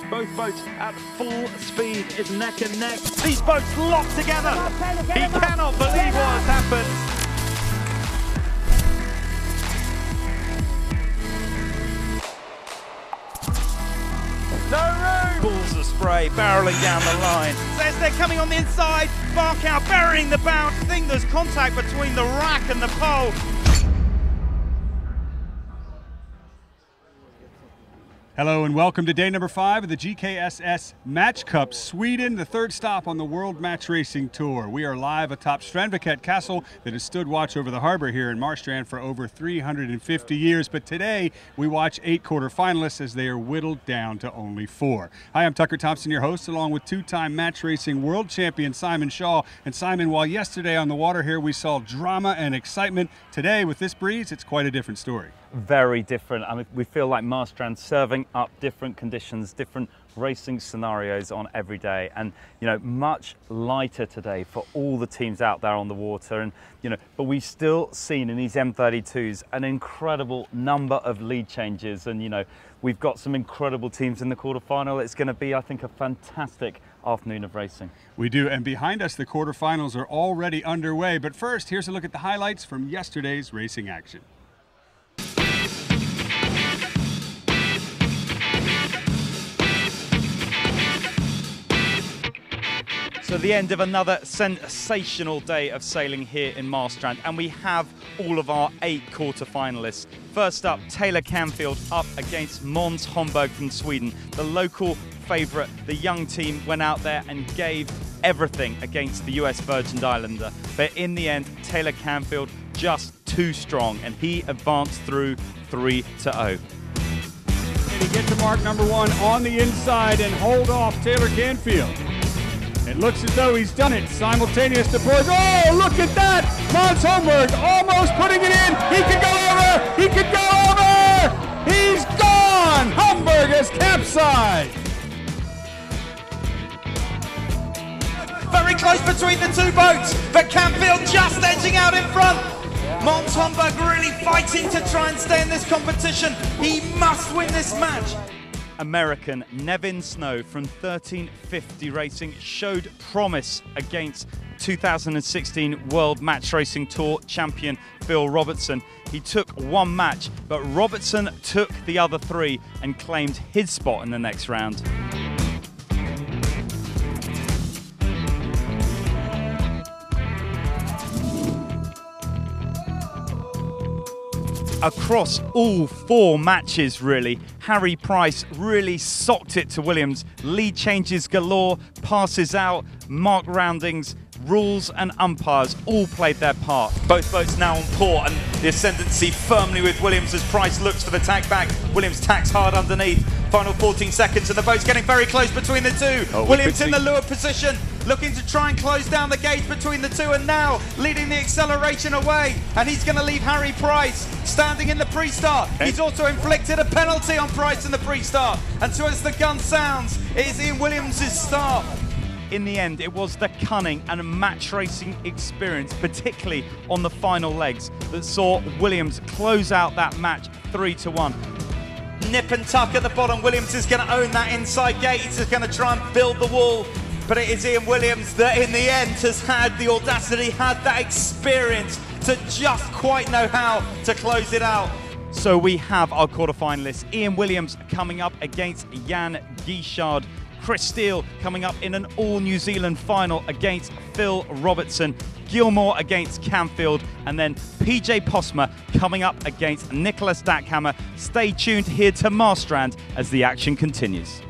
Both boats at full speed, it's neck and neck. These boats locked together. He cannot believe what has happened. No room! Pulls the spray, barreling down the line. As they're coming on the inside, Bark out, burying the bound. I think there's contact between the rack and the pole. Hello and welcome to day number 5 of the GKSS Match Cup Sweden, the third stop on the World Match Racing Tour. We are live atop Strandviket Castle that has stood watch over the harbor here in Marstrand for over 350 years. But today we watch 8 quarterfinalists as they are whittled down to only 4. Hi, I'm Tucker Thompson, your host, along with two-time match racing world champion Simon Shaw. And Simon, while yesterday on the water here we saw drama and excitement, today with this breeze it's quite a different story. Very different. I mean, we feel like Marstrand serving up different conditions, different racing scenarios on every day, and much lighter today for all the teams out there on the water. And but we've still seen in these M32s an incredible number of lead changes, and we've got some incredible teams in the quarterfinal. It's going to be, I think, a fantastic afternoon of racing. We do, and behind us the quarterfinals are already underway. But first, here's a look at the highlights from yesterday's racing action. So the end of another sensational day of sailing here in Marstrand, and we have all of our 8 quarterfinalists. First up, Taylor Canfield up against Måns Holmberg from Sweden. The local favourite, the young team, went out there and gave everything against the US Virgin Islander. But in the end, Taylor Canfield just too strong, and he advanced through 3-0. And he gets to mark number 1 on the inside and hold off Taylor Canfield. It looks as though he's done it. Simultaneous deploys. Oh, look at that! Måns Holmberg almost putting it in. He could go over! He could go over! He's gone! Holmberg has capsized! Very close between the 2 boats, but Canfield just edging out in front. Måns Holmberg really fighting to try and stay in this competition. He must win this match. American Nevin Snow from 1350 Racing showed promise against 2016 World Match Racing Tour champion Phil Robertson. He took 1 match, but Robertson took the other 3 and claimed his spot in the next round. Across all 4 matches, really, Harry Price really socked it to Williams. Lead changes galore, passes out, mark roundings, rules and umpires all played their part. Both boats now on port, and the ascendancy firmly with Williams as Price looks for the tack back. Williams tacks hard underneath. Final 14 seconds and the boat's getting very close between the 2. Oh, Williams in the leeward position, looking to try and close down the gauge between the 2, and now leading the acceleration away. And he's going to leave Harry Price standing in the pre-start. He's also inflicted a penalty on Price in the pre-start. And so as the gun sounds, it is Ian Williams' start. In the end, it was the cunning and match racing experience, particularly on the final legs, that saw Williams close out that match 3-1. Nip and tuck at the bottom. Williams is going to own that inside gate. He's just going to try and build the wall. But it is Ian Williams that in the end has had the audacity, had that experience to just quite know how to close it out. So we have our quarterfinalists. Ian Williams coming up against Jan Gard. Chris Steele coming up in an all-New Zealand final against Phil Robertson. Gilmore against Canfield, and then PJ Postma coming up against Nicholas Dackhammar. Stay tuned here to Marstrand as the action continues.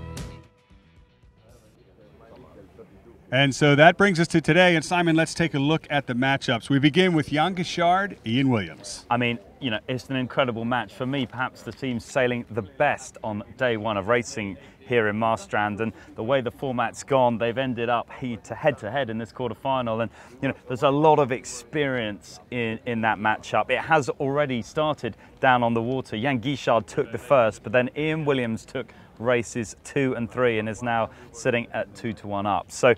And so that brings us to today. And Simon, let's take a look at the matchups. We begin with Jan Gard, Ian Williams. I mean, it's an incredible match. For me, perhaps the team sailing the best on day 1 of racing here in Marstrand, and the way the format's gone, they've ended up head-to-head in this quarterfinal, and there's a lot of experience in that matchup. It has already started down on the water. Jan Gard took the first, but then Ian Williams took races 2 and 3 and is now sitting at 2-1 up. So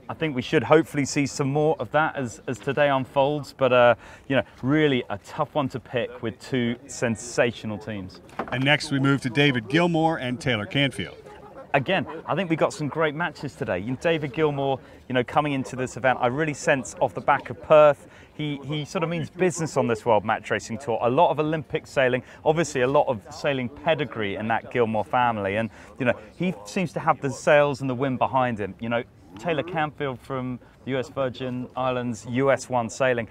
I think we should hopefully see some more of that as today unfolds. But, you know, really a tough one to pick with two sensational teams. And next we move to David Gilmore and Taylor Canfield. Again, I think we got some great matches today. David Gilmore, you know, coming into this event, I really sense off the back of Perth, he sort of means business on this World Match Racing Tour. A lot of Olympic sailing, obviously a lot of sailing pedigree in that Gilmore family. And, you know, he seems to have the sails and the wind behind him. You know, Taylor Canfield from the US Virgin Islands, US1 sailing.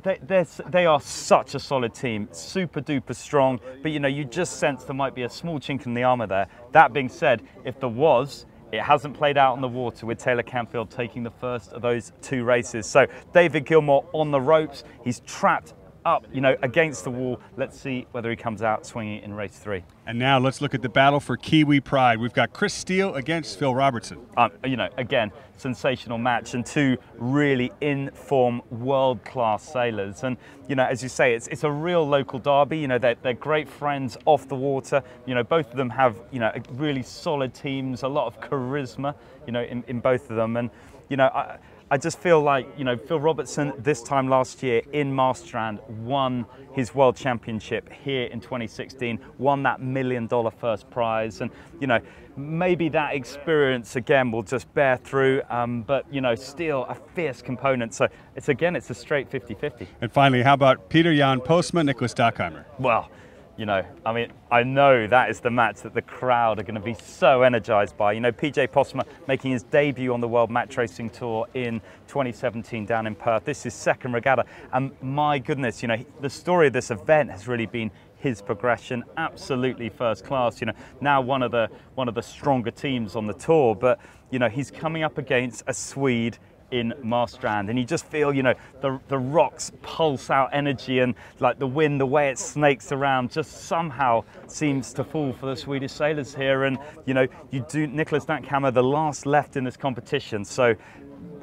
They are such a solid team, super duper strong, but you know, you just sense there might be a small chink in the armour there. That being said, if there was, it hasn't played out on the water with Taylor Canfield taking the first of those two races. So David Gilmore on the ropes, he's trapped up, you know, against the wall. Let's see whether he comes out swinging in race 3. And now let's look at the battle for Kiwi pride. We've got Chris Steele against Phil Robertson. You know, again, sensational match and two really in-form world-class sailors. And, you know, as you say, it's a real local derby. You know, they're great friends off the water. You know, both of them have, you know, really solid teams, a lot of charisma, you know, in both of them. And, you know, I just feel like, you know, Phil Robertson this time last year in Marstrand won his World Championship here in 2016, won that $1 million first prize. And, you know, maybe that experience again will just bear through, but, you know, still a fierce component. So it's a straight 50-50. And finally, how about Peter Jan Postma, Nicholas Dackhammar? Well, you know, I mean, I know that is the match that the crowd are going to be so energised by. You know, PJ Postma making his debut on the World Match Racing Tour in 2017 down in Perth. This is second regatta. And my goodness, you know, the story of this event has really been his progression, absolutely first class. You know, now one of the stronger teams on the tour. But, you know, he's coming up against a Swede in Marstrand, and you just feel, you know, the rocks pulse out energy, and like the wind, the way it snakes around, just somehow seems to fall for the Swedish sailors here. And you know, you do Nicholas Dackhammar, the last left in this competition. So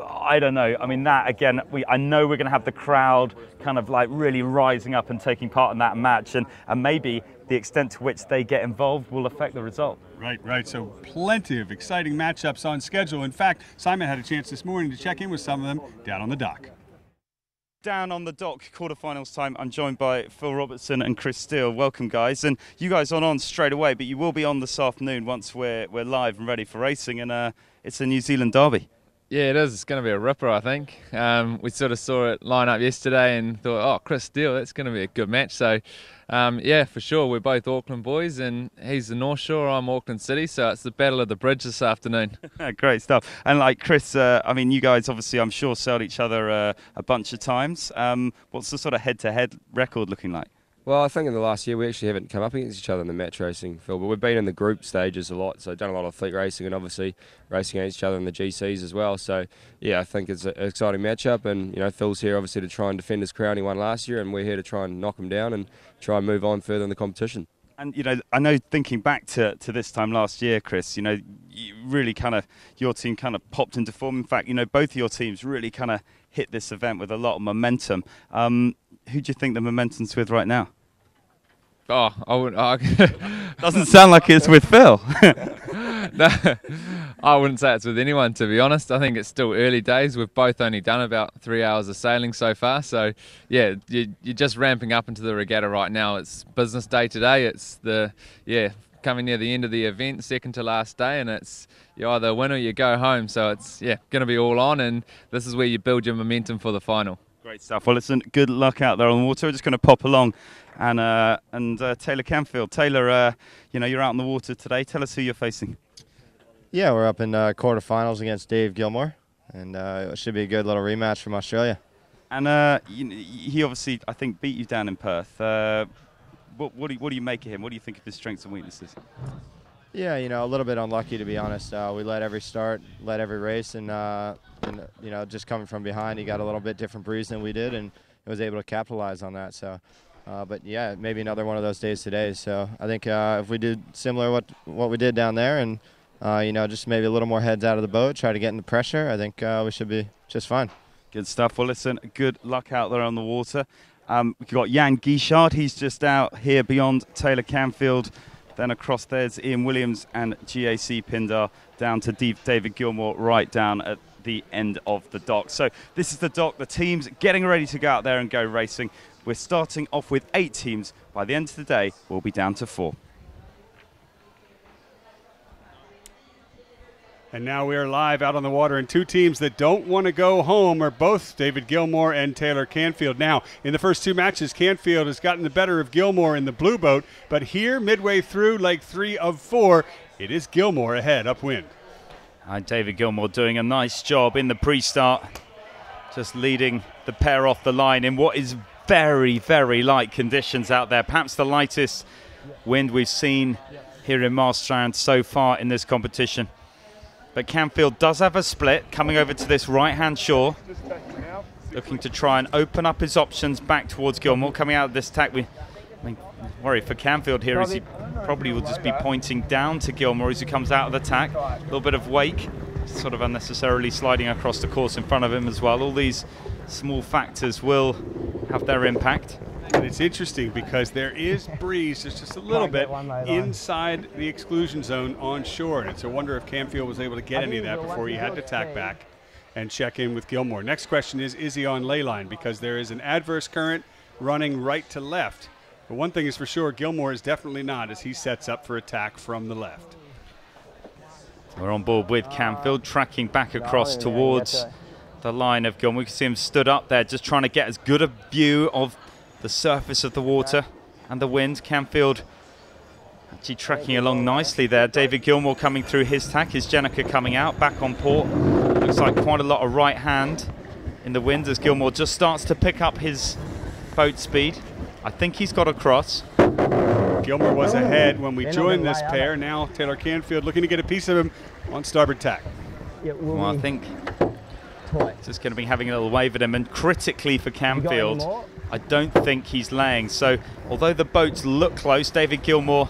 I don't know. I mean, that again, I know we're going to have the crowd kind of like really rising up and taking part in that match, and maybe the extent to which they get involved will affect the result. Right. So plenty of exciting matchups on schedule. In fact, Simon had a chance this morning to check in with some of them down on the dock. Down on the dock, quarterfinals time, I'm joined by Phil Robertson and Chris Steele. Welcome, guys. And you guys aren't on straight away, but you will be on this afternoon once we're live and ready for racing. And it's a New Zealand derby. Yeah, it is. It's going to be a ripper, I think. We sort of saw it line up yesterday and thought, oh, Chris Steele, that's going to be a good match. So, yeah, for sure. We're both Auckland boys, and he's the North Shore, I'm Auckland City. So it's the battle of the bridge this afternoon. Great stuff. And like Chris, I mean, you guys obviously, I'm sure, sailed each other a bunch of times. What's the sort of head-to-head record looking like? Well, I think in the last year we actually haven't come up against each other in the match racing, Phil, but we've been in the group stages a lot, so done a lot of fleet racing and obviously racing against each other in the GCs as well. So, yeah, I think it's an exciting matchup, and, you know, Phil's here obviously to try and defend his crown. He won last year, and we're here to try and knock him down and try and move on further in the competition. And, you know, I know thinking back to this time last year, Chris, you know, you really kind of, your team kind of popped into form. In fact, you know, both of your teams really kind of hit this event with a lot of momentum. Who do you think the momentum's with right now? Oh, I wouldn't. Doesn't sound like it's with Phil. No, I wouldn't say it's with anyone, to be honest. I think it's still early days. We've both only done about 3 hours of sailing so far. So, yeah, you're just ramping up into the regatta right now. It's business day today. It's coming near the end of the event, second to last day, and it's you either win or you go home. So it's going to be all on, and this is where you build your momentum for the final. Great stuff. Well, listen, good luck out there on the water. We're just going to pop along and Taylor Canfield. Taylor, you know, you're out on the water today. Tell us who you're facing. Yeah, we're up in quarterfinals against Dave Gilmore, and it should be a good little rematch from Australia. And he obviously, I think, beat you down in Perth. What do you make of him? What do you think of his strengths and weaknesses? Yeah, you know, a little bit unlucky, to be honest. We led every start, led every race, and you know, just coming from behind, he got a little bit different breeze than we did, and was able to capitalize on that. So, but yeah, maybe another one of those days today. So I think if we did similar what we did down there, and you know, just maybe a little more heads out of the boat, try to get into pressure, I think we should be just fine. Good stuff. Well, listen, good luck out there on the water. We've got Jan Guichard. He's just out here beyond Taylor Canfield. Then across there's Ian Williams and GAC Pindar, down to David Gilmore right down at the end of the dock. So this is the dock, the teams getting ready to go out there and go racing. We're starting off with 8 teams. By the end of the day, we'll be down to 4. And now we are live out on the water, and 2 teams that don't want to go home are both David Gilmore and Taylor Canfield. Now, in the first 2 matches, Canfield has gotten the better of Gilmore in the blue boat, but here, midway through leg 3 of 4, it is Gilmore ahead upwind. And David Gilmore doing a nice job in the pre-start, just leading the pair off the line in what is very, very light conditions out there. Perhaps the lightest wind we've seen here in Marstrand so far in this competition. But Canfield does have a split coming over to this right-hand shore, looking to try and open up his options back towards Gilmore. Coming out of this attack, worry for Canfield here is he probably will just be pointing down to Gilmore as he comes out of the tack. A little bit of wake, sort of unnecessarily sliding across the course in front of him as well. All these small factors will have their impact. And it's interesting because there is breeze, it's just a little bit inside the exclusion zone on shore. And it's a wonder if Canfield was able to get any of that before he had to tack back and check in with Gilmore. Next question is he on ley line? Because there is an adverse current running right to left. But one thing is for sure, Gilmore is definitely not as he sets up for attack from the left. We're on board with Canfield, tracking back across towards the line of Gilmore. We can see him stood up there, just trying to get as good a view of the surface of the water and the wind. Canfield actually tracking along nicely there. David Gilmore coming through his tack. His Jenica coming out, back on port. Looks like quite a lot of right hand in the wind as Gilmore just starts to pick up his boat speed. I think he's got across. Gilmore was ahead when we joined this pair. Now Taylor Canfield looking to get a piece of him on starboard tack. Well, I think just going to be having a little wave at him. And critically for Canfield, I don't think he's laying. So although the boats look close, David Gilmore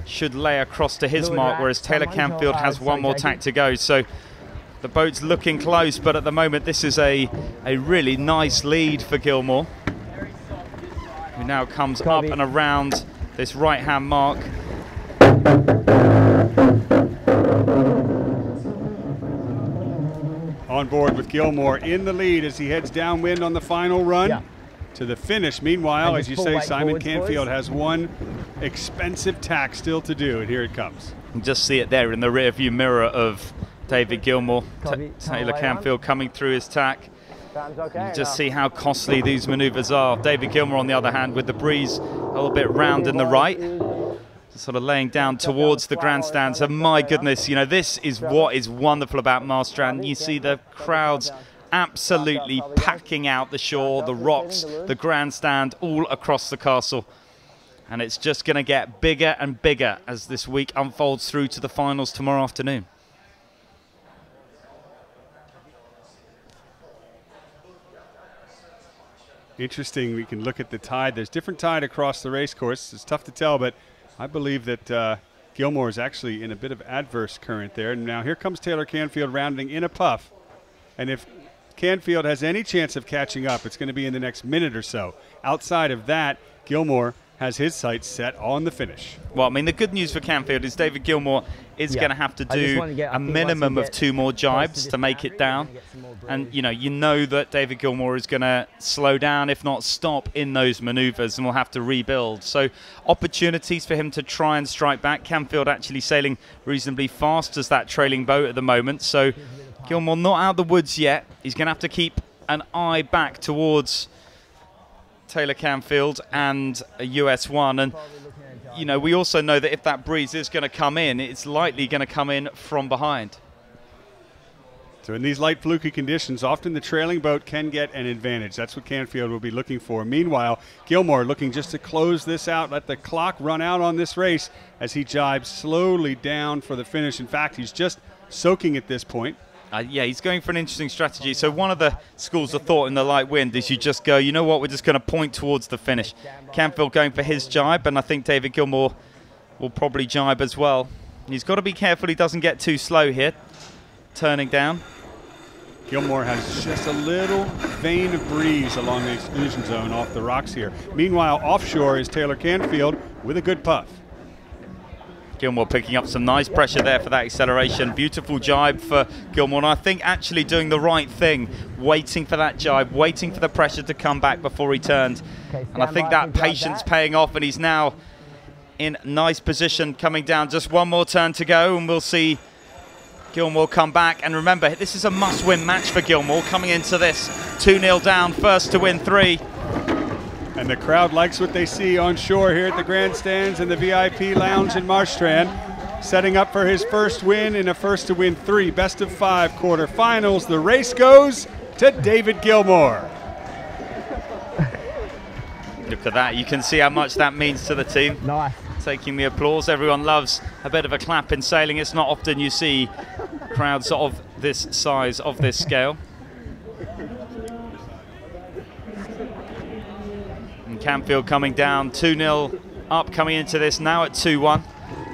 should lay across to his mark, whereas Taylor Canfield has one more tack to go. So the boat's looking close, but at the moment this is a really nice lead for Gilmore, who now comes up and around this right-hand mark. On board with Gilmore in the lead as he heads downwind on the final run to the finish. Meanwhile, as you say, Simon Canfield has one expensive tack still to do, and here it comes. You can just see it there in the rear-view mirror of David Gilmore. Taylor Canfield coming through his tack. You just see how costly these manoeuvres are. David Gilmore, on the other hand, with the breeze a little bit round in the right, sort of laying down towards the grandstands. And my goodness, you know, this is what is wonderful about Marstrand. You see the crowds absolutely packing out the shore, the rocks, the grandstand, all across the castle. And it's just going to get bigger and bigger as this week unfolds through to the finals tomorrow afternoon. Interesting, we can look at the tide. There's different tide across the race course. It's tough to tell, but I believe that Gilmore is actually in a bit of adverse current there. Now here comes Taylor Canfield rounding in a puff. And if Canfield has any chance of catching up, it's going to be in the next minute or so. Outside of that, Gilmore has his sights set on the finish. Well, I mean, the good news for Canfield is David Gilmore is going to have to do a minimum of 2 more jibes to make it down. And, you know that David Gilmore is going to slow down, if not stop, in those manoeuvres, and will have to rebuild. So opportunities for him to try and strike back. Canfield actually sailing reasonably fast as that trailing boat at the moment. So Gilmore not out of the woods yet. He's going to have to keep an eye back towards Taylor Canfield and a US1. And, you know, we also know that if that breeze is going to come in, it's likely going to come in from behind. So in these light fluky conditions, often the trailing boat can get an advantage. That's what Canfield will be looking for. Meanwhile, Gilmore looking just to close this out, let the clock run out on this race as he jibes slowly down for the finish. In fact, he's just soaking at this point. Yeah, he's going for an interesting strategy. So one of the schools of thought in the light wind is you just go, you know what, we're just going to point towards the finish. Canfield going for his jibe, and I think David Gilmore will probably jibe as well. He's got to be careful he doesn't get too slow here, turning down. Gilmore has just a little vein of breeze along the exclusion zone off the rocks here. Meanwhile, offshore is Taylor Canfield with a good puff. Gilmore picking up some nice pressure there for that acceleration. Beautiful jibe for Gilmore, and I think actually doing the right thing, waiting for that jibe, waiting for the pressure to come back before he turned. And I think that patience paying off, and he's now in nice position coming down. Just one more turn to go, and we'll see Gilmore come back. And remember, this is a must-win match for Gilmore coming into this. 2-0 down, first to win 3. And the crowd likes what they see on shore here at the grandstands and the VIP lounge in Marstrand. Setting up for his first win in a first to win 3 best of 5 quarterfinals. The race goes to David Gilmore. Look at that, you can see how much that means to the team. Nice. Taking the applause. Everyone loves a bit of a clap in sailing. It's not often you see crowds of this size, of this scale. And Canfield coming down 2-0 up coming into this, now at 2-1.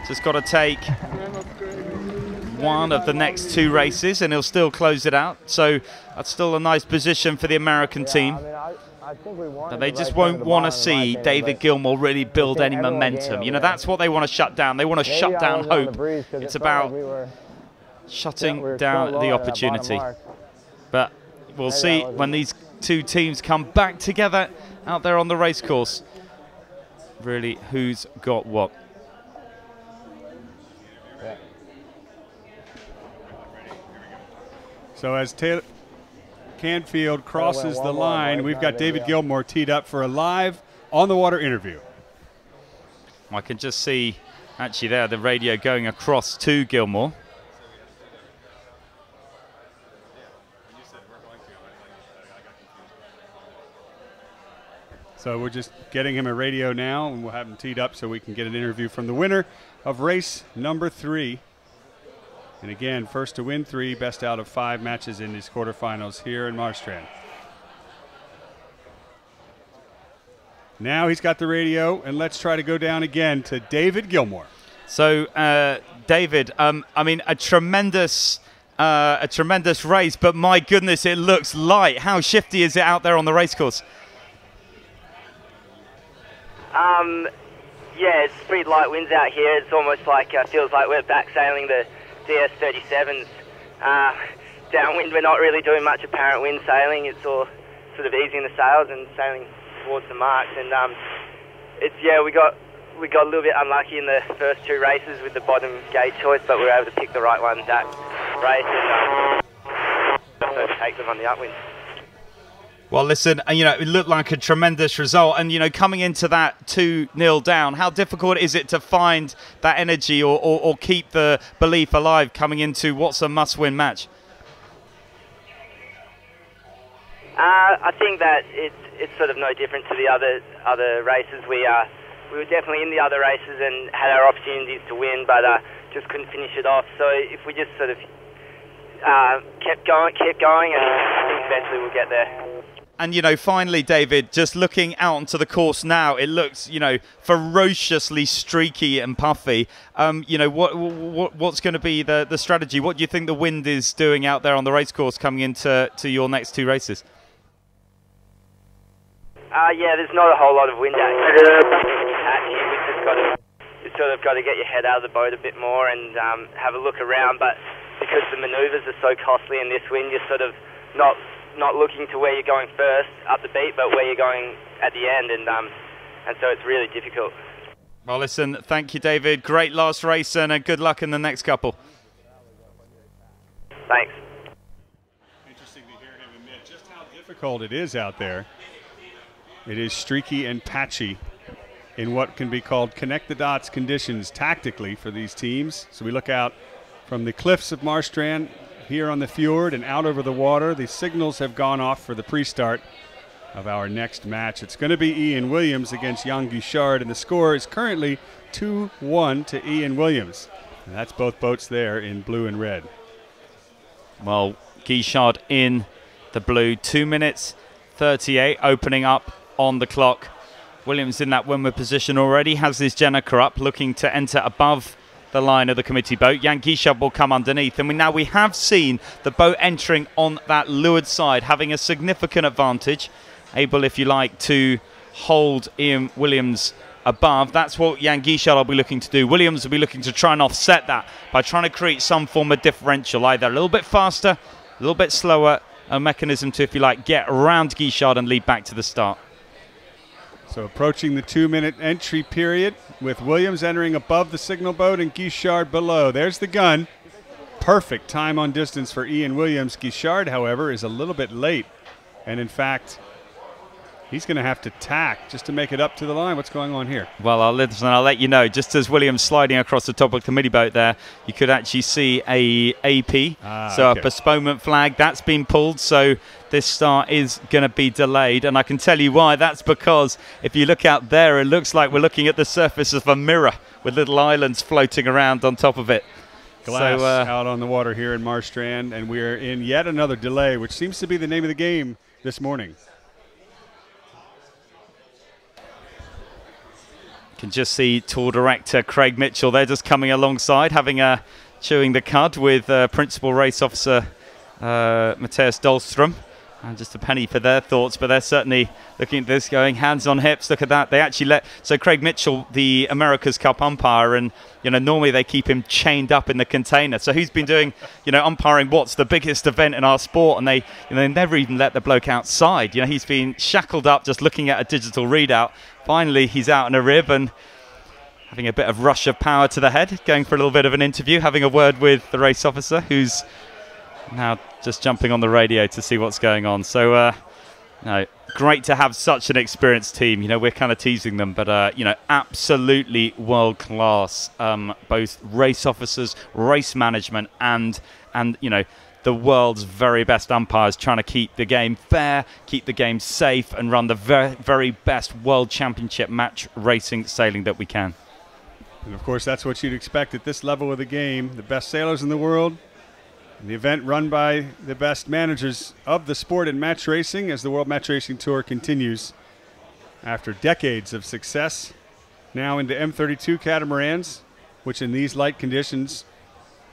Just got to take one of the next 2 races and he'll still close it out. So that's still a nice position for the American team. But they just won't want to see David Gilmore really build any momentum. You know, that's what they want to shut down. They want to shut down hope. It's about shutting down the opportunity. But we'll see when these 2 teams come back together out there on the race course, really who's got what. So as Canfield crosses the line, we've got David Gilmore teed up for a live on-the-water interview. I can just see, actually there, the radio going across to Gilmore. So we're just getting him a radio now, and we'll have him teed up so we can get an interview from the winner of race number 3. And again, first to win 3, best out of 5 matches in these quarterfinals here in Marstrand. Now he's got the radio, and let's try to go down again to David Gilmore. So, David, I mean, a tremendous race, but my goodness, it looks light. How shifty is it out there on the racecourse? Yeah, it's pretty light winds out here. It's almost like, feels like we're back sailing the DS37s. Downwind, we're not really doing much apparent wind sailing. It's all sort of easing the sails and sailing towards the marks. And we got a little bit unlucky in the first 2 races with the bottom gate choice, but we were able to pick the right one that race and overtake them on the upwind. Well, listen, you know, it looked like a tremendous result. And, you know, coming into that 2-0 down, how difficult is it to find that energy or keep the belief alive coming into what's a must-win match? I think that it's sort of no different to the other races. We were definitely in the other races and had our opportunities to win, but just couldn't finish it off. So if we just sort of kept going, and I think eventually we'll get there. And, you know, finally, David, just looking out onto the course now, it looks, you know, ferociously streaky and puffy. You know, what's going to be the strategy? What do you think the wind is doing out there on the race course coming into your next 2 races? Yeah, there's not a whole lot of wind out here. You sort of got to get your head out of the boat a bit more and have a look around. But because the manoeuvres are so costly in this wind, you're sort of not looking to where you're going first up the beat, but where you're going at the end, and so it's really difficult. Well, listen, thank you, David. Great last race, and good luck in the next couple. Thanks. Interesting to hear him admit just how difficult it is out there. It is streaky and patchy in what can be called connect-the-dots conditions tactically for these teams. So we look out from the cliffs of Marstrand here on the fjord and out over the water. The signals have gone off for the pre-start of our next match. It's going to be Ian Williams against Jan Gard, and the score is currently 2-1 to Ian Williams. And that's both boats there in blue and red. Well, Gard in the blue, 2 minutes 38 opening up on the clock. Williams in that windward position already, has his Jenniker up, looking to enter above the line of the committee boat. Jan Gard will come underneath, and we have seen the boat entering on that leeward side, having a significant advantage, able, if you like, to hold Ian Williams above. That's what Jan Guichard will be looking to do. Williams will be looking to try and offset that by trying to create some form of differential, either a little bit faster, a little bit slower, a mechanism to, if you like, get around Guichard and lead back to the start. So approaching the 2-minute entry period with Williams entering above the signal boat and Guichard below. There's the gun. Perfect time on distance for Ian Williams. Guichard, however, is a little bit late. And in fact, he's going to have to tack just to make it up to the line. What's going on here? Well, I'll let you know. Just as Williams sliding across the top of the committee boat there, you could actually see a AP, so okay, a postponement flag. That's been pulled, so this start is going to be delayed. And I can tell you why. That's because if you look out there, it looks like we're looking at the surface of a mirror with little islands floating around on top of it. Glass out on the water here in Marstrand, and we are in yet another delay, which seems to be the name of the game this morning. Can just see tour director Craig Mitchell there just coming alongside, having chewing the cud with principal race officer Matthias Dahlström. And just a penny for their thoughts, but they're certainly looking at this, going hands on hips. Look at that. They actually so Craig Mitchell, the America's Cup umpire, and normally they keep him chained up in the container. So he's been doing umpiring what's the biggest event in our sport, and they never even let the bloke outside. He's been shackled up just looking at a digital readout. Finally, he's out in a rib and having a bit of rush of power to the head, going for a little bit of an interview, having a word with the race officer, who's now just jumping on the radio to see what's going on. So, great to have such an experienced team. We're kind of teasing them, but, absolutely world-class, both race officers, race management, and the world's very best umpires trying to keep the game fair, keep the game safe, and run the very best World Championship match racing sailing that we can. And, of course, that's what you'd expect at this level of the game. The best sailors in the world. The event run by the best managers of the sport in match racing as the World Match Racing Tour continues. After decades of success, now into M32 catamarans, which in these light conditions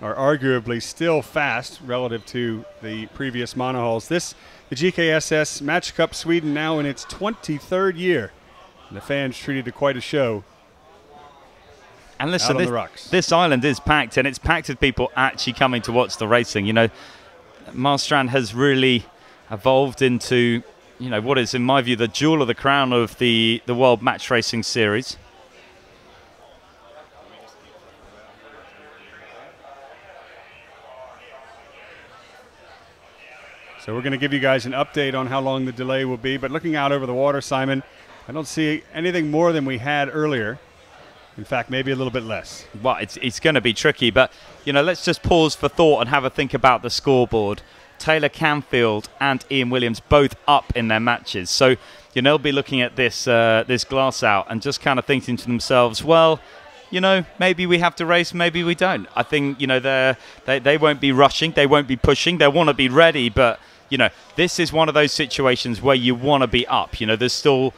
are arguably still fast relative to the previous monohulls. The GKSS Match Cup Sweden now in its 23rd year. And the fans treated it quite a show. And listen, this island is packed, and it's packed with people actually coming to watch the racing. Marstrand has really evolved into, what is, in my view, the jewel of the crown of the World Match Racing Series. So we're going to give you guys an update on how long the delay will be. But looking out over the water, Simon, I don't see anything more than we had earlier. In fact, maybe a little bit less. Well, it's going to be tricky, but, let's just pause for thought and have a think about the scoreboard. Taylor Canfield and Ian Williams both up in their matches. So, they'll be looking at this glass out and just kind of thinking to themselves, well, maybe we have to race, maybe we don't. I think, they won't be rushing, they won't be pushing, they want to be ready, but, this is one of those situations where you want to be up. There's still,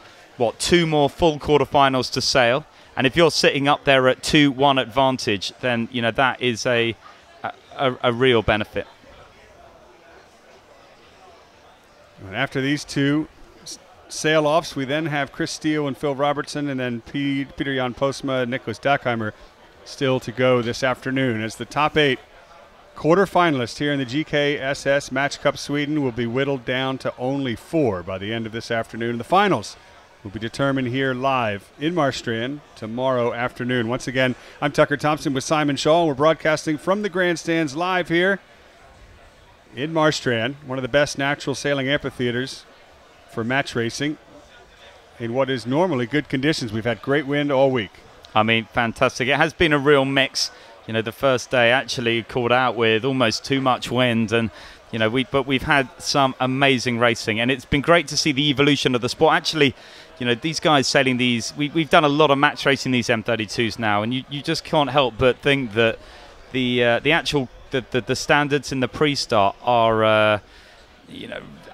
2 more full quarterfinals to sail. And if you're sitting up there at 2-1 advantage, then, that is a real benefit. And after these two sail-offs, we then have Chris Steele and Phil Robertson, and then Peter Jan Postma and Nicholas Dackhammar still to go this afternoon, as the top 8 quarterfinalists here in the GKSS Match Cup Sweden will be whittled down to only 4 by the end of this afternoon. The finals will be determined here live in Marstrand tomorrow afternoon. Once again, I'm Tucker Thompson with Simon Shaw. We're broadcasting from the grandstands live here in Marstrand, one of the best natural sailing amphitheaters for match racing in what is normally good conditions. We've had great wind all week. Fantastic. It has been a real mix. The first day actually called out with almost too much wind, and but we've had some amazing racing, and it's been great to see the evolution of the sport. Actually, these guys sailing these, we've done a lot of match racing these M32s now, and you just can't help but think that the standards in the pre-start are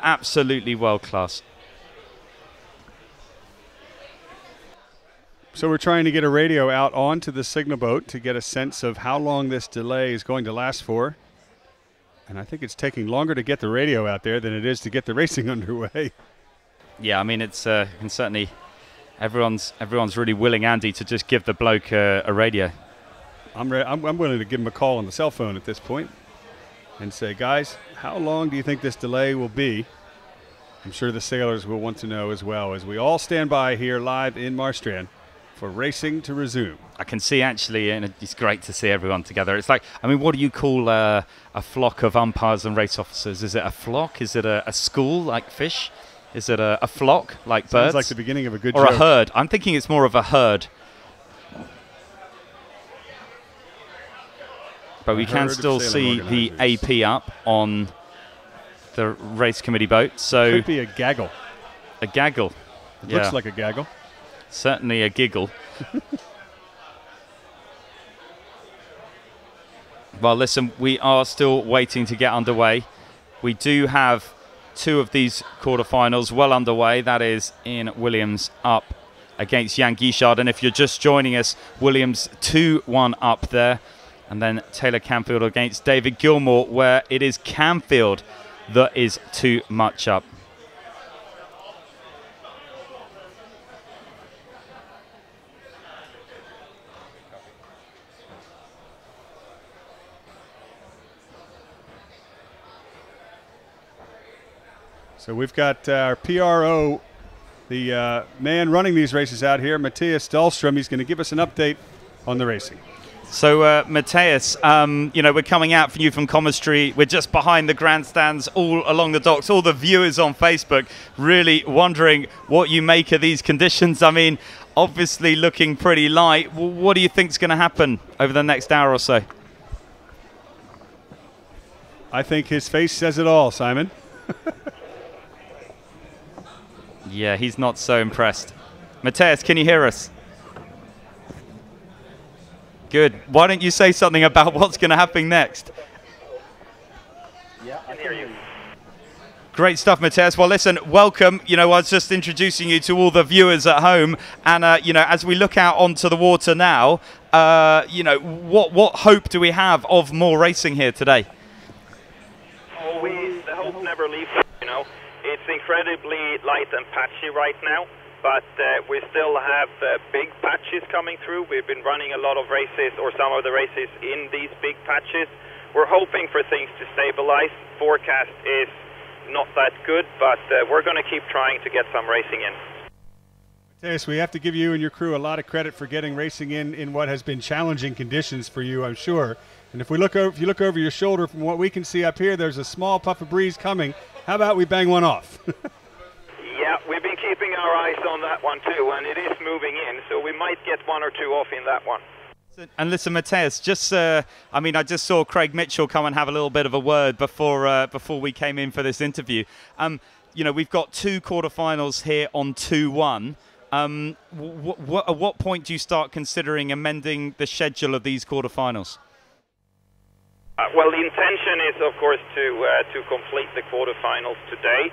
absolutely world class. So we're trying to get a radio out onto the signal boat to get a sense of how long this delay is going to last for. And I think it's taking longer to get the radio out there than it is to get the racing underway. Yeah, it's can certainly Everyone's really willing, Andy, to just give the bloke a radio. I'm willing to give him a call on the cell phone at this point and say, guys, how long do you think this delay will be? I'm sure the sailors will want to know as well, as we all stand by here live in Marstrand for racing to resume. I can see, actually, and it's great to see everyone together. It's like, I mean, what do you call a flock of umpires and race officers? Is it a flock? Is it a school like fish? Is it a flock like birds? Sounds like the beginning of a good or joke. A herd. I'm thinking it's more of a herd. But we can still see the AP up on the race committee boat. So could be a gaggle. A gaggle. It looks like a gaggle. Certainly a giggle. Well, listen, we are still waiting to get underway. We do have 2 of these quarterfinals well underway. That is in Williams up against Jan Guichard. And if you're just joining us, Williams 2-1 up there. And then Taylor Canfield against David Gilmore, where it is Canfield that is too much up. So we've got our PRO, the man running these races out here, Matthias Dahlstrom. He's going to give us an update on the racing. So, Matthias, you know, we're coming out for you from commentary. We're just behind the grandstands, all along the docks. All the viewers on Facebook really wondering what you make of these conditions. I mean, obviously looking pretty light. What do you think is going to happen over the next hour or so? I think his face says it all, Simon. Yeah, he's not so impressed. Matthias, can you hear us? Good. Why don't you say something about what's going to happen next? Yeah, I can hear you. Great stuff, Matthias. Well, listen, welcome. You know, I was just introducing you to all the viewers at home. And, you know, as we look out onto the water now, you know, what hope do we have of more racing here today? Oh, the hope never leaves, you know. It's incredibly light and patchy right now, but we still have big patches coming through. We've been running a lot of races, or some of the races, in these big patches. We're hoping for things to stabilize. Forecast is not that good, but we're going to keep trying to get some racing in. Matthias, we have to give you and your crew a lot of credit for getting racing in what has been challenging conditions for you, I'm sure. And if you look over your shoulder, from what we can see up here, there's a small puff of breeze coming. How about we bang one off? Yeah, we've been keeping our eyes on that one too, and it is moving in, so we might get 1 or 2 off in that one. And listen, Matthias, just I mean, I just saw Craig Mitchell come and have a little bit of a word before we came in for this interview. You know, we've got 2 quarterfinals here on 2-1. At what point do you start considering amending the schedule of these quarterfinals? Well, the intention is, of course, to complete the quarterfinals today.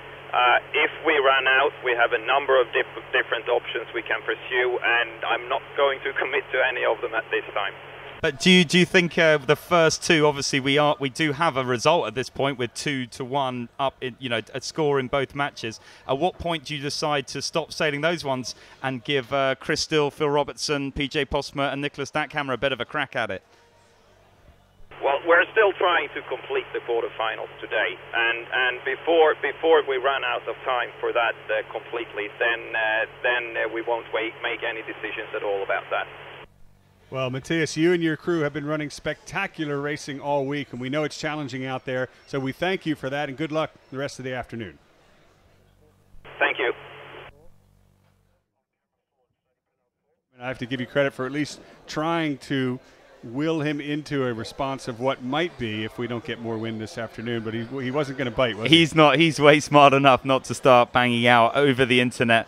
If we run out, we have a number of different options we can pursue, and I'm not going to commit to any of them at this time. But do you think the first 2, obviously we do have a result at this point with 2-1 up, you know, a score in both matches. At what point do you decide to stop sailing those ones and give Chris Still, Phil Robertson, PJ Postma, and Nicholas Dackhammar a bit of a crack at it? Well, we're still trying to complete the quarterfinals today, and before we run out of time for that completely, then we won't make any decisions at all about that. Well, Matthias, you and your crew have been running spectacular racing all week, and we know it's challenging out there, so we thank you for that, and good luck the rest of the afternoon. Thank you. And I have to give you credit for at least trying to will him into a response of what might be if we don't get more wind this afternoon, but he wasn't going to bite, was he? He's not. He's way smart enough not to start banging out over the internet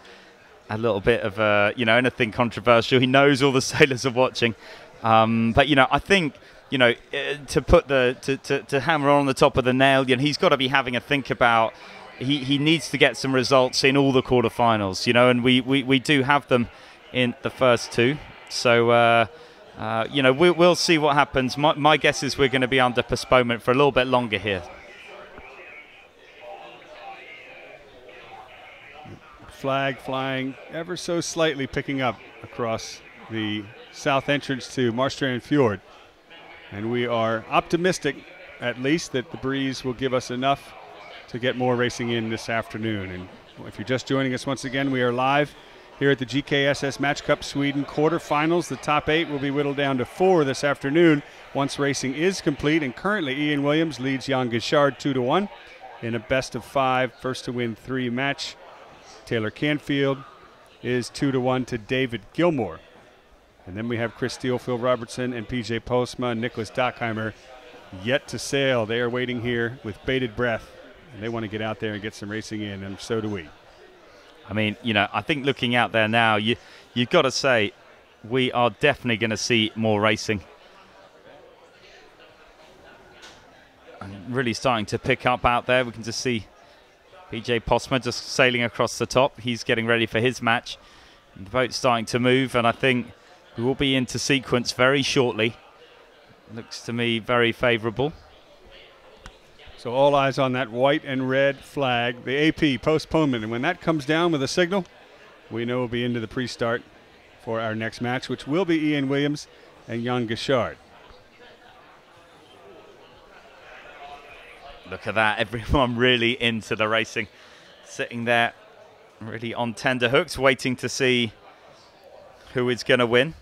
a little bit of you know, anything controversial. He knows all the sailors are watching, but you know, I think, you know, to put to hammer on the top of the nail, you know, he's got to be having a think about. He needs to get some results in all the quarterfinals, you know, and we do have them in the first 2, so. You know, we'll see what happens. My guess is we're going to be under postponement for a little bit longer here. flag flying ever so slightly, picking up across the south entrance to Marstrand Fjord. And we are optimistic, at least, that the breeze will give us enough to get more racing in this afternoon. And if you're just joining us once again, we are live here at the GKSS Match Cup Sweden quarterfinals. The top 8 will be whittled down to 4 this afternoon once racing is complete. And currently Ian Williams leads Jan Gishard 2-1 in a best of 5, first to win 3 match. Taylor Canfield is 2-1 to David Gilmore. And then we have Chris Steele, Phil Robertson, and PJ Postma and Nicholas Dackhammar yet to sail. They are waiting here with bated breath, and they want to get out there and get some racing in, and so do we. I mean, you know, I think looking out there now, you've got to say we are definitely going to see more racing. And really starting to pick up out there. We can just see PJ Postma just sailing across the top. He's getting ready for his match. And the boat's starting to move, and I think we will be into sequence very shortly. Looks to me very favourable. So all eyes on that white and red flag, the AP postponement. And when that comes down with a signal, we know we'll be into the pre-start for our next match, which will be Ian Williams and Jan Gishard. Look at that, everyone really into the racing. Sitting there really on tender hooks, waiting to see who is going to win.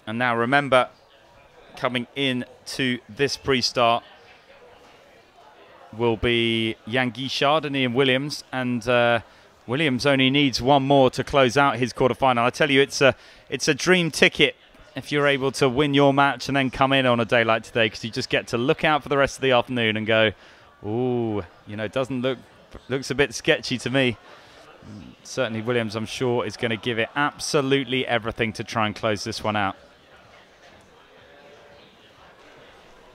And now remember, coming in to this pre-start will be Jan Gishard and Ian Williams, and Williams only needs one more to close out his quarterfinal. I tell you, it's a dream ticket if you're able to win your match and then come in on a day like today, because you just get to look out for the rest of the afternoon and go, ooh, you know, it looks a bit sketchy to me. Certainly Williams, I'm sure, is going to give it absolutely everything to try and close this one out.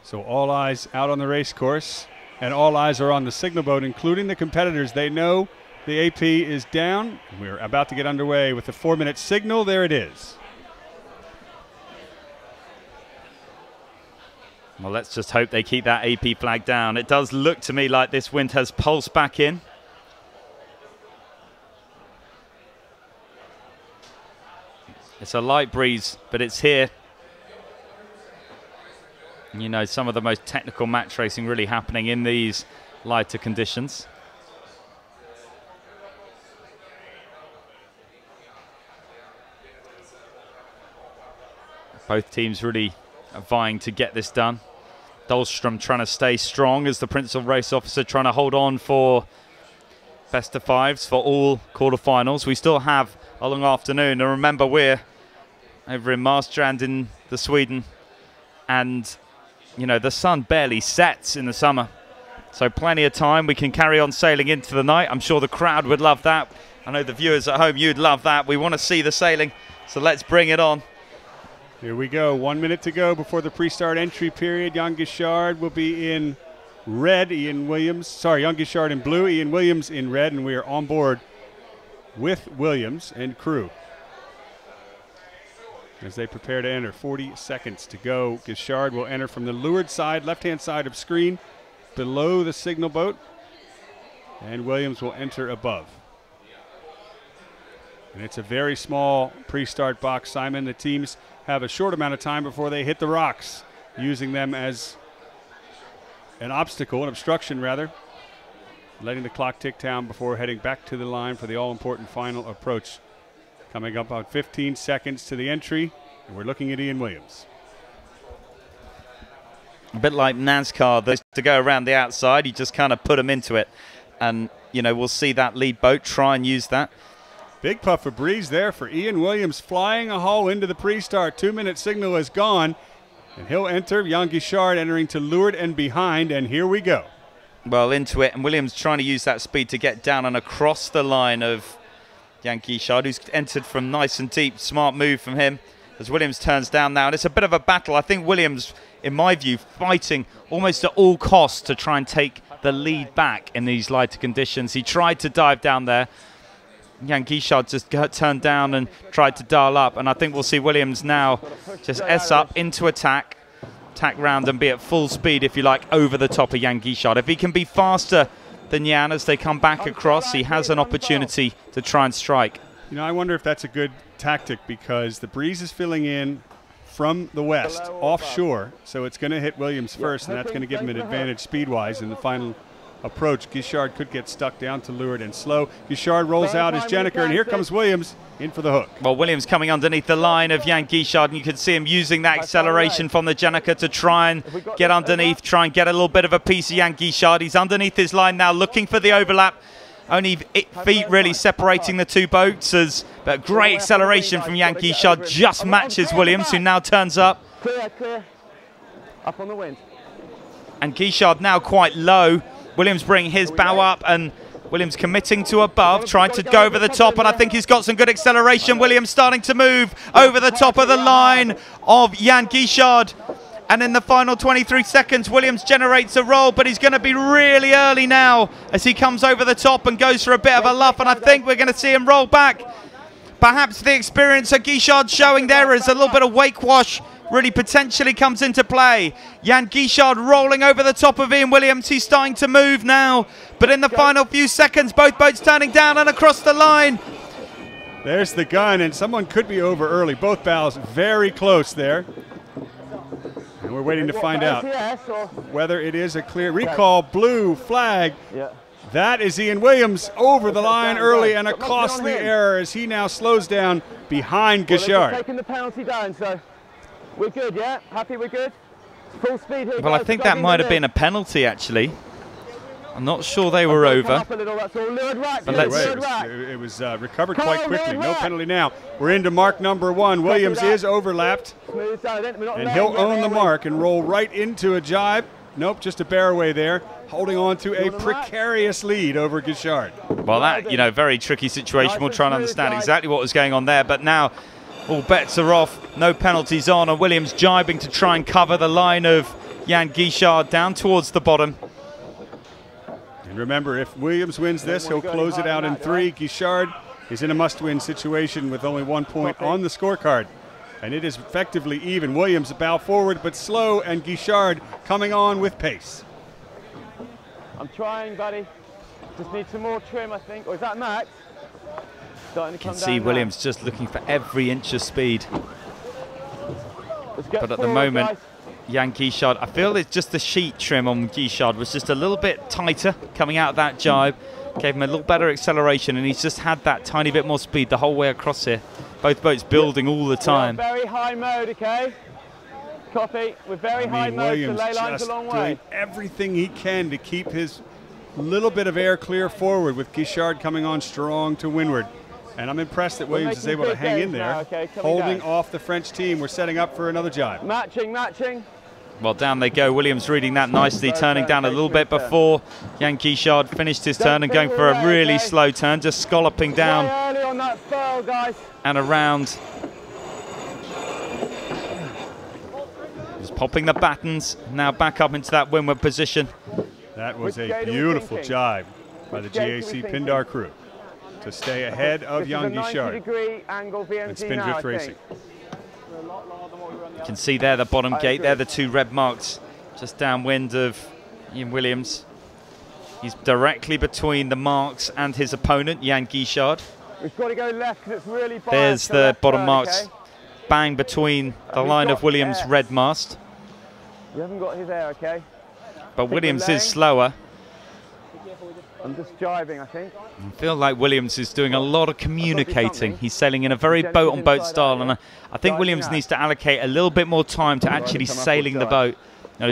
So all eyes out on the race course, and all eyes are on the signal boat, including the competitors. They know the AP is down. We're about to get underway with the 4-minute signal. There it is. Well, let's just hope they keep that AP flag down. It does look to me like this wind has pulsed back in. It's a light breeze, but it's here. You know, some of the most technical match racing really happening in these lighter conditions. Both teams really are vying to get this done. Dahlstrom trying to stay strong as the principal race officer, trying to hold on for best of 5s for all quarterfinals. We still have a long afternoon, and remember, we're over in Marstrand in the Sweden, and you know, the sun barely sets in the summer, so plenty of time. We can carry on sailing into the night. I'm sure the crowd would love that. I know the viewers at home, you'd love that. We want to see the sailing, so let's bring it on. Here we go. 1 minute to go before the pre-start entry period. Jan Gishard will be in red. Jan Gishard in blue, Ian Williams in red, and we are on board with Williams and crew as they prepare to enter. 40 seconds to go. Gishard will enter from the leeward side, left-hand side of screen, below the signal boat, and Williams will enter above. And it's a very small pre-start box, Simon. The teams have a short amount of time before they hit the rocks, using them as an obstacle, an obstruction rather, letting the clock tick down before heading back to the line for the all-important final approach. Coming up about 15 seconds to the entry, and we're looking at Ian Williams. A bit like NASCAR, those to go around the outside, you just kind of put them into it. And, you know, we'll see that lead boat try and use that. Big puff of breeze there for Ian Williams, flying a hull into the pre-start. 2-minute signal is gone, and he'll enter. Jan Gishard entering to leeward and behind, and here we go. Well, into it, and Williams trying to use that speed to get down and across the line of Jan Gishard, who's entered from nice and deep. Smart move from him as Williams turns down now, and it's a bit of a battle. I think Williams, in my view, fighting almost at all costs to try and take the lead back in these lighter conditions. He tried to dive down there. Jan Gishard just turned down and tried to dial up, and I think we'll see Williams now just S up into attack round and be at full speed, if you like, over the top of Jan Gishard. If he can be faster than Jan as they come back across. He has an opportunity to try and strike. You know, I wonder if that's a good tactic because the breeze is filling in from the west, offshore, so it's going to hit Williams first, and that's going to give him an advantage speed-wise in the final approach. Guichard could get stuck down to leeward and slow. Guichard rolls out his Jenneker, and here comes Williams in for the hook. Well, Williams coming underneath the line of Jan Guichard, and you can see him using that acceleration from the Jenneker to try and get underneath, try and get a little bit of a piece of Jan Guichard. He's underneath his line now, looking for the overlap. Only feet really separating the two boats, but great acceleration from Jan Guichard just matches Williams, who now turns up. Clear. Up on the wind. And Guichard now quite low. Williams bringing his bow up, and Williams committing to above, trying to go over the top, and I think he's got some good acceleration. Williams starting to move over the top of the line of Jan Guichard. And in the final 23 seconds, Williams generates a roll, but he's going to be really early now as he comes over the top and goes for a bit of a luff, and I think we're going to see him roll back. Perhaps the experience that Guichard's showing there is a little bit of wake wash really potentially comes into play. Jan Guichard rolling over the top of Ian Williams. He's starting to move now, but in the final few seconds, both boats turning down and across the line. There's the gun, and someone could be over early. Both bows very close there. And we're waiting to find out whether it is a clear recall. Blue flag. That is Ian Williams over the line early, and a costly error as he now slows down behind Guichard. Taking the penalty down, so we're good, yeah? Happy we're good? Full speed here. Well, I think that might have been a penalty, actually. I'm not sure they were over. But it was recovered quite quickly. No penalty now. We're into mark number 1. Williams is overlapped, and he'll own the mark and roll right into a jibe. Nope, just a bear away there, holding on to a precarious lead over Guichard. Well, that, very tricky situation. We'll try and understand exactly what was going on there, but now all bets are off. No penalties on, and Williams jibing to try and cover the line of Jan Guichard down towards the bottom. And remember, if Williams wins this, he'll close it out in 3. Guichard is in a must-win situation with only 1 point on the scorecard. And it is effectively even. Williams a bow forward, but slow, and Guichard coming on with pace. I'm trying, buddy. Just need some more trim, I think. Or is that Max? You can see Williams just looking for every inch of speed. But at the moment, Jan Guichard, I feel it's just the sheet trim on Guichard was just a little bit tighter coming out of that jibe. Gave him a little better acceleration, and he's just had that tiny bit more speed the whole way across here. Both boats building all the time. Very high mode, okay? Copy. We're very high mode, Williams so ley line's a long way. doing everything he can to keep his little bit of air clear forward, with Guichard coming on strong to windward. And I'm impressed that Williams is able to hang in there, holding off the French team. We're setting up for another jibe. Matching. Well, down they go. Williams reading that nicely, turning down a little bit before Jan Guichard finished his turn and going for a really slow turn, just scalloping down and around. Just popping the battens, now back up into that windward position. That was a beautiful jibe by the GAC Pindar crew to stay ahead of Jan Guichard and Spindrift Racing. You can see there the bottom gate, there the 2 red marks just downwind of Ian Williams. He's directly between the marks and his opponent, Jan Guichard. We've got to go left because it's really biased. There's the bottom marks, bang between the line of Williams' red mast. You haven't got his air, okay? But Williams is slower. I'm just jibing, I think. I feel like Williams is doing a lot of communicating. He's sailing in a very boat-on-boat style, and I think Williams needs to allocate a little bit more time to actually sailing the boat.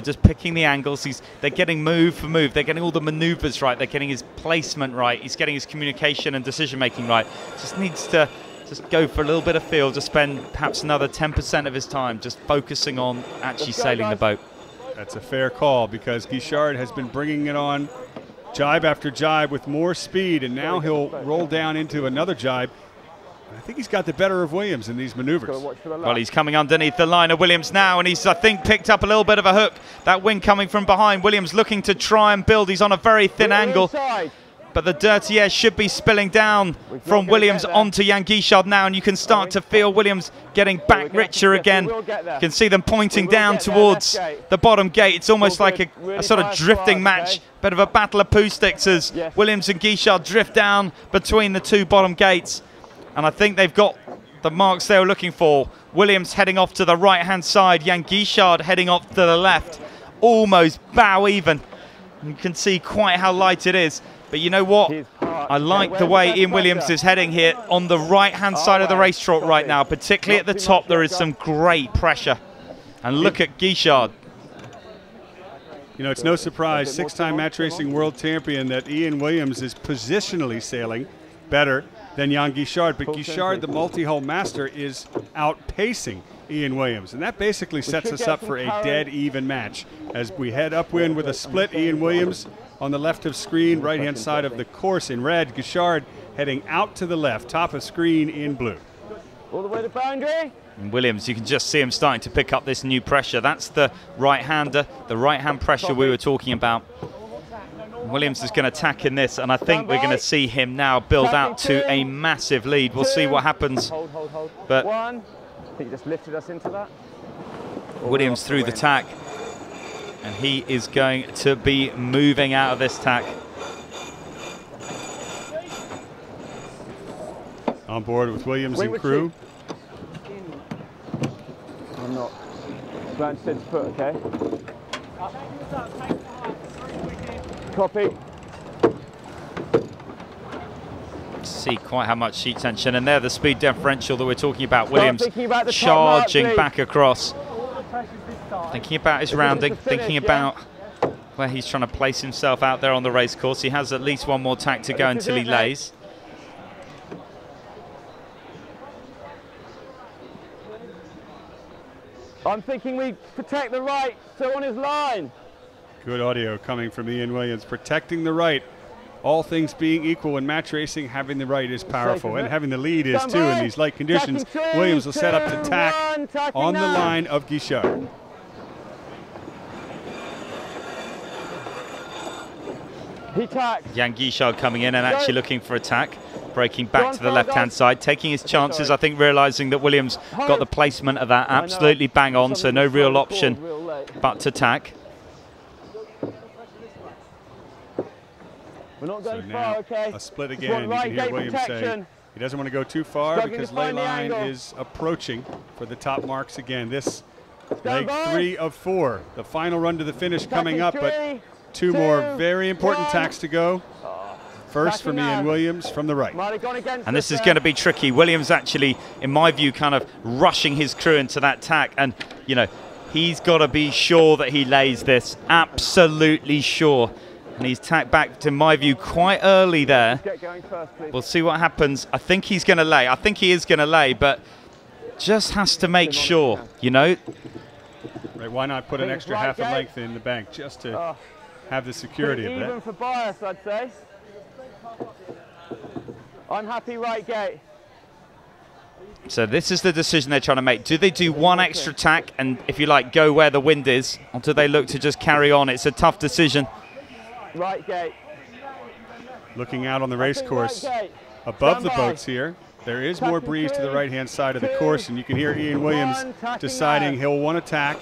Just picking the angles. They're getting move for move. They're getting all the maneuvers right. They're getting his placement right. He's getting his communication and decision-making right. Just needs to just go for a little bit of feel, to spend perhaps another 10% of his time just focusing on actually sailing the boat. That's a fair call, because Guichard has been bringing it on jibe after jibe with more speed, and now he'll roll down into another jibe. I think he's got the better of Williams in these maneuvers. Well, he's coming underneath the line of Williams now, and he's, I think, picked up a little bit of a hook. That wind coming from behind. Williams looking to try and build. He's on a very thin angle. but the dirty air should be spilling down from Williams onto Jan Guichard now, and you can start to feel Williams getting back richer again. You can see them pointing down towards the bottom gate. It's almost like a sort of drifting match, bit of a battle of poo sticks as Williams and Guichard drift down between the two bottom gates. And I think they've got the marks they were looking for. Williams heading off to the right-hand side, Jan Guichard heading off to the left, almost bow even. You can see quite how light it is. But you know what? I like the way Ian Williams is heading here on the right-hand side of the race track right now. Particularly at the top, there is some great pressure. And look at Guichard. You know, it's no surprise, six-time match racing world champion, that Ian Williams is positionally sailing better than Jan Guichard. But Guichard, the multi-hull master, is outpacing Ian Williams. And that basically sets us up for a dead even match. As we head upwind with a split, Ian Williams on the left of screen, right-hand side of the course in red. Guichard heading out to the left, top of screen in blue. All the way to boundary. And Williams, you can just see him starting to pick up this new pressure. That's the right-hander, the right-hand pressure we were talking about. Williams is going to attack in this, and I think we're going to see him now build out to a massive lead. We'll see what happens. But I think he just lifted us into that. Williams through the tack, and he is going to be moving out of this tack. On board with Williams and crew. I'm not. Blanche said to put, okay? Copy. See quite how much sheet tension, and there the speed differential that we're talking about. Williams charging back across, thinking about his rounding, thinking about where he's trying to place himself out there on the race course. He has at least one more tack to go until he lays. I'm thinking we protect the right, so on his line. Good audio coming from Ian Williams, protecting the right. All things being equal in match racing, having the right is powerful, and having the lead is too in these light conditions. Williams will set up to tack on the line of Guichard. He tacked. Jan Guichard coming in and actually looking for a tack, breaking back to the left-hand side, taking his chances, I think realising that Williams got the placement of that absolutely bang on, so no real option but to tack. We're not going so far, now okay? a split again. You can hear Williams say he doesn't want to go too far because ley line is approaching for the top marks again. This leg 3 of 4, the final run to the finish coming up, but two more very important tacks to go. First from Ian Williams from the right. And this is going to be tricky. Williams actually, in my view, kind of rushing his crew into that tack, and you know, he's got to be sure that he lays this, absolutely sure. And he's tacked back, to my view, quite early there. We'll see what happens. I think he's going to lay. I think he is going to lay, but just has to make sure, you know. Right, why not put an extra half a length in the bank just to have the security of that? Even for bias, I'd say. I'm happy right gate. So this is the decision they're trying to make. Do they do one extra tack and, if you like, go where the wind is, or do they look to just carry on? It's a tough decision. Right gate. Looking out on the race course above the boats here, there is more breeze to the right-hand side of the course, and you can hear Ian Williams deciding he'll want to tack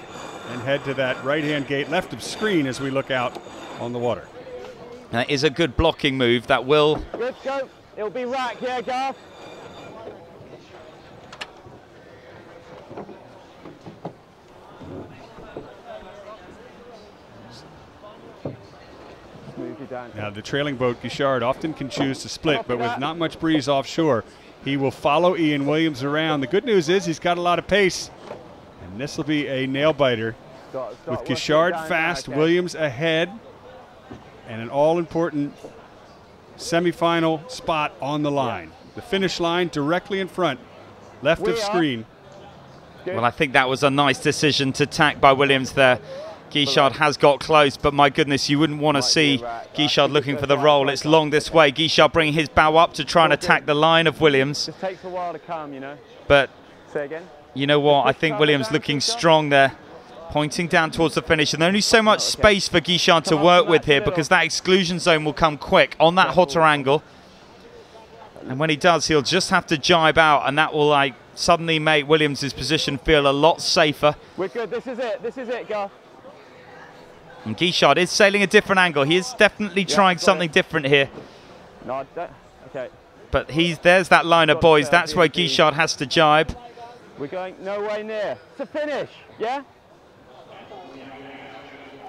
and head to that right-hand gate left of screen as we look out on the water. That is a good blocking move. That will... Good go. It'll be rack here, Garth. Now the trailing boat, Guichard, often can choose to split, but with not much breeze offshore, he will follow Ian Williams around. The good news is he's got a lot of pace, and this will be a nail-biter. With Guichard fast, Williams ahead, and an all-important semifinal spot on the line. The finish line directly in front, left of screen. Well, I think that was a nice decision to tack by Williams there. Guichard has got close, but my goodness, you wouldn't want to see Guichard looking for the roll. It's long this way. Guichard bringing his bow up to try and attack the line of Williams. It takes a while to come, you know. But say again. You know what? I think Williams looking strong there. Pointing down towards the finish, and only so much space for Guichard to work with here because that exclusion zone will come quick on that hotter angle. And when he does, he'll just have to jibe out, and that will like suddenly make Williams' position feel a lot safer. We're good. This is it, Gar. And Guichard is sailing a different angle. He is definitely trying something different here. No, okay. But there's that liner, boys. That's where Guichard has to jibe. We're going no way near. It's a finish, yeah?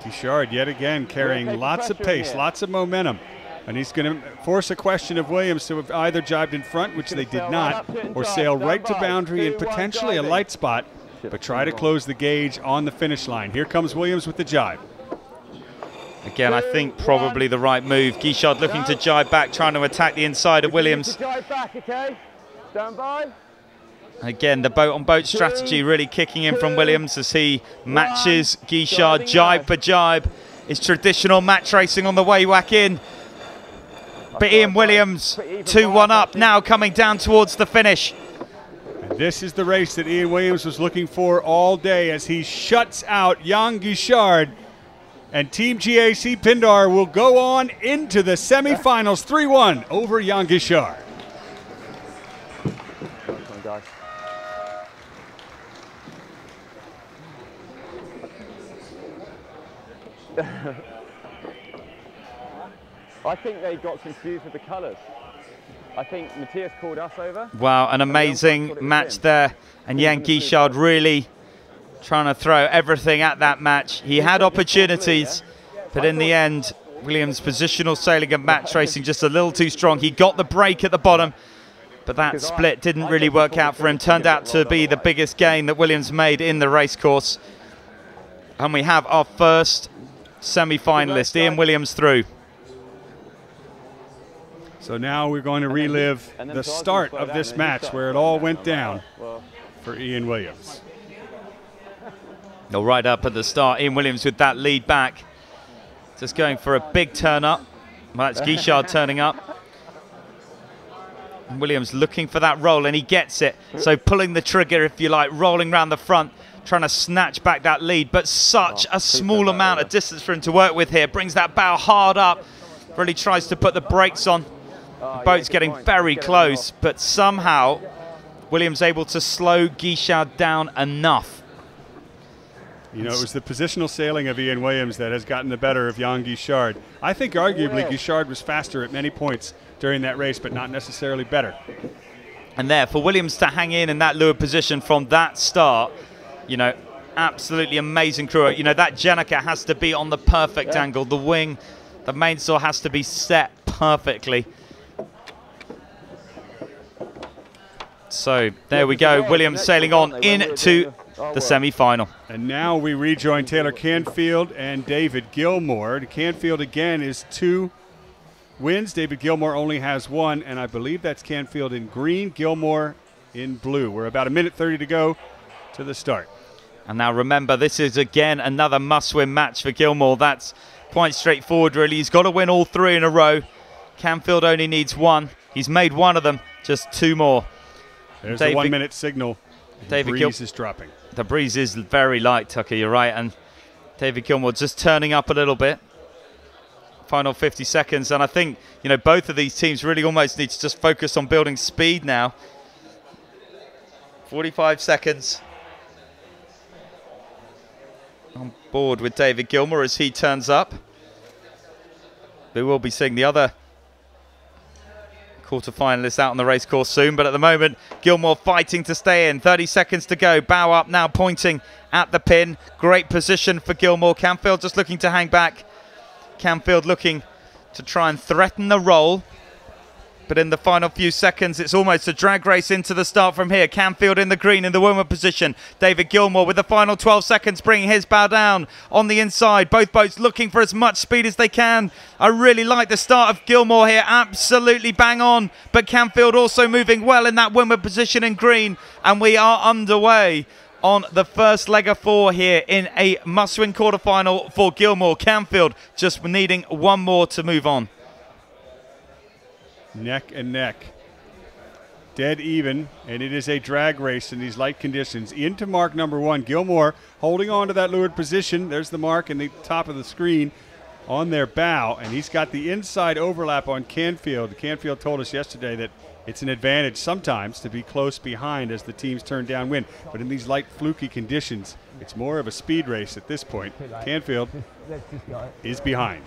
Guichard yet again carrying lots of pace, lots of momentum. And he's going to force a question of Williams to have either jibed in front, which they did not, or sail right to boundary and potentially a light spot, but try to close the gauge on the finish line. Here comes Williams with the jibe. Again, I think probably the right move. Guichard looking to jibe back, trying to attack the inside of Williams. Jibe back, okay? Stand by. Again, the boat-on-boat strategy really kicking in from Williams as he matches Guichard jibe for jibe. It's traditional match racing on the way back in. But Ian Williams, 2-1 up, now coming down towards the finish. And this is the race that Ian Williams was looking for all day as he shuts out Jan Guichard. And Team GAC Pindar will go on into the semifinals 3-1 over Jan Guichard. I think they got confused with the colours. I think Matthias called us over. Wow, an amazing match there. And Jan Guichard really trying to throw everything at that match. He had opportunities, but in the end, Williams' positional sailing and match racing just a little too strong. He got the break at the bottom, but that split didn't really work out for him. Turned out to be the biggest gain that Williams made in the race course. And we have our first semi-finalist, Ian Williams, through. So now we're going to relive the start of this match where it all went down for Ian Williams. Right up at the start, Ian Williams with that lead back. Just going for a big turn up. Well, that's Guichard turning up. Williams looking for that roll, and he gets it. So pulling the trigger, if you like, rolling around the front, trying to snatch back that lead. But such a small amount of distance for him to work with here. Brings that bow hard up. Really tries to put the brakes on. The boat's getting very close, but somehow Williams able to slow Guichard down enough. You know, it was the positional sailing of Ian Williams that has gotten the better of Jan Guichard. I think arguably Guichard was faster at many points during that race, but not necessarily better. And there, for Williams to hang in that leeward position from that start, you know, absolutely amazing crew. You know, that Jenica has to be on the perfect angle. The wing, the mainsail has to be set perfectly. So there we go, Williams sailing on into the semi-final. And now we rejoin Taylor Canfield and David Gilmore. Canfield again is 2 wins. David Gilmore only has 1, and I believe that's Canfield in green, Gilmore in blue. We're about 1:30 to go to the start. And now remember, this is again another must-win match for Gilmore. That's quite straightforward, really. He's got to win all 3 in a row. Canfield only needs 1. He's made 1 of them, just 2 more. There's the 1-minute signal. The breeze is dropping. The breeze is very light, Tucker, you're right. And David Gilmore just turning up a little bit. Final 50 seconds. And I think, you know, both of these teams really almost need to just focus on building speed now. 45 seconds. On board with David Gilmore as he turns up. We will be seeing the other quarterfinalists out on the race course soon, but at the moment Gilmore fighting to stay in. 30 seconds to go. Bow up now, pointing at the pin. Great position for Gilmore. Canfield just looking to hang back. Canfield looking to try and threaten the roll, but in the final few seconds it's almost a drag race into the start from here. Canfield in the green in the woman position. David Gilmore with the final 12 seconds bringing his bow down on the inside. Both boats looking for as much speed as they can. I really like the start of Gilmore here, absolutely bang on, but Canfield also moving well in that woman position in green, and we are underway on the first leg of 4 here in a must-win quarterfinal for Gilmore. Canfield just needing 1 more to move on. Neck and neck. dead even, and it is a drag race in these light conditions. Into mark number 1, Gilmore holding on to that leeward position. There's the mark in the top of the screen on their bow, and he's got the inside overlap on Canfield. Canfield told us yesterday that it's an advantage sometimes to be close behind as the teams turn downwind, but in these light fluky conditions, it's more of a speed race at this point. Canfield is behind.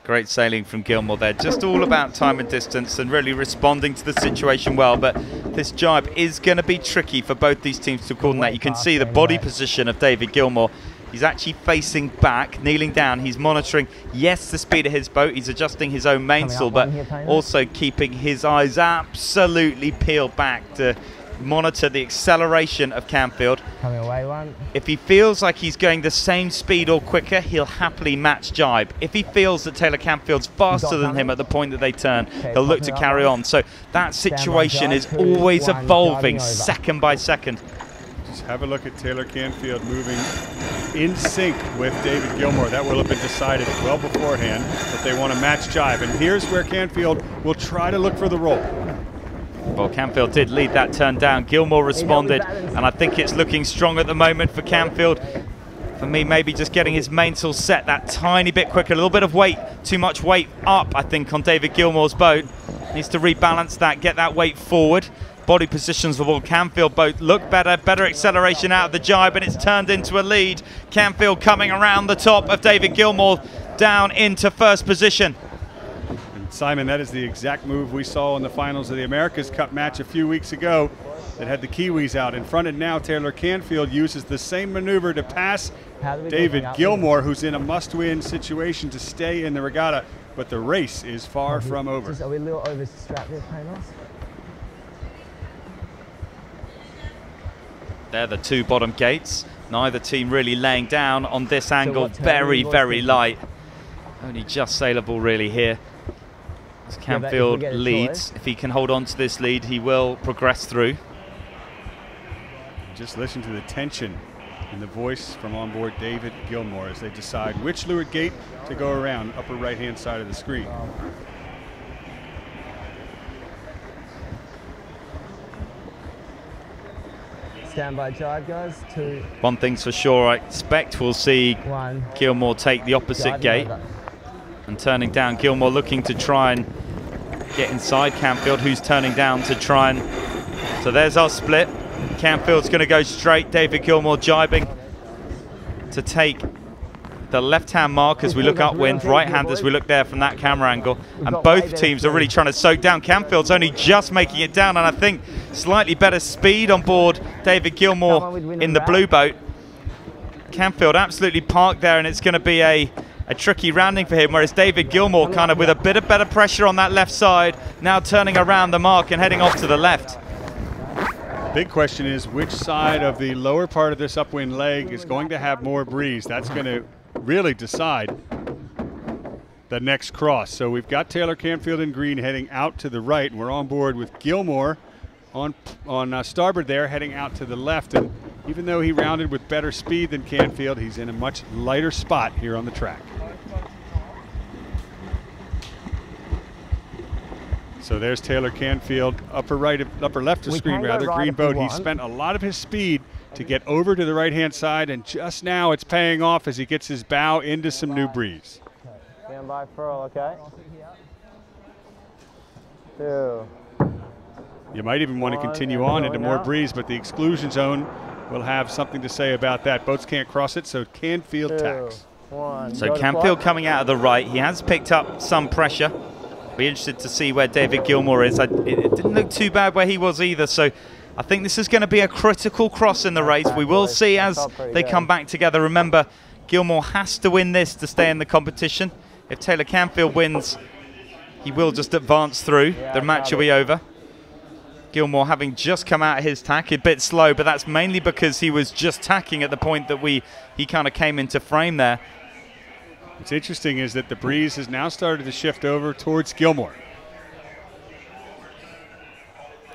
Great sailing from Gilmore there, just all about time and distance and really responding to the situation well, but this jibe is going to be tricky for both these teams to coordinate. You can see the body position of David Gilmore. He's actually facing back, kneeling down. He's monitoring, yes, the speed of his boat. He's adjusting his own mainsail, but also keeping his eyes absolutely peeled back to monitor the acceleration of Canfield. Coming away one. If he feels like he's going the same speed or quicker, he'll happily match jibe. If he feels that Taylor Canfield's faster than him at the point that they turn, he'll look to carry on. So that situation is always evolving second by second. Just have a look at Taylor Canfield moving in sync with David Gilmore. That will have been decided well beforehand that they want to match jibe. And here's where Canfield will try to look for the roll. Well, Canfield did lead that turn down. Gilmore responded, and I think it's looking strong at the moment for Canfield. For me, maybe just getting his mainsail set that tiny bit quicker. A little bit of weight, too much weight up, I think, on David Gilmore's boat. Needs to rebalance that, get that weight forward. Body positions of all Canfield boat look better, better acceleration out of the jibe, and it's turned into a lead. Canfield coming around the top of David Gilmore down into first position. Simon, that is the exact move we saw in the finals of the America's Cup match a few weeks ago that had the Kiwis out in front, and now Taylor Canfield uses the same maneuver to pass David Gilmore, who's in a must-win situation to stay in the regatta, but the race is far from over. Are we a little overstrapped there, Panos? They're the two bottom gates. Neither team really laying down on this angle. Very, very light. Only just sailable really here. As Canfield leads. If he can hold on to this lead, he will progress through. Just listen to the tension in the voice from on board David Gilmore as they decide which leeward gate to go around, upper right-hand side of the screen. Stand by jibe, guys. 2. One thing's for sure, I expect we'll see Gilmore take the opposite gate. And turning down, Gilmore looking to try and get inside Canfield, who's turning down to try and... So there's our split. Canfield's going to go straight. David Gilmore jibing to take the left-hand mark as we look upwind, right-hand as we look there from that camera angle. And both teams are really trying to soak down. Canfield's only just making it down, and I think slightly better speed on board David Gilmore in the blue boat. Canfield absolutely parked there, and it's going to be a tricky rounding for him, whereas David Gilmore kind of with a bit of better pressure on that left side, now turning around the mark and heading off to the left. Big question is which side of the lower part of this upwind leg is going to have more breeze. That's going to really decide the next cross. So we've got Taylor Canfield in green heading out to the right, and we're on board with Gilmore on starboard there heading out to the left. And even though he rounded with better speed than Canfield, he's in a much lighter spot here on the track. So there's Taylor Canfield, upper left of screen rather, green boat. He spent a lot of his speed to get over to the right-hand side, and just now it's paying off as he gets his bow into some new breeze. Stand by furl, okay? 2. You might even want to continue on into more breeze, but the exclusion zone will have something to say about that. Boats can't cross it, so Canfield tacks. 1. So Canfield coming out of the right. He has picked up some pressure. Be interested to see where David Gilmore is. It didn't look too bad where he was either, so I think this is going to be a critical cross in the race. We will see as they come back together. Remember, Gilmore has to win this to stay in the competition. If Taylor Canfield wins, he will just advance through. The match will be over. Gilmore having just come out of his tack, a bit slow, but that's mainly because he was just tacking at the point that he kind of came into frame there. What's interesting is that the breeze has now started to shift over towards Gilmore.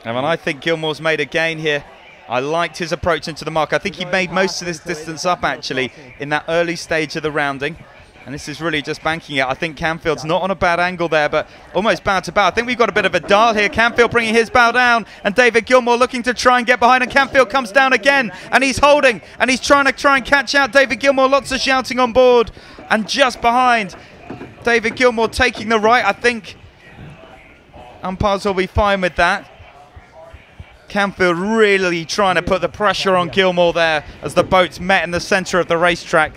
And I think Gilmore's made a gain here. I liked his approach into the mark. I think he made most of this distance up actually in that early stage of the rounding. And this is really just banking it. I think Canfield's not on a bad angle there, but almost bow to bow. I think we've got a bit of a dart here. Canfield bringing his bow down, and David Gilmore looking to try and get behind, and Canfield comes down again, and he's holding, and he's trying and catch out David Gilmore. Lots of shouting on board, and just behind, David Gilmore taking the right. I think umpires will be fine with that. Canfield really trying to put the pressure on Gilmore there as the boats met in the centre of the racetrack.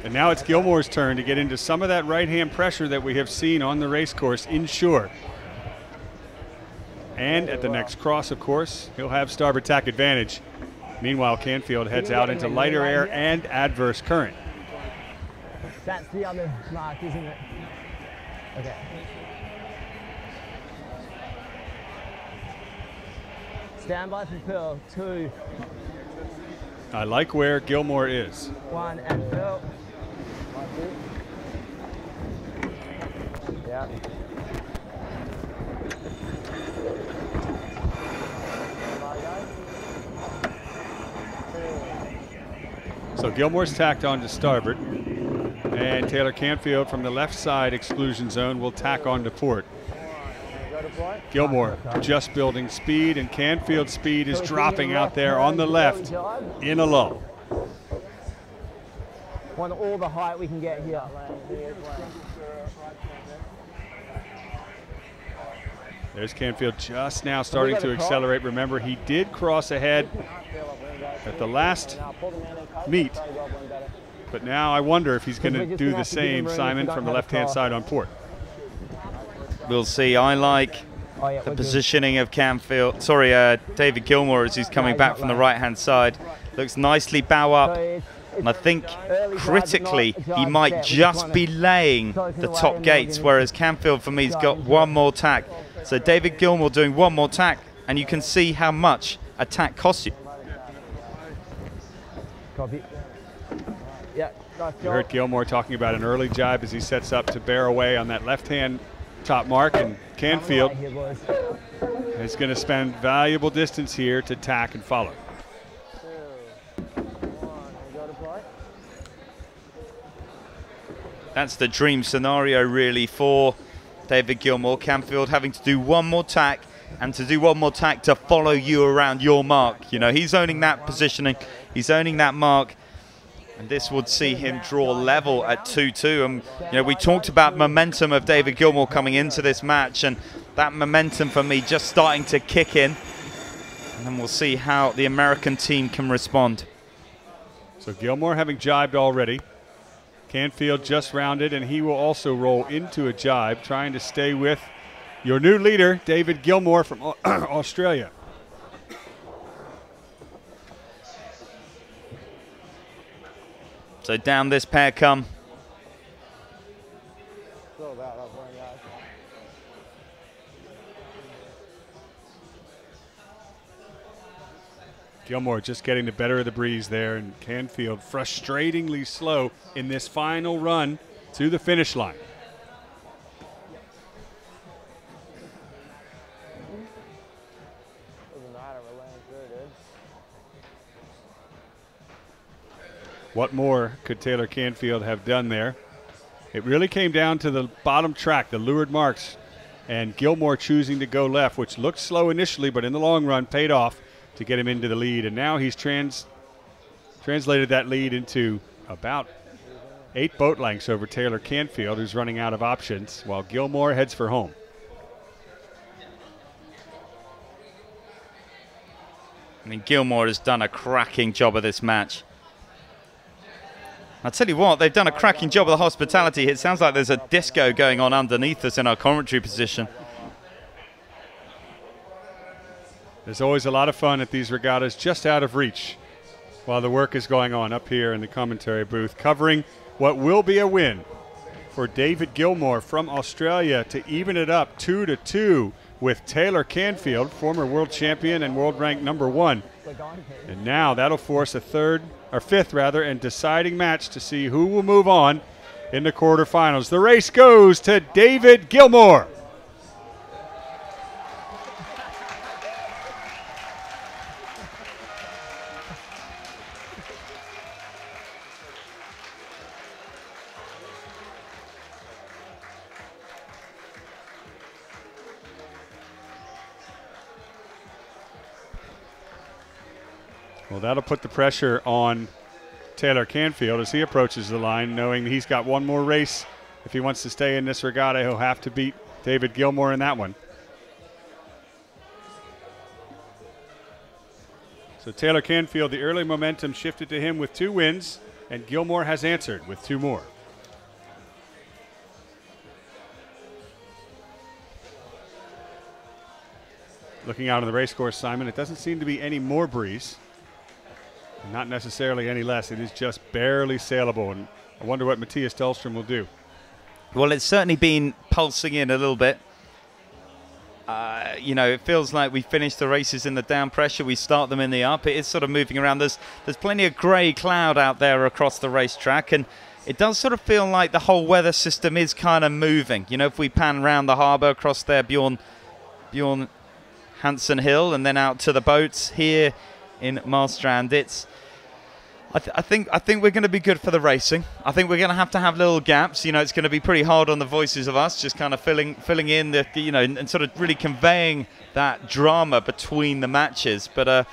And now it's Gilmore's turn to get into some of that right-hand pressure that we have seen on the race course inshore. And at the next cross, of course, he'll have starboard tack advantage. Meanwhile, Canfield heads out into lighter air and adverse current. That's the other mark, isn't it? Okay. Stand by for Pearl. 2. I like where Gilmore is. 1 and Pearl. Yeah. So Gilmore's tacked on to starboard, and Taylor Canfield from the left side exclusion zone will tack on to port. Gilmore just building speed, and Canfield's speed is dropping out there on the left in a lull. Want all the height we can get here. There's Canfield just now starting to accelerate. Remember, he did cross ahead at the last meet, but now I wonder if he's going to do the same, Simon, from the left-hand side on port. We'll see. I like the positioning of Canfield. Sorry, David Gilmore as he's coming back from the right-hand side. Looks nicely bow up. And I think critically he might just be laying the top gates, whereas Canfield for me has got one more tack. So David Gilmore doing one more tack, and you can see how much a tack costs you. Copy. Yeah, nice You heard Gilmore talking about an early jibe as he sets up to bear away on that left-hand top mark, and Canfield is going to spend valuable distance here to tack and follow. That's the dream scenario really for David Gilmore. Canfield having to do one more tack, and to do one more tack to follow you around your mark. You know, he's owning that positioning, he's owning that mark, and this would see him draw level at 2-2. And you know, we talked about momentum of David Gilmore coming into this match, and that momentum for me just starting to kick in, and then we'll see how the American team can respond. So Gilmore having jibed already. Canfield just rounded, and he will also roll into a jibe, trying to stay with your new leader, David Gilmore from Australia. So down this pair come. Gilmore just getting the better of the breeze there, and Canfield frustratingly slow in this final run to the finish line. What more could Taylor Canfield have done there? It really came down to the bottom track, the leeward marks, and Gilmore choosing to go left, which looked slow initially, but in the long run paid off to get him into the lead. And now he's translated that lead into about 8 boat lengths over Taylor Canfield, who's running out of options, while Gilmore heads for home. I mean, Gilmore has done a cracking job of this match. I'll tell you what, they've done a cracking job of the hospitality. It sounds like there's a disco going on underneath us in our commentary position. There's always a lot of fun at these regattas just out of reach while the work is going on up here in the commentary booth, covering what will be a win for David Gilmore from Australia to even it up 2-2 with Taylor Canfield, former world champion and world ranked #1. And now that'll force a fifth and deciding match to see who will move on in the quarterfinals. The race goes to David Gilmore. Well, that'll put the pressure on Taylor Canfield as he approaches the line, knowing he's got one more race. If he wants to stay in this regatta, he'll have to beat David Gilmore in that one. So Taylor Canfield, the early momentum shifted to him with 2 wins, and Gilmore has answered with 2 more. Looking out on the race course, Simon, it doesn't seem to be any more breeze. Not necessarily any less. It is just barely sailable, and I wonder what Matthias Dahlstrom will do. Well, it's certainly been pulsing in a little bit. You know, it feels like we finish the races in the down pressure, we start them in the up. It is sort of moving around. There's plenty of grey cloud out there across the racetrack, and it does sort of feel like the whole weather system is kind of moving. You know, if we pan around the harbour across there, Bjorn Hansen Hill, and then out to the boats here in Marstrand, it's I think we're going to be good for the racing. I think we're going to have little gaps. You know, it's going to be pretty hard on the voices of us, just kind of filling in the, you know, and sort of really conveying that drama between the matches. But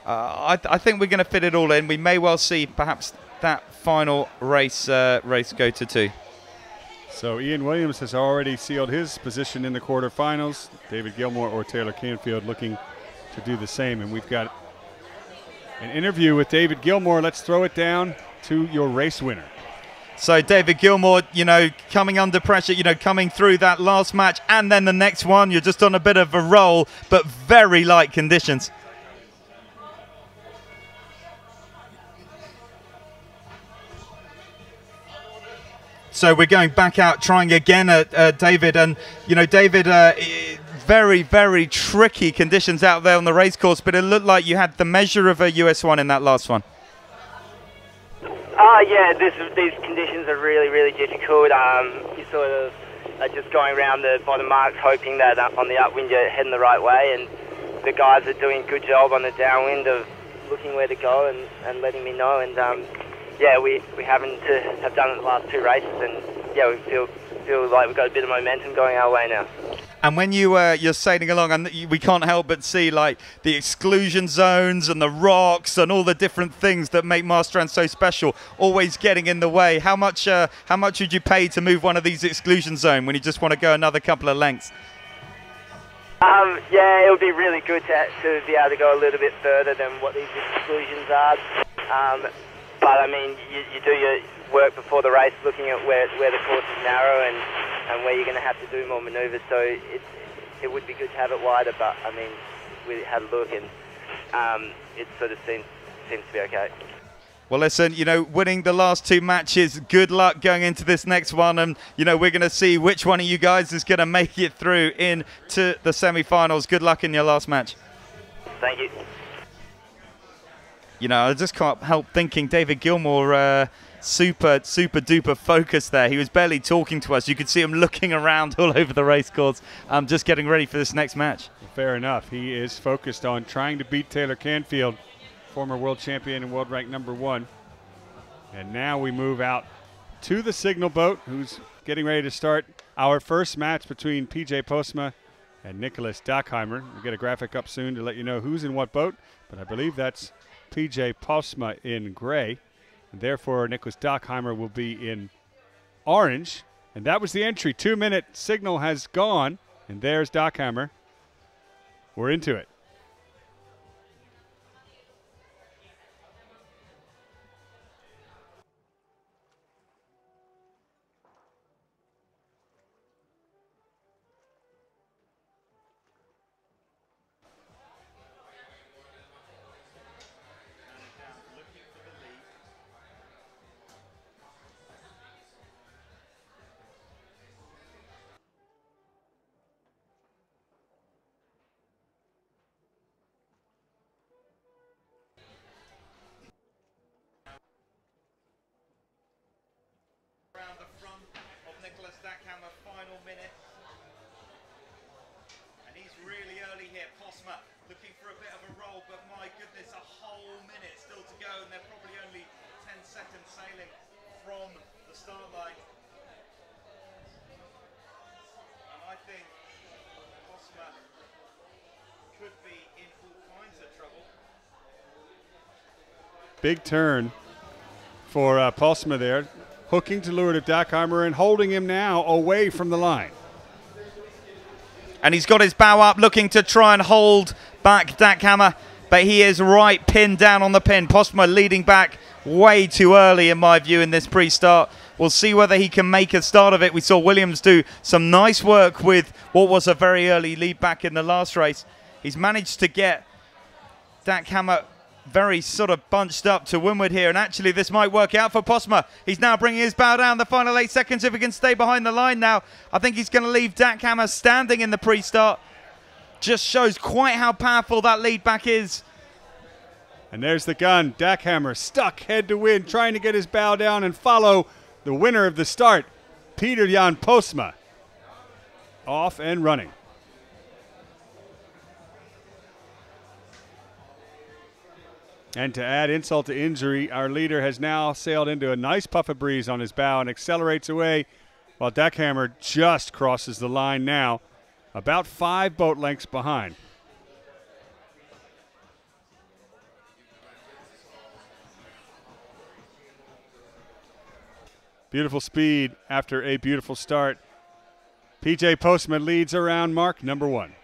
I think we're going to fit it all in. We may well see perhaps that final race go to 2. So Ian Williams has already sealed his position in the quarterfinals. David Gilmore or Taylor Canfield looking to do the same, and we've got an interview with David Gilmore. Let's throw it down to your race winner. So David Gilmore, you know, coming under pressure, you know, coming through that last match and then the next one, you're just on a bit of a roll, but very light conditions. So we're going back out, trying again at David, and you know, David, very, very tricky conditions out there on the race course, but it looked like you had the measure of a US1 in that last one. Yeah, these conditions are really, really difficult. You sort of are just going around the bottom marks, hoping that on the upwind you're heading the right way, and the guys are doing a good job on the downwind of looking where to go and letting me know. And yeah, we happen to have done it the last 2 races, and yeah, we feel like we've got a bit of momentum going our way now. And when you're sailing along, and we can't help but see like the exclusion zones and the rocks and all the different things that make Marstrand so special, always getting in the way. How much would you pay to move one of these exclusion zones when you just want to go another couple of lengths? Yeah, it would be really good to be able to go a little bit further than what these exclusions are. But I mean, you do your work before the race, looking at where the course is narrow and where you're going to have to do more manoeuvres. So it would be good to have it wider. But I mean, we had a look, and it sort of seems to be okay. Well, listen, you know, winning the last 2 matches, good luck going into this next one. And, you know, we're going to see which one of you guys is going to make it through into the semi-finals. Good luck in your last match. Thank you. You know, I just can't help thinking David Gilmore, super duper focused there. He was barely talking to us. You could see him looking around all over the race course, just getting ready for this next match. Fair enough. He is focused on trying to beat Taylor Canfield, former world champion and world ranked #1. And now we move out to the signal boat, who's getting ready to start our first match between PJ Postma and Nicholas Dackhammar. We'll get a graphic up soon to let you know who's in what boat, but I believe that's PJ Postma in gray, and therefore Nicholas Dackhammar will be in orange. And that was the entry. 2-minute signal has gone, and there's Dackhammar. We're into it. Around the front of Nicholas Dackhammar, final minute. And he's really early here. Postma looking for a bit of a roll, but my goodness, a whole minute still to go, and they're probably only 10 seconds sailing from the start line. And I think Postma could be in all kinds of trouble. Big turn for Postma there, hooking to leeward of Dackhammar and holding him now away from the line. And he's got his bow up, looking to try and hold back Dackhammar, but he is right pinned down on the pin. Postma leading back way too early, in my view, in this pre-start. We'll see whether he can make a start of it. We saw Williams do some nice work with what was a very early lead back in the last race. He's managed to get Dackhammar very sort of bunched up to windward here, and actually this might work out for Postma. He's now bringing his bow down the final 8 seconds. If he can stay behind the line now, I think he's going to leave Dackhammar standing in the pre-start. Just shows quite how powerful that lead back is. And there's the gun. Dackhammar stuck head to wind, trying to get his bow down and follow the winner of the start, Peter-Jan Postma. Off and running. And to add insult to injury, our leader has now sailed into a nice puff of breeze on his bow and accelerates away, while Dackhammar just crosses the line now, about 5 boat lengths behind. Beautiful speed after a beautiful start. PJ Postma leads around mark number 1.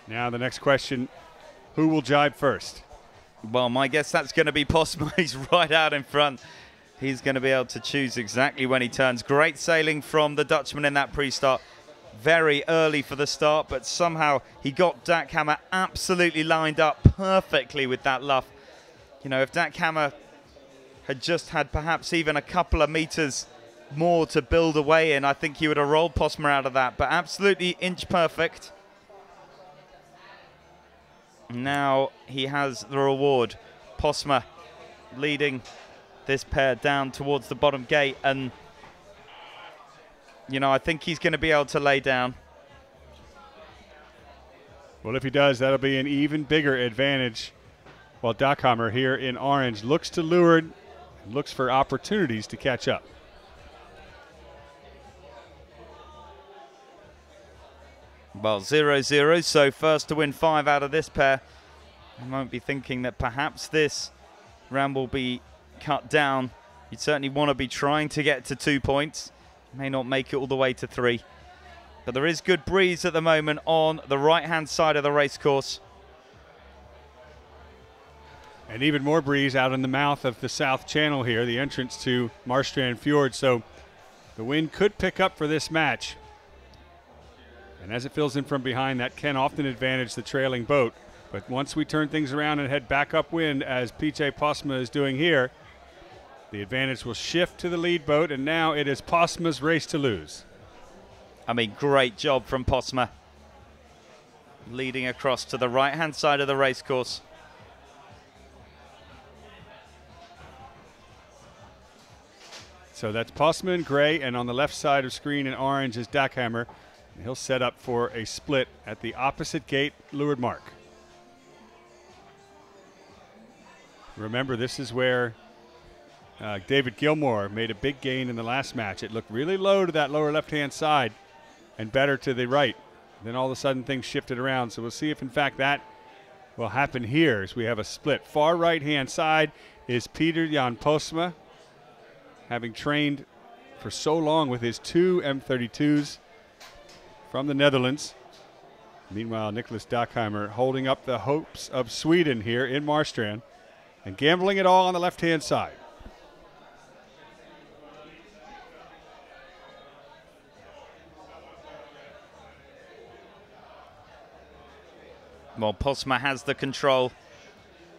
Now the next question, who will jibe first? Well, my guess that's going to be Postma. He's right out in front. He's going to be able to choose exactly when he turns. Great sailing from the Dutchman in that pre-start. Very early for the start, but somehow he got Dackhammar absolutely lined up perfectly with that luff. You know, if Dackhammar had just had perhaps even a couple of meters more to build away in, I think he would have rolled Postma out of that, but absolutely inch perfect. Now he has the reward. Postma leading this pair down towards the bottom gate, and you know, I think he's going to be able to lay down. Well, if he does, that'll be an even bigger advantage, while Dackhammar here in orange looks to leeward and looks for opportunities to catch up. Well, 0-0, so first to win 5 out of this pair. I won't be thinking that perhaps this round will be cut down. You'd certainly want to be trying to get to 2 points. May not make it all the way to 3. But there is good breeze at the moment on the right-hand side of the racecourse. And even more breeze out in the mouth of the South Channel here, the entrance to Marstrand Fjord. So the wind could pick up for this match. And as it fills in from behind, that can often advantage the trailing boat. But once we turn things around and head back upwind, as PJ Postma is doing here, the advantage will shift to the lead boat, and now it is Postma's race to lose. I mean, great job from Postma, leading across to the right-hand side of the racecourse. So that's Postma in gray, and on the left side of screen in orange is Dackhammar. He'll set up for a split at the opposite gate leeward mark. Remember, this is where David Gilmore made a big gain in the last match. It looked really low to that lower left-hand side and better to the right. Then all of a sudden things shifted around. So we'll see if, in fact, that will happen here as we have a split. Far right-hand side is Peter-Jan Postma, having trained for so long with his 2 M32s from the Netherlands. Meanwhile, Nicholas Dackhammar holding up the hopes of Sweden here in Marstrand and gambling it all on the left-hand side. Well, Postma has the control.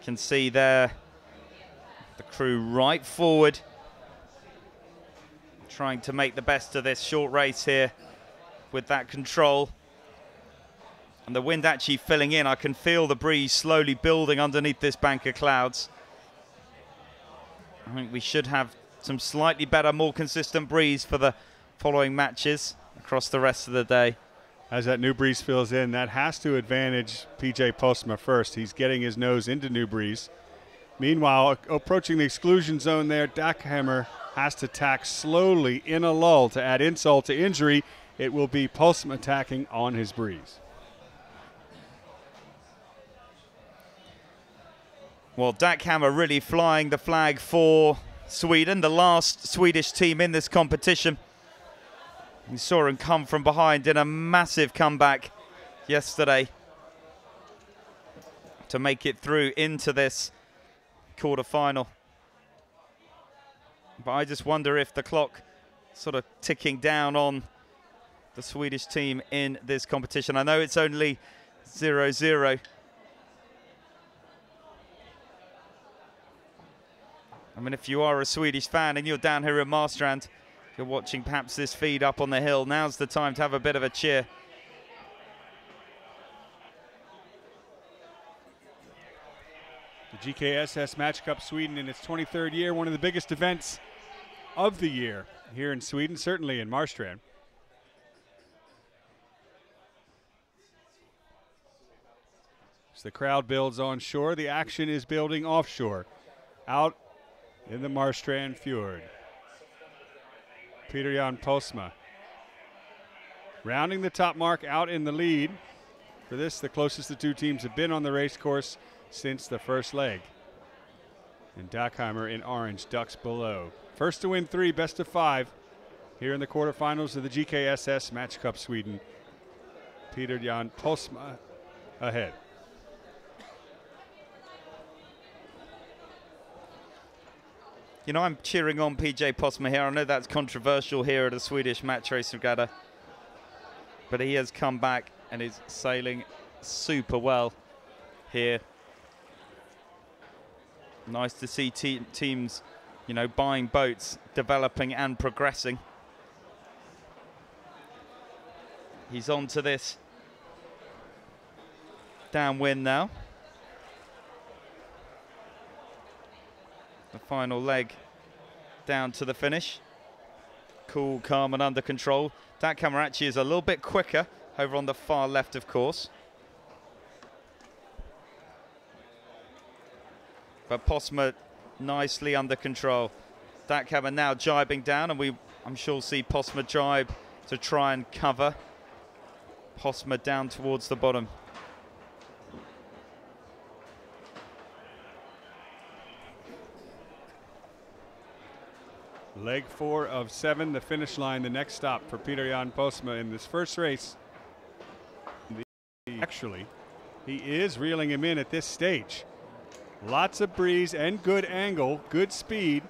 Can see there the crew right forward, trying to make the best of this short race here with that control. And the wind actually filling in. I can feel the breeze slowly building underneath this bank of clouds. I think we should have some slightly better, more consistent breeze for the following matches across the rest of the day. As that new breeze fills in, that has to advantage PJ Postma first. He's getting his nose into new breeze. Meanwhile, approaching the exclusion zone there, Dackhammar has to tack slowly in a lull. To add insult to injury, it will be Postma attacking on his breeze. Well, Dackhammar really flying the flag for Sweden, the last Swedish team in this competition. We saw him come from behind in a massive comeback yesterday to make it through into this quarterfinal. But I just wonder if the clock sort of ticking down on the Swedish team in this competition. I know it's only 0-0. I mean, if you are a Swedish fan and you're down here at Marstrand, you're watching perhaps this feed up on the hill, now's the time to have a bit of a cheer. The GKSS Match Cup Sweden in its 23rd year, one of the biggest events of the year here in Sweden, certainly in Marstrand. As the crowd builds on shore, the action is building offshore, out in the Marstrand fjord. Peter-Jan Postma rounding the top mark, out in the lead. For this, the closest the two teams have been on the race course since the first leg. And Dackhammar in orange ducks below. First to win 3, best of 5 here in the quarterfinals of the GKSS Match Cup Sweden. Peter-Jan Postma ahead. You know, I'm cheering on PJ Postma here. I know that's controversial here at a Swedish match race regatta, but he has come back and is sailing super well here. Nice to see teams, you know, buying boats, developing and progressing. He's on to this downwind now. The final leg down to the finish. Cool, calm and under control. Dackhammar actually is a little bit quicker over on the far left, of course. But Postma nicely under control. Dackhammar now jibing down, and I'm sure we'll see Postma jibe to try and cover. Postma down towards the bottom. Leg 4 of 7, the finish line, the next stop for Peter-Jan Postma in this first race. Actually, he is reeling him in at this stage. Lots of breeze and good angle, good speed.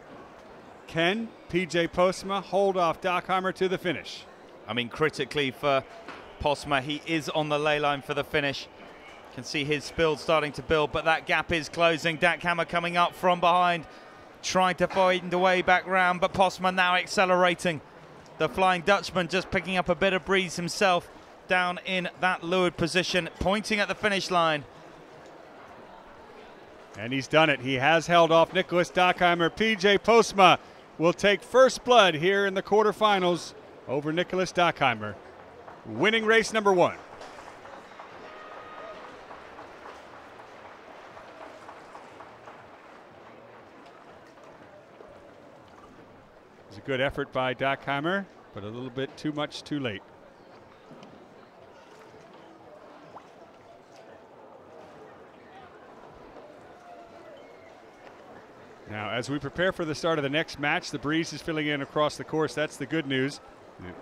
Can PJ Postma hold off Dackhammar to the finish? I mean, critically for Postma, he is on the ley line for the finish. Can see his spill starting to build, but that gap is closing. Dackhammar coming up from behind, trying to find a way back round, but Postma now accelerating. The Flying Dutchman just picking up a bit of breeze himself down in that leeward position, pointing at the finish line. And he's done it. He has held off Nicholas Dackhammar. PJ Postma will take first blood here in the quarterfinals over Nicholas Dackhammar, winning race number 1. It was a good effort by Dackhammar, but a little bit too much too late. Now, as we prepare for the start of the next match, the breeze is filling in across the course. That's the good news.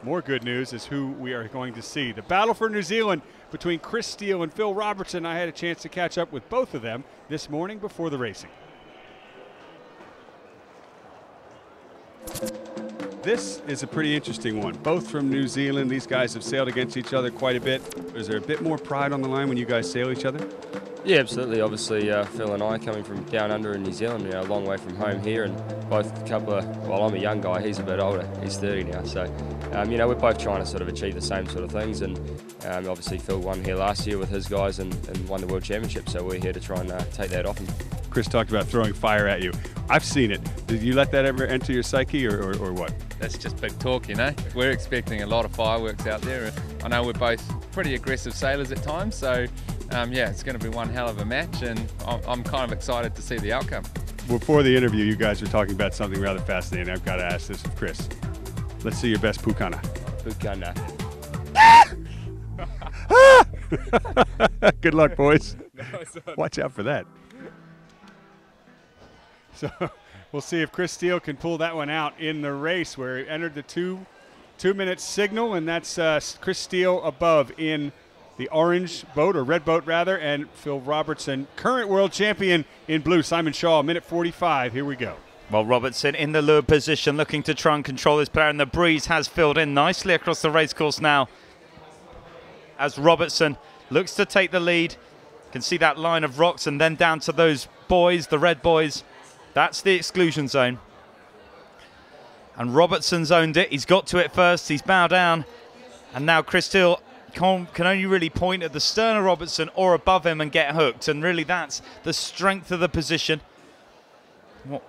More good news is who we are going to see. The battle for New Zealand between Chris Steele and Phil Robertson. I had a chance to catch up with both of them this morning before the racing. This is a pretty interesting one. Both from New Zealand. These guys have sailed against each other quite a bit. Is there a bit more pride on the line when you guys sail each other? Yeah, absolutely. Obviously, Phil and I coming from down under in New Zealand, a long way from home here, and both a couple of, well, I'm a young guy, he's a bit older, he's 30 now, so, we're both trying to sort of achieve the same sort of things, and obviously Phil won here last year with his guys and won the World Championship, so we're here to try and take that off him. Chris talked about throwing fire at you. I've seen it. Did you let that ever enter your psyche or what? That's just big talk, you know. We're expecting a lot of fireworks out there. I know we're both pretty aggressive sailors at times, so yeah, it's going to be one hell of a match, and I'm kind of excited to see the outcome. before the interview, you guys were talking about something rather fascinating. I've got to ask this of Chris. Let's see your best pukana. Pukana. Good luck, boys. Watch out for that. So we'll see if Chris Steele can pull that one out in the race where he entered the two-minute signal, and that's Chris Steele above in the orange boat, or red boat rather, and Phil Robertson, current world champion in blue. Simon Shaw, minute 45. Here we go. Well, Robertson in the leeward position, looking to try and control his player, and the breeze has filled in nicely across the racecourse now. As Robertson looks to take the lead, you can see that line of rocks, and then down to those boys, the red boys. That's the exclusion zone. And Robertson's owned it. He's got to it first. He's bowed down. And now Chris Steele can only really point at the stern of Robertson or above him and get hooked. And really that's the strength of the position. What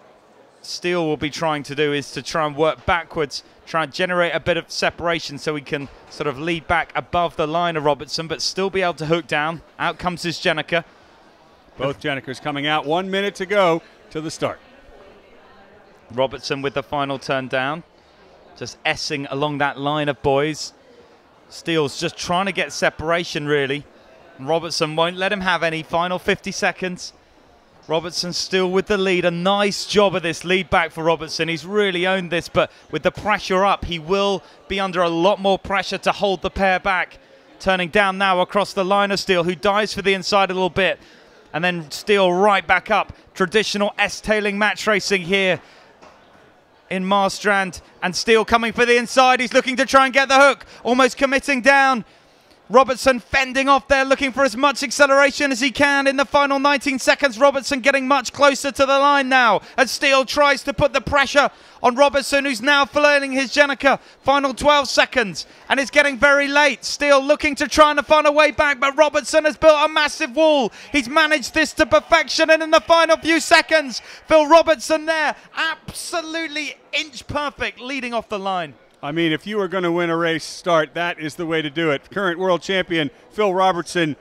Steele will be trying to do is to try and work backwards, try and generate a bit of separation so he can sort of lead back above the line of Robertson, but still be able to hook down. Out comes his Jenica. Both Jenicas coming out. 1 minute to go to the start. Robertson with the final turn down. Just S-ing along that line of boys. Steele's just trying to get separation, really. Robertson won't let him have any. Final 50 seconds. Robertson still with the lead. A nice job of this lead back for Robertson. He's really owned this, but with the pressure up, he will be under a lot more pressure to hold the pair back. Turning down now across the line of Steele, who dives for the inside a little bit. And then Steele right back up. Traditional S-tailing match racing here in Marstrand. And Steele coming for the inside. He's looking to try and get the hook. Almost committing down. Robertson fending off there, looking for as much acceleration as he can in the final 19 seconds. Robertson getting much closer to the line now as Steele tries to put the pressure on Robertson, who's now flirting his Jenica. Final 12 seconds, and it's getting very late. Steele looking to try and find a way back, but Robertson has built a massive wall. He's managed this to perfection, and in the final few seconds, Phil Robertson there, absolutely inch perfect, leading off the line. I mean, if you were going to win a race start, that is the way to do it. Current world champion Phil Robertson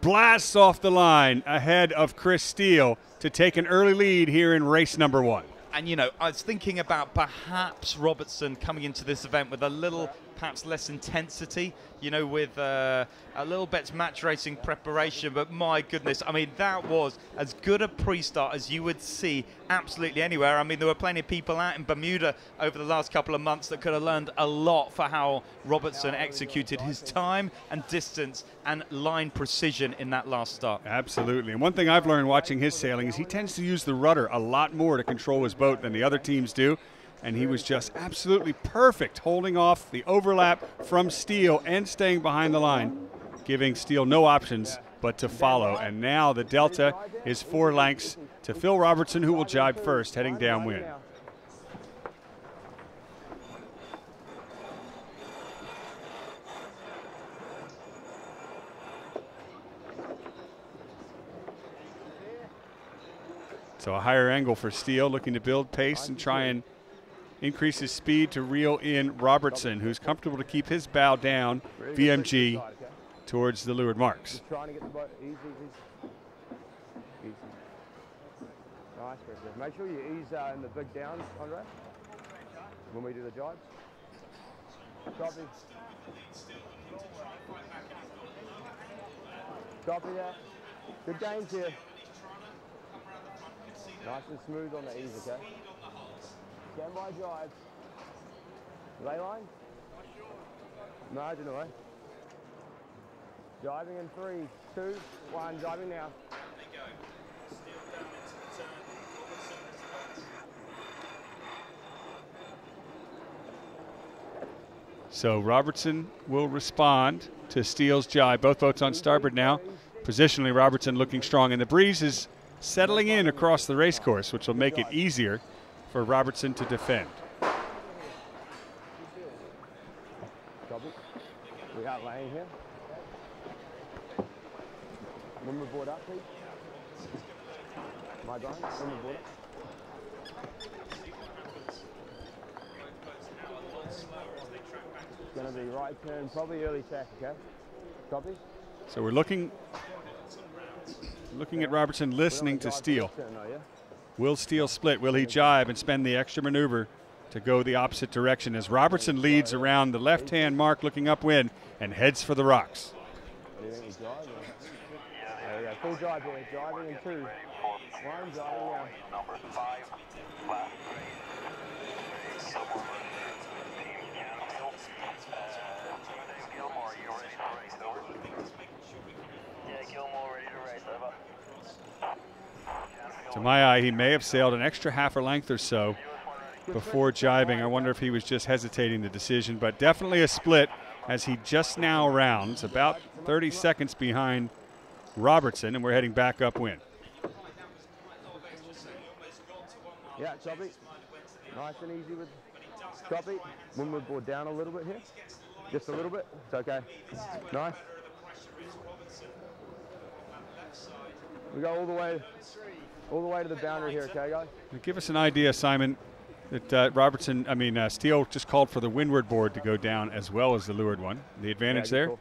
blasts off the line ahead of Chris Steele to take an early lead here in race number 1. And, you know, I was thinking about perhaps Robertson coming into this event with a little, perhaps less intensity, you know, with a little bit match racing preparation. But my goodness, I mean, that was as good a pre-start as you would see absolutely anywhere. I mean, there were plenty of people out in Bermuda over the last couple of months that could have learned a lot for how Robertson executed his time and distance and line precision in that last start. Absolutely. And one thing I've learned watching his sailing is he tends to use the rudder a lot more to control his boat than the other teams do. And he was just absolutely perfect, holding off the overlap from Steele and staying behind the line, giving Steele no options but to follow. And now the delta is 4 lengths to Phil Robertson, who will jibe first, heading downwind. So a higher angle for Steele, looking to build pace and try and increase his speed to reel in Robertson, who's comfortable to keep his bow down, VMG, towards the leeward marks. Trying to get the boat easy. Nice, Chris. Make sure you ease in the big downs, Andre, when we do the jibes. Copy. Copy that. Good gains here. Nice and smooth on the ease, okay? Stand by drive. Lay line? Margin away. Driving in 3, 2, 1. Driving now. So Robertson will respond to Steele's jibe. Both boats on starboard now. Positionally, Robertson looking strong, and the breeze is settling in across the race course, which will make it easier for Robertson to defend. We got lane here. When we board up, please. My Brian, when we board up. It's going to be right turn, probably early tack, okay? Copy? So we're looking at Robertson, listening to Steele. Will Steele split? Will he jibe and spend the extra maneuver to go the opposite direction as Robertson leads around the left-hand mark looking upwind and heads for the rocks? There we go. Full drive here. Driving in 2. 1, driving now. Number 5, last Gilmore, you ready to race? Over. Yeah, Gilmore ready to race. Over. To my eye, he may have sailed an extra half a length or so before jibing. I wonder if he was just hesitating the decision, but definitely a split as he just now rounds, about 30 seconds behind Robertson, and we're heading back upwind. Yeah, copy. Nice and easy with copy. Windward board down a little bit here. Just a little bit. It's okay. Nice. We go all the way to the boundary here, okay, guys? Give us an idea, Simon, that Steele just called for the windward board to go down as well as the leeward one. The advantage there? Call.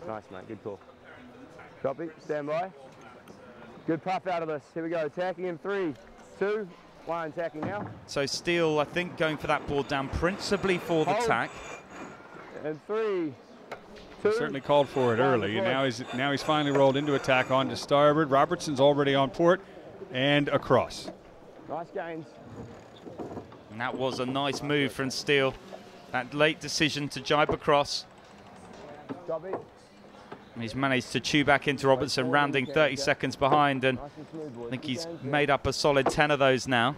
Nice, mate. Good call. Copy. Stand by. Good puff out of this. Here we go. Tacking in 3, 2, 1. Tacking now. So Steele, I think, going for that board down principally for the tack. And 3, 2. Certainly called for it early, and now he's finally rolled into attack onto starboard. Robertson's already on port and across. Nice gains. And that was a nice move from Steele. That late decision to jibe across. Copy. And he's managed to chew back into Robertson, rounding 30 seconds behind, and I think he's made up a solid 10 of those now.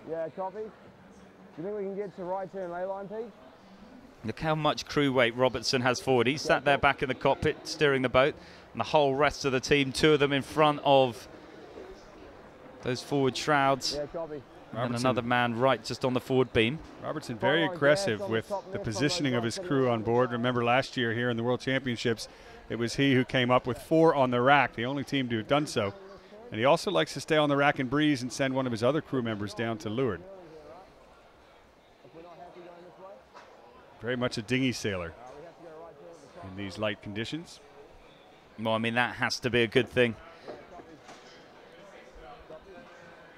Yeah, copy. Do you think we can get to right turn ley line, Pete? Look how much crew weight Robertson has forward. He's sat there back in the cockpit steering the boat, and the whole rest of the team, 2 of them in front of those forward shrouds. Yeah, copy. And another man right just on the forward beam. Robertson very aggressive with the positioning of his crew on board. Remember last year here in the World Championships, it was he who came up with 4 on the rack, the only team to have done so. And he also likes to stay on the rack and breeze and send one of his other crew members down to leeward. Very much a dinghy sailor in these light conditions. Well, I mean, that has to be a good thing.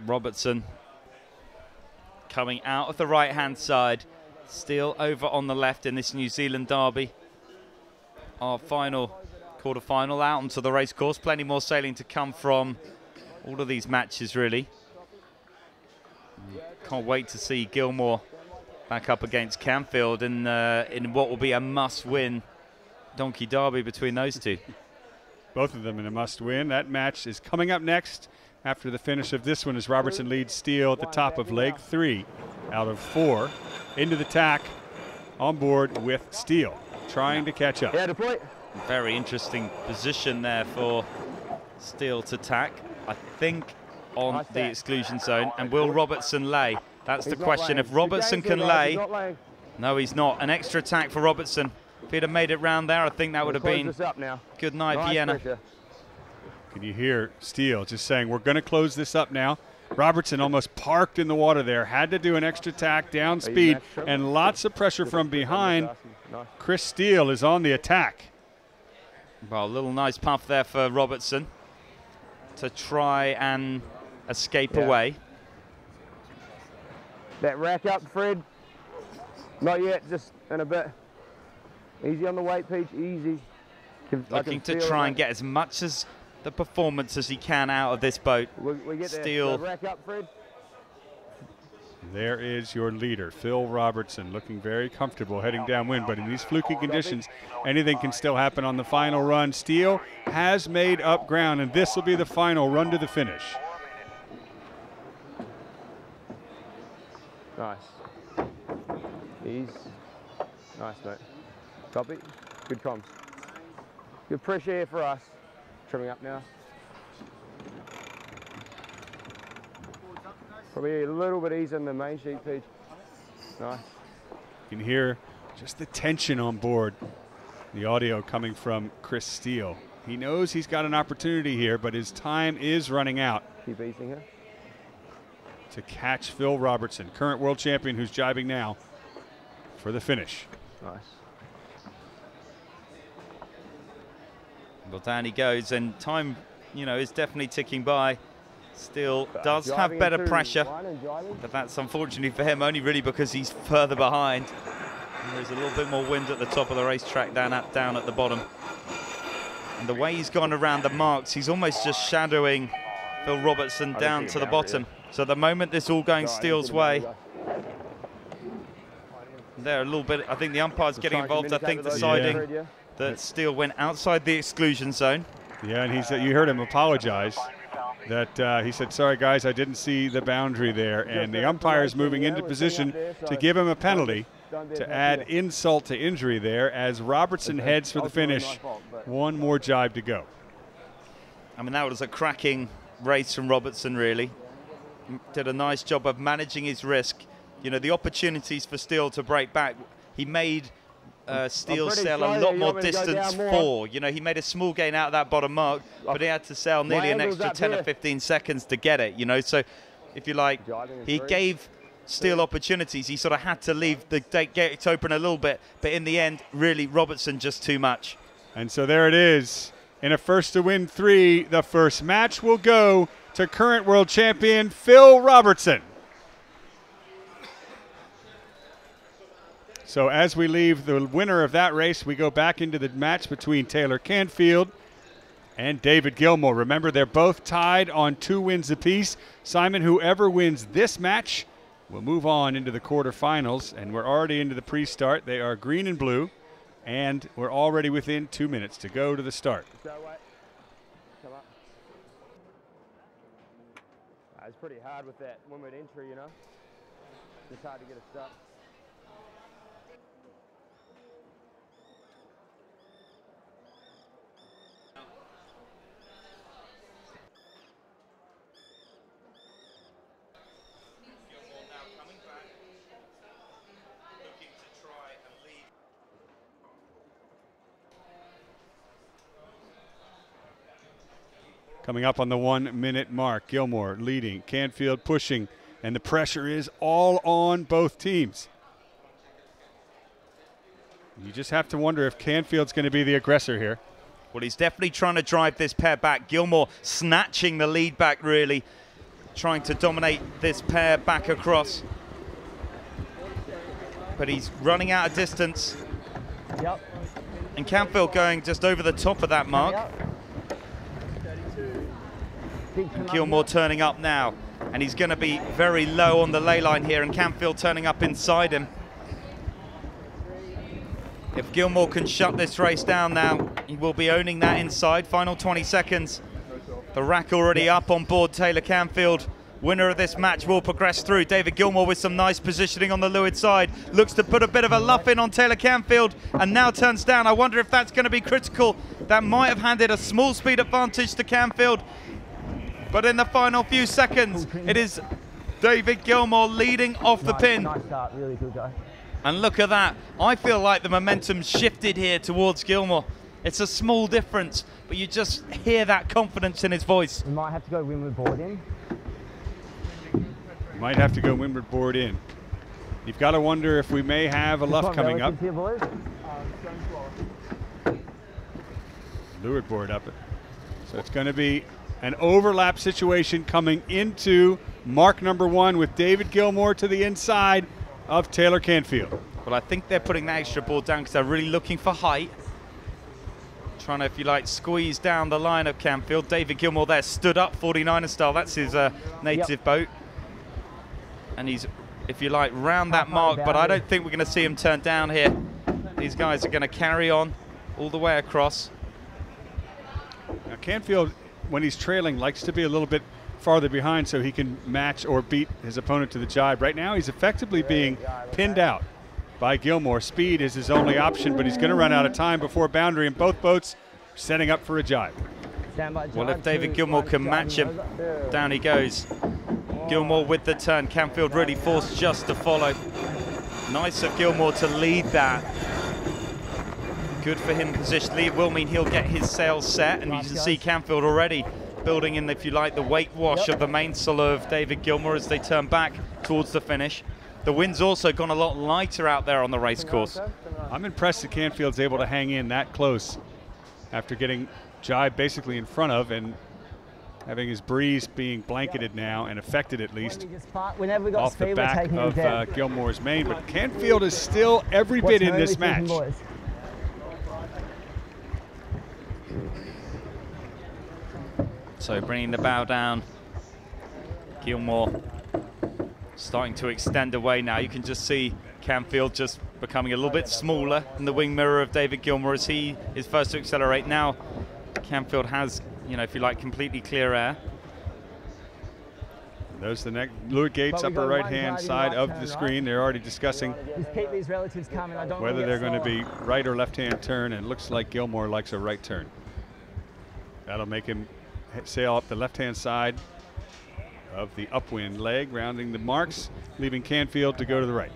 Robertson coming out of the right-hand side, Steele over on the left in this New Zealand derby. Our final quarter-final out onto the race course. Plenty more sailing to come from all of these matches, really. Can't wait to see Gilmore back up against Canfield in what will be a must-win donkey derby between those two. Both of them in a must-win. That match is coming up next after the finish of this one as Robertson leads Steele at the top of leg 3 out of 4 into the tack on board with Steele trying to catch up. Yeah, deploy. Very interesting position there for Steele to tack. I think on the exclusion zone. And will Robertson lay? That's the question. If Robertson can lay, no, he's not. An extra tack for Robertson. If he'd have made it round there, I think that would have been good night, Vienna. Can you hear Steele just saying, we're going to close this up now? Robertson almost parked in the water there, had to do an extra tack down speed, and lots of pressure from behind. Chris Steele is on the attack. Well, a little nice puff there for Robertson to try and escape away. That rack up, Fred. Not yet, just in a bit. Easy on the weight, Peach, easy. Looking to try and get as much as the performance as he can out of this boat. We get Steele. rack up, Fred. There is your leader, Phil Robertson, looking very comfortable heading downwind, but in these fluky conditions, anything can still happen on the final run. Steele has made up ground, and this will be the final run to the finish. Nice. Ease. Nice, mate. Copy. Good comms. Good pressure here for us. Trimming up now. Probably a little bit easier than the main sheet, Peach. Nice. You can hear just the tension on board. The audio coming from Chris Steele. He knows he's got an opportunity here, but his time is running out. Keep easing here. To catch Phil Robertson, current world champion who's jibing now for the finish. Nice. Well, down he goes, and time, is definitely ticking by. Steele does have better pressure, but that's unfortunately for him only really because he's further behind. And there's a little bit more wind at the top of the racetrack down at the bottom. And the way he's gone around the marks, he's almost just shadowing Phil Robertson down to the bottom. So at the moment, this all going Steele's way. There a little bit, I think the umpire's getting involved, I think deciding that Steele went outside the exclusion zone. Yeah, and he said, you heard him apologize, that he said, sorry guys, I didn't see the boundary there. And the umpire is moving into position to give him a penalty to add insult to injury there as Robertson heads for the finish. One more jibe to go. I mean, that was a cracking race from Robertson, really. Did a nice job of managing his risk. You know, the opportunities for Steele to break back, he made Steele sail a lot more distance for. You know, he made a small gain out of that bottom mark, but he had to sail nearly an extra 10 or 15 seconds to get it, you know. So, if you like, he gave Steele opportunities. He sort of had to leave the gate open a little bit, but in the end, really, Robertson just too much. And so there it is. In a first to win 3, the first match will go to current world champion Phil Robertson. So as we leave the winner of that race, we go back into the match between Taylor Canfield and David Gilmore. Remember, they're both tied on 2 wins apiece. Simon, whoever wins this match will move on into the quarterfinals, and we're already into the pre-start. They are green and blue, and we're already within 2 minutes to go to the start. It's pretty hard with that windward entry, you know. It's hard to get a stop. Coming up on the 1 minute mark, Gilmore leading, Canfield pushing, and the pressure is all on both teams. You just have to wonder if Canfield's going to be the aggressor here. Well, he's definitely trying to drive this pair back. Gilmore snatching the lead back, really, trying to dominate this pair back across. But he's running out of distance. Yep. And Canfield going just over the top of that mark. Yep. And Gilmore turning up now, and he's going to be very low on the ley line here, and Canfield turning up inside him. If Gilmore can shut this race down now, he will be owning that inside. Final 20 seconds. The rack already up on board Taylor Canfield. Winner of this match will progress through. David Gilmore with some nice positioning on the leeward side. Looks to put a bit of a luff in on Taylor Canfield, and now turns down. I wonder if that's going to be critical. That might have handed a small speed advantage to Canfield. But in the final few seconds, it is David Gilmore leading off the pin. Nice start, really good guy. And look at that. I feel like the momentum shifted here towards Gilmore. It's a small difference, but you just hear that confidence in his voice. We might have to go windward board in. Might have to go windward board in. You've got to wonder if we may have a luff coming up. Here, boys. Leeward board up. So it's going to be an overlap situation coming into mark number 1 with David Gilmore to the inside of Taylor Canfield. Well, I think they're putting that extra board down because they're really looking for height. Trying to, if you like, squeeze down the line of Canfield. David Gilmore there stood up 49er style. That's his native boat. And he's, if you like, round that mark, but I don't think we're going to see him turn down here. These guys are going to carry on all the way across. Now Canfield, when he's trailing, likes to be a little bit farther behind so he can match or beat his opponent to the jibe. Right now he's effectively being pinned out by Gilmore. Speed is his only option, but he's going to run out of time before boundary, and both boats setting up for a jibe. Well, if David Gilmore can match him, down he goes. Gilmore with the turn. Canfield really forced just to follow. Nice of Gilmore to lead that. Good for him positionally. It will mean he'll get his sails set, and you can see Canfield already building in, if you like, the weight wash of the mainsail of David Gilmore as they turn back towards the finish. The wind's also gone a lot lighter out there on the race course. I'm impressed that Canfield's able to hang in that close after getting jibe basically in front of, and having his breeze being blanketed now and affected at least Whenever we got off speed, the back we're taking him down. of Gilmore's main. But Canfield is still every bit in this match. So bringing the bow down, Gilmore starting to extend away now. You can just see Canfield just becoming a little bit smaller in the wing mirror of David Gilmore as he is first to accelerate. Now Canfield has, you know, if you like, completely clear air. There's the next Leeward Gates upper right-hand side of the screen. They're already discussing Just keep these relatives coming. I don't whether they're going to be right or left-hand turn, and it looks like Gilmore likes a right turn. That'll make him sail up the left-hand side of the upwind leg, rounding the marks, leaving Canfield to go to the right.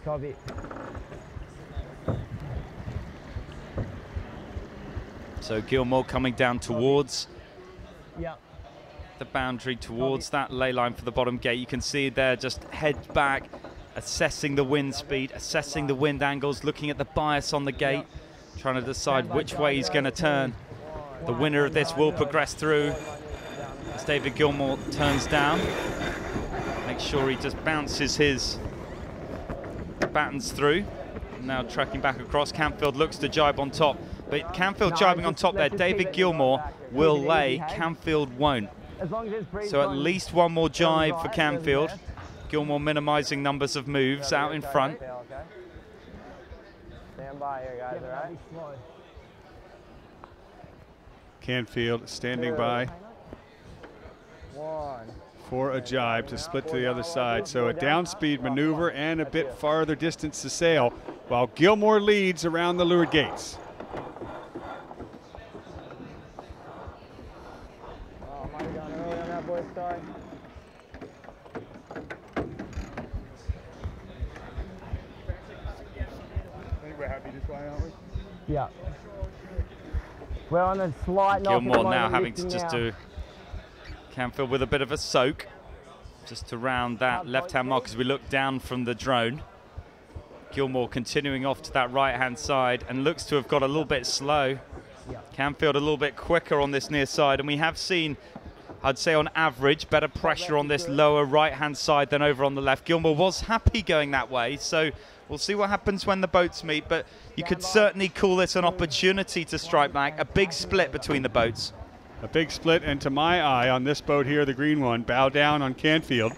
Copy. So Gilmore coming down towards Yeah. the boundary, towards that ley line for the bottom gate. You can see there, just head back, assessing the wind speed, assessing the wind angles, looking at the bias on the gate, trying to decide which way he's going to turn. The winner of this will progress through as David Gilmore turns down. Make sure he just bounces his battens through. Now tracking back across, Canfield looks to jibe on top. But Canfield jibing on top there. David Gilmore will lay, Canfield won't. So at least one more jibe for Canfield. Gilmore minimizing numbers of moves out in front. Stand by here, guys, all right? Canfield standing by for a jibe to split to the other side. So a downspeed maneuver and a bit farther distance to sail, while Gilmore leads around the Leeward Gates. Oh, might have gone early on that boy, sorry. I think we're happy this way, aren't we? Yeah. We're on a slight knock. Gilmore now having to just do Canfield with a bit of a soak, just to round that left-hand mark as we look down from the drone. Gilmore continuing off to that right-hand side and looks to have got a little bit slow. Canfield a little bit quicker on this near side, and we have seen, I'd say on average, better pressure on this lower right-hand side than over on the left. Gilmore was happy going that way, so we'll see what happens when the boats meet, but you could certainly call this an opportunity to strike back, a big split between the boats. A big split, and to my eye on this boat here, the green one, bow down on Canfield,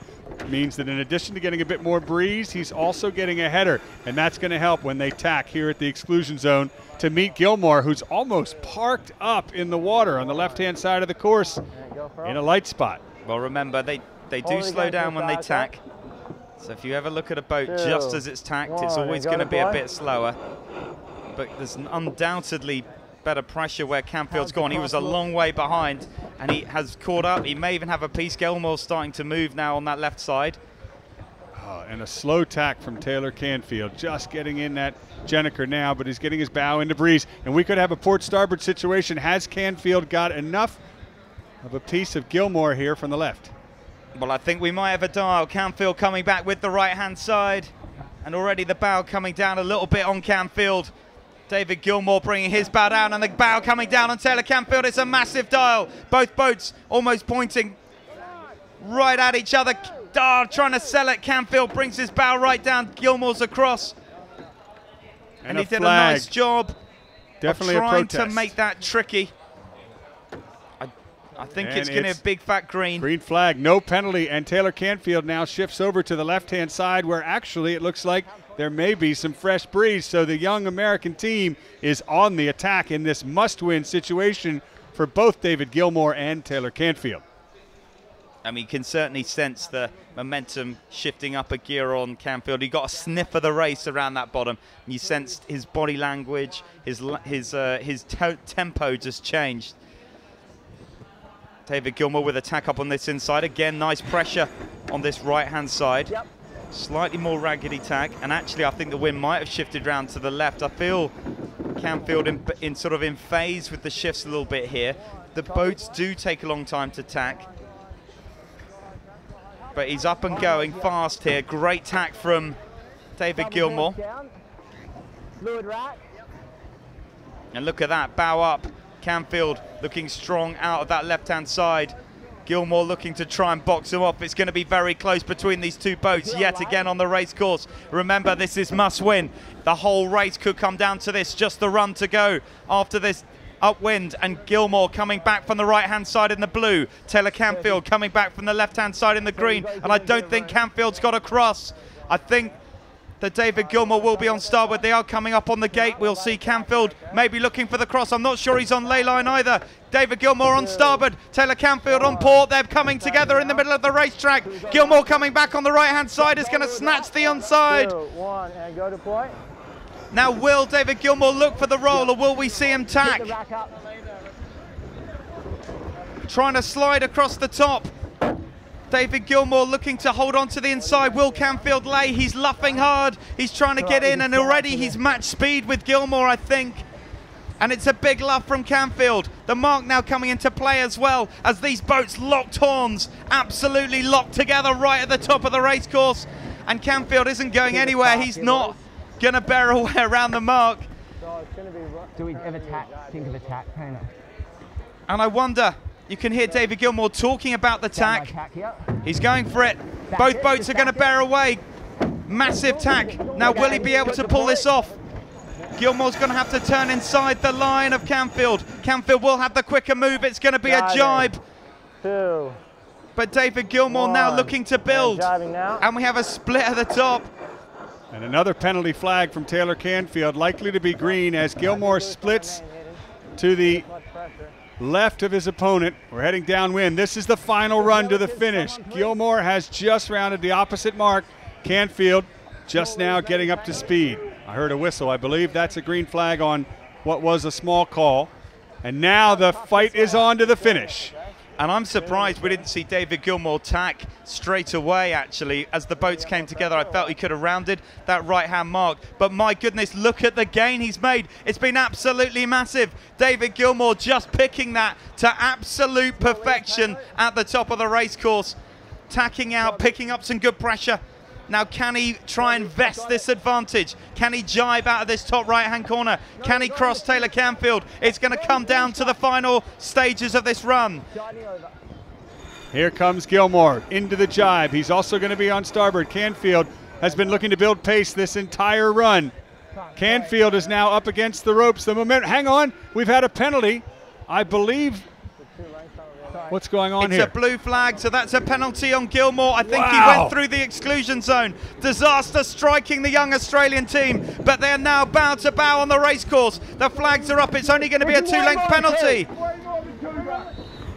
means that in addition to getting a bit more breeze, he's also getting a header, and that's going to help when they tack here at the exclusion zone to meet Gilmore, who's almost parked up in the water on the left-hand side of the course in a light spot. Well, remember, they do slow down when they tack. So if you ever look at a boat just as it's tacked, it's always going to be a bit slower. But there's undoubtedly better pressure where Canfield's gone. He was a long way behind, and he has caught up. He may even have a piece. Gilmore starting to move now on that left side. Oh, and a slow tack from Taylor Canfield, just getting in that Jenniker now, but he's getting his bow into breeze. And we could have a port starboard situation. Has Canfield got enough of a piece of Gilmore here from the left? Well, I think we might have a dial. Canfield coming back with the right-hand side, and already the bow coming down a little bit on Canfield. David Gilmore bringing his bow down, and the bow coming down on Taylor Canfield. It's a massive dial. Both boats almost pointing right at each other. Trying to sell it. Canfield brings his bow right down. Gilmore's across. And he did a nice job Definitely of trying a protest to make that tricky. I think it's going to be a big fat green. Green flag, no penalty, and Taylor Canfield now shifts over to the left-hand side where actually it looks like there may be some fresh breeze. So the young American team is on the attack in this must-win situation for both David Gilmore and Taylor Canfield. I mean, you can certainly sense the momentum shifting up a gear on Canfield. He got a sniff of the race around that bottom. And you sensed his body language, his tempo just changed. David Gilmore with a tack up on this inside. Again, nice pressure on this right-hand side. Yep. Slightly more raggedy tack. And actually, I think the wind might have shifted round to the left. I feel Canfield in sort of in phase with the shifts a little bit here. The boats do take a long time to tack. But he's up and going fast here. Great tack from David Gilmore. Fluid rack. And look at that, bow up Canfield looking strong out of that left-hand side. Gilmore looking to try and box him up. It's going to be very close between these two boats yet again on the race course. Remember, this is must win. The whole race could come down to this, just the run to go after this upwind. And Gilmore coming back from the right-hand side in the blue. Taylor Canfield coming back from the left-hand side in the green. And I don't think Canfield's got across. I think that David Gilmore will be on starboard. They are coming up on the gate. We'll see Canfield maybe looking for the cross. I'm not sure he's on ley line either. David Gilmore on starboard, Taylor Canfield on port. They're coming together in the middle of the racetrack. Gilmore coming back on the right-hand side is going to snatch the onside. 2, 1, and go to point. Now, will David Gilmore look for the roll, or will we see him tack? Trying to slide across the top. David Gilmore looking to hold on to the inside. Will Canfield lay? He's luffing hard. He's trying to get in, and already he's match speed with Gilmore, I think. And it's a big luff from Canfield. The mark now coming into play as well, as these boats locked horns, absolutely locked together right at the top of the race course. And Canfield isn't going anywhere. He's not going to bear away around the mark. Do we ever think of attack, Taylor? And I wonder, you can hear David Gilmore talking about the tack. He's going for it. Both boats are going to bear away. Massive tack. Now, will he be able to pull this off? Gilmore's going to have to turn inside the line of Canfield. Canfield will have the quicker move. It's going to be a jibe. 2. But David Gilmore now looking to build. And we have a split at the top. And another penalty flag from Taylor Canfield, likely to be green as Gilmore splits to the left of his opponent. We're heading downwind. This is the final run to the finish. Gilmore has just rounded the opposite mark. Canfield just now getting up to speed. I heard a whistle. I believe that's a green flag on what was a small call. And now the fight is on to the finish. And I'm surprised we didn't see David Gilmore tack straight away, actually. As the boats came together, I felt he could have rounded that right-hand mark. But my goodness, look at the gain he's made. It's been absolutely massive. David Gilmore just picking that to absolute perfection at the top of the race course. Tacking out, picking up some good pressure. Now, can he try and vest this advantage? Can he jibe out of this top right-hand corner? Can he cross Taylor Canfield? It's going to come down to the final stages of this run. Here comes Gilmore into the jibe. He's also going to be on starboard. Canfield has been looking to build pace this entire run. Canfield is now up against the ropes. The momentum. Hang on. We've had a penalty. I believe. What's going on here? It's a blue flag, so that's a penalty on Gilmore. I think he went through the exclusion zone. Disaster striking the young Australian team, but they are now bow to bow on the race course. The flags are up. It's only going to be a 2-length penalty.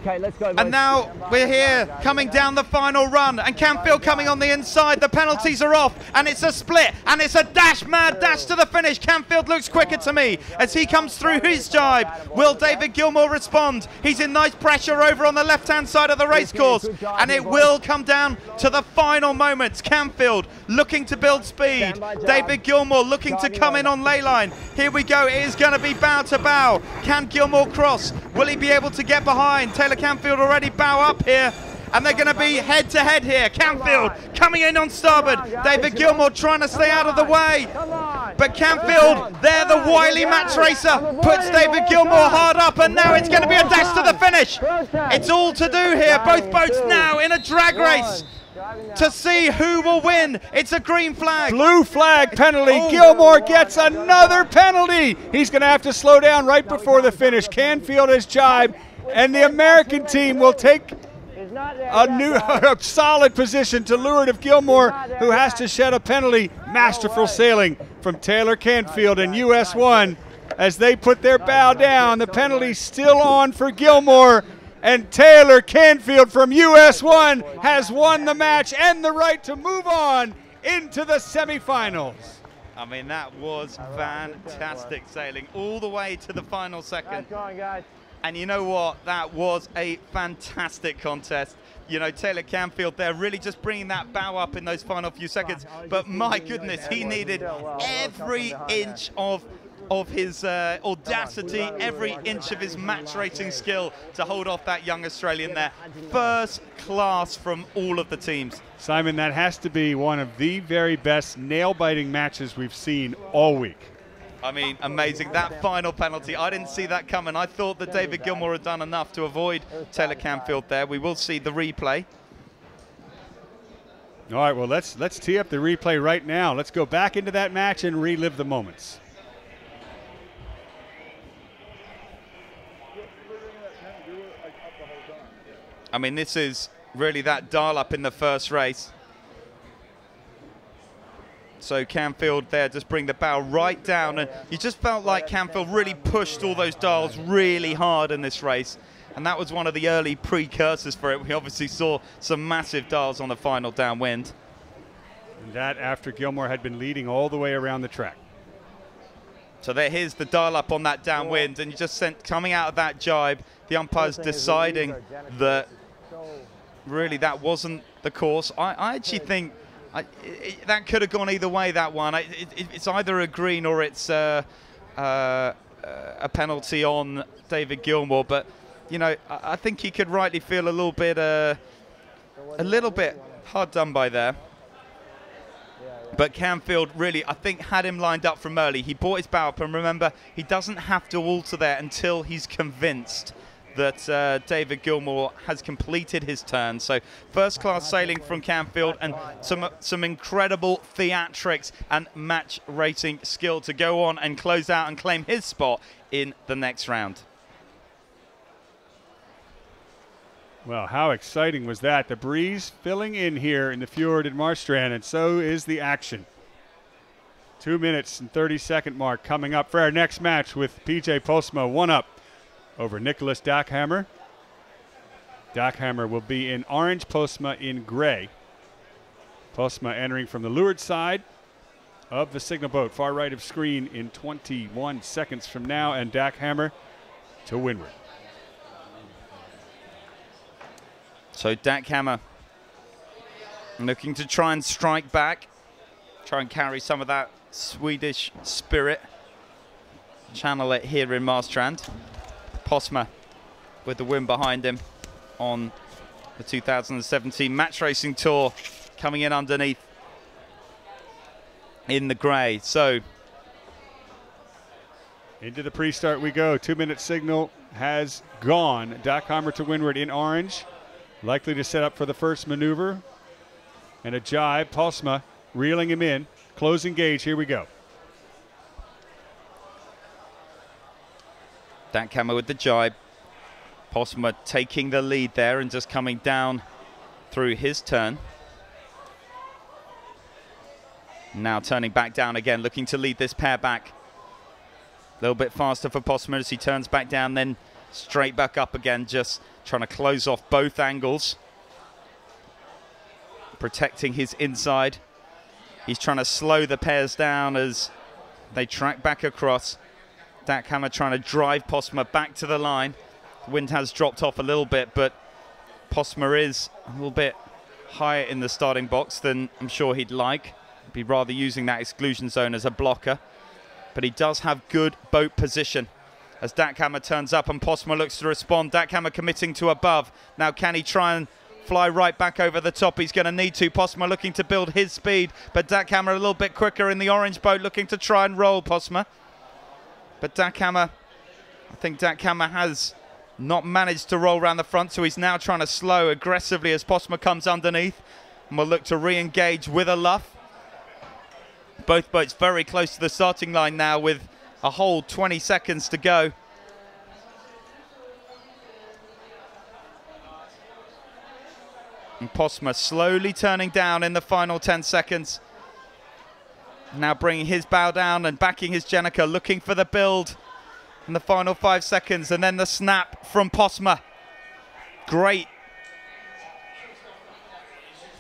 Okay, let's go. And now we're here coming down the final run, and Canfield coming on the inside. The penalties are off, and it's a split, and it's a mad dash to the finish. Canfield looks quicker to me as he comes through his jibe. Will David Gilmore respond? He's in nice pressure over on the left-hand side of the race course, and it will come down to the final moments. Canfield looking to build speed. David Gilmore looking to come in on ley line. Here we go. It is going to be bow to bow. Can Gilmore cross? Will he be able to get behind? Taylor Canfield already bow up here, and they're going to be head to head here. Canfield coming in on starboard. David Gilmore trying to stay out of the way, but Canfield, there the wily match racer, puts David Gilmore hard up, and now it's going to be a dash to the finish. It's all to do here. Both boats now in a drag race to see who will win. It's a green flag. Blue flag penalty. Gilmore gets another penalty. He's going to have to slow down right before the finish. Canfield has jibed, and the American team will take a solid position to leeward of Gilmore, who has to shed a penalty. Masterful sailing from Taylor Canfield and US 1 as they put their bow down. The penalty still on for Gilmore, and Taylor Canfield from US 1 has won the match and the right to move on into the semifinals. I mean, that was fantastic sailing all the way to the final second. And you know what? That was a fantastic contest. You know, Taylor Canfield there really just bringing that bow up in those final few seconds. But my goodness, he needed every inch of his audacity, every inch of his match racing skill to hold off that young Australian there. First class from all of the teams. Simon, that has to be one of the very best nail-biting matches we've seen all week. I mean, amazing. That final penalty, I didn't see that coming. I thought that David Gilmore had done enough to avoid Taylor Canfield there. We will see the replay. All right, well, let's tee up the replay right now. Let's go back into that match and relive the moments. I mean, this is really that dial-up in the first race. So Canfield there just bring the bow right down, and you just felt like Canfield really pushed all those dials really hard in this race, and that was one of the early precursors for it. We obviously saw some massive dials on the final downwind. And that after Gilmore had been leading all the way around the track. So here's the dial-up on that downwind, and you just sent coming out of that jibe, the umpire's deciding that really that wasn't the course. I actually think that could have gone either way, that one. It's either a green or it's a penalty on David Gilmore, but you know, I think he could rightly feel a little bit hard done by there. But Canfield really, I think, had him lined up from early. He brought his bow up, and remember, he doesn't have to alter there until he's convinced that David Gilmore has completed his turn. So first-class sailing from Canfield, and some incredible theatrics and match racing skill to go on and close out and claim his spot in the next round. Well, how exciting was that? The breeze filling in here in the fjord at Marstrand, and so is the action. 2 minutes and 30-second mark coming up for our next match with PJ Postma, one up over Nicholas Dackhammar. Dackhammar will be in orange, Postma in gray. Postma entering from the leeward side of the signal boat, far right of screen, in 21 seconds from now, and Dackhammar to windward. So Dackhammar looking to try and strike back, try and carry some of that Swedish spirit, channel it here in Marstrand. Postma with the win behind him on the 2017 Match Racing Tour, coming in underneath in the grey. So into the pre-start we go. 2-minute signal has gone. Dackhammar to windward in orange, likely to set up for the first maneuver. And a jibe, Postma reeling him in. Closing gauge, here we go. Dackhammar with the jibe. Postma taking the lead there and just coming down through his turn. Now turning back down again, looking to lead this pair back. A little bit faster for Postma as he turns back down, then straight back up again, just trying to close off both angles. Protecting his inside. He's trying to slow the pairs down as they track back across. Dackhammar trying to drive Postma back to the line. The wind has dropped off a little bit, but Postma is a little bit higher in the starting box than I'm sure he'd like. Be rather using that exclusion zone as a blocker. But he does have good boat position as Dackhammar turns up and Postma looks to respond. Dackhammar committing to above. Now can he try and fly right back over the top? He's going to need to. Postma looking to build his speed, but Dackhammar a little bit quicker in the orange boat, looking to try and roll Postma. But Dackhammar, I think Dackhammar has not managed to roll around the front, so he's now trying to slow aggressively as Postma comes underneath, and will look to re-engage with a luff. Both boats very close to the starting line now with a whole 20 seconds to go. And Postma slowly turning down in the final 10 seconds. Now bringing his bow down and backing his Jenica, looking for the build in the final 5 seconds, and then the snap from Postma. Great.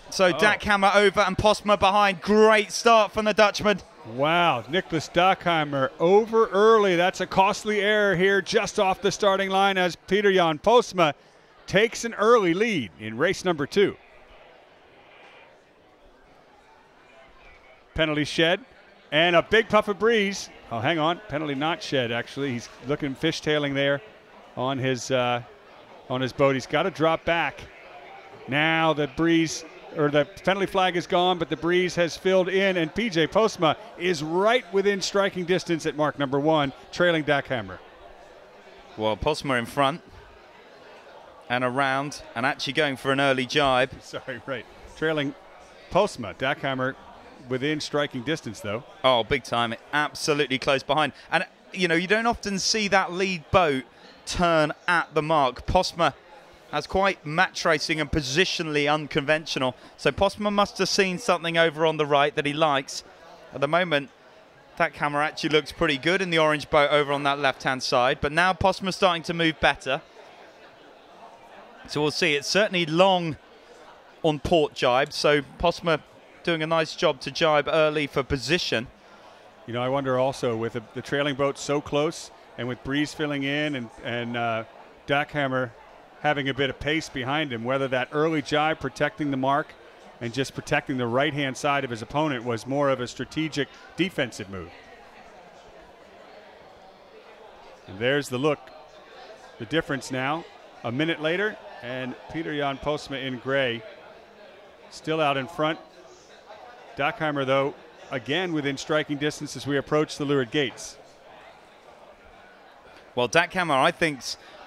So Dackhammar over and Postma behind. Great start from the Dutchman. Wow, Nicholas Dackhammar over early. That's a costly error here just off the starting line as Peter-Jan Postma takes an early lead in race number 2. Penalty shed and a big puff of breeze. Oh, hang on, penalty not shed actually. He's looking fishtailing there on his boat. He's got to drop back. Now the breeze or the penalty flag is gone, but the breeze has filled in, and PJ Postma is right within striking distance at mark number 1, trailing Dackhammar. Well, Postma in front and around and actually going for an early jibe. Sorry, right. Trailing Postma. Dackhammar within striking distance, though. Oh, big time. Absolutely close behind. And, you know, you don't often see that lead boat turn at the mark. Postma has quite match racing and positionally unconventional. So Postma must have seen something over on the right that he likes. At the moment, Dackhammar actually looks pretty good in the orange boat over on that left-hand side. But now Postma's starting to move better. So we'll see. It's certainly long on port jibe. So Postma doing a nice job to jibe early for position. You know, I wonder also with the trailing boat so close and with breeze filling in and Dackhammar having a bit of pace behind him, whether that early jibe protecting the mark and just protecting the right-hand side of his opponent was more of a strategic defensive move. And there's the look. The difference now, a minute later, and Peter-Jan Postma in gray still out in front. Dackhammar, though, again within striking distance as we approach the leeward gates. Well, Dackhammar, I think,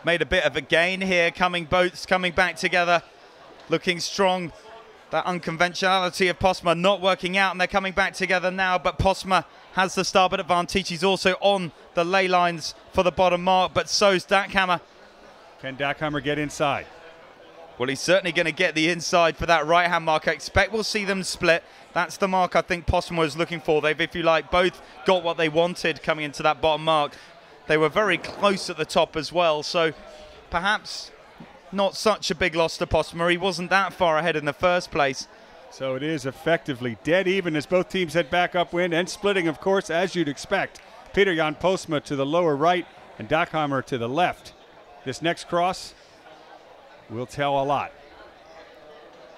made a bit of a gain here, boats coming back together, looking strong. That unconventionality of Postma not working out, and they're coming back together now, but Postma has the starboard advantage. He's also on the ley lines for the bottom mark, but so's Dackhammar. Can Dackhammar get inside? Well, he's certainly going to get the inside for that right-hand mark. I expect we'll see them split. That's the mark I think Postma was looking for. They've, if you like, both got what they wanted coming into that bottom mark. They were very close at the top as well, so perhaps not such a big loss to Postma. He wasn't that far ahead in the first place. So it is effectively dead even as both teams head back upwind and splitting, of course, as you'd expect. Peter-Jan Postma to the lower right and Dackhammar to the left. This next cross will tell a lot.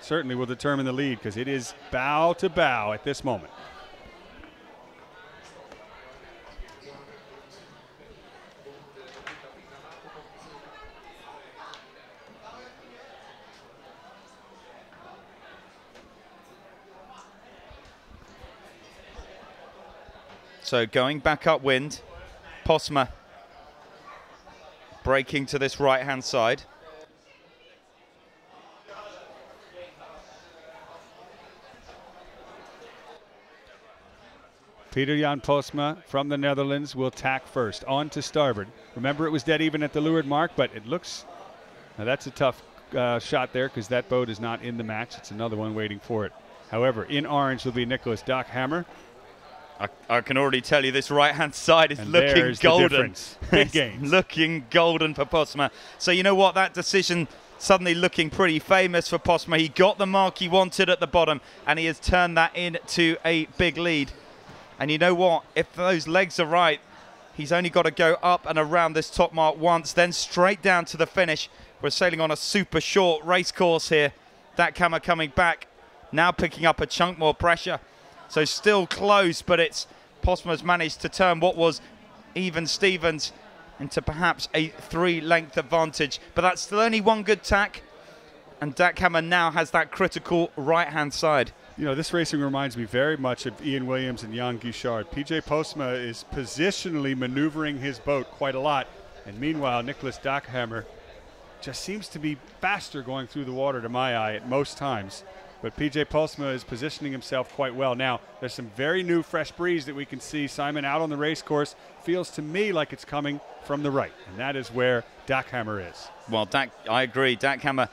Certainly will determine the lead because it is bow to bow at this moment. So going back upwind, Postma braking to this right-hand side. Peter-Jan Postma from the Netherlands will tack first, on to starboard. Remember, it was dead even at the leeward mark, but it looks, now that's a tough shot there because that boat is not in the match. It's another one waiting for it. However, in orange will be Nicholas Dackhammar. I can already tell you this right-hand side is looking golden. Big gains. Looking golden for Postma. So you know what? That decision suddenly looking pretty famous for Postma. He got the mark he wanted at the bottom, and he has turned that into a big lead. And you know what? If those legs are right, he's only got to go up and around this top mark once, then straight down to the finish. We're sailing on a super short race course here. Dackhammar coming back, now picking up a chunk more pressure. So still close, but it's Postma's managed to turn what was even Stevens into perhaps a 3-length advantage. But that's still only one good tack, and Dackhammar now has that critical right-hand side. You know, this racing reminds me very much of Ian Williams and Jan Guichard. PJ Postma is positionally maneuvering his boat quite a lot, and meanwhile, Nicholas Dackhammar just seems to be faster going through the water to my eye at most times. But PJ Postma is positioning himself quite well. Now, there's some very new fresh breeze that we can see. Simon out on the race course feels to me like it's coming from the right, and that is where Dackhammar is. Well, I agree. Dackhammar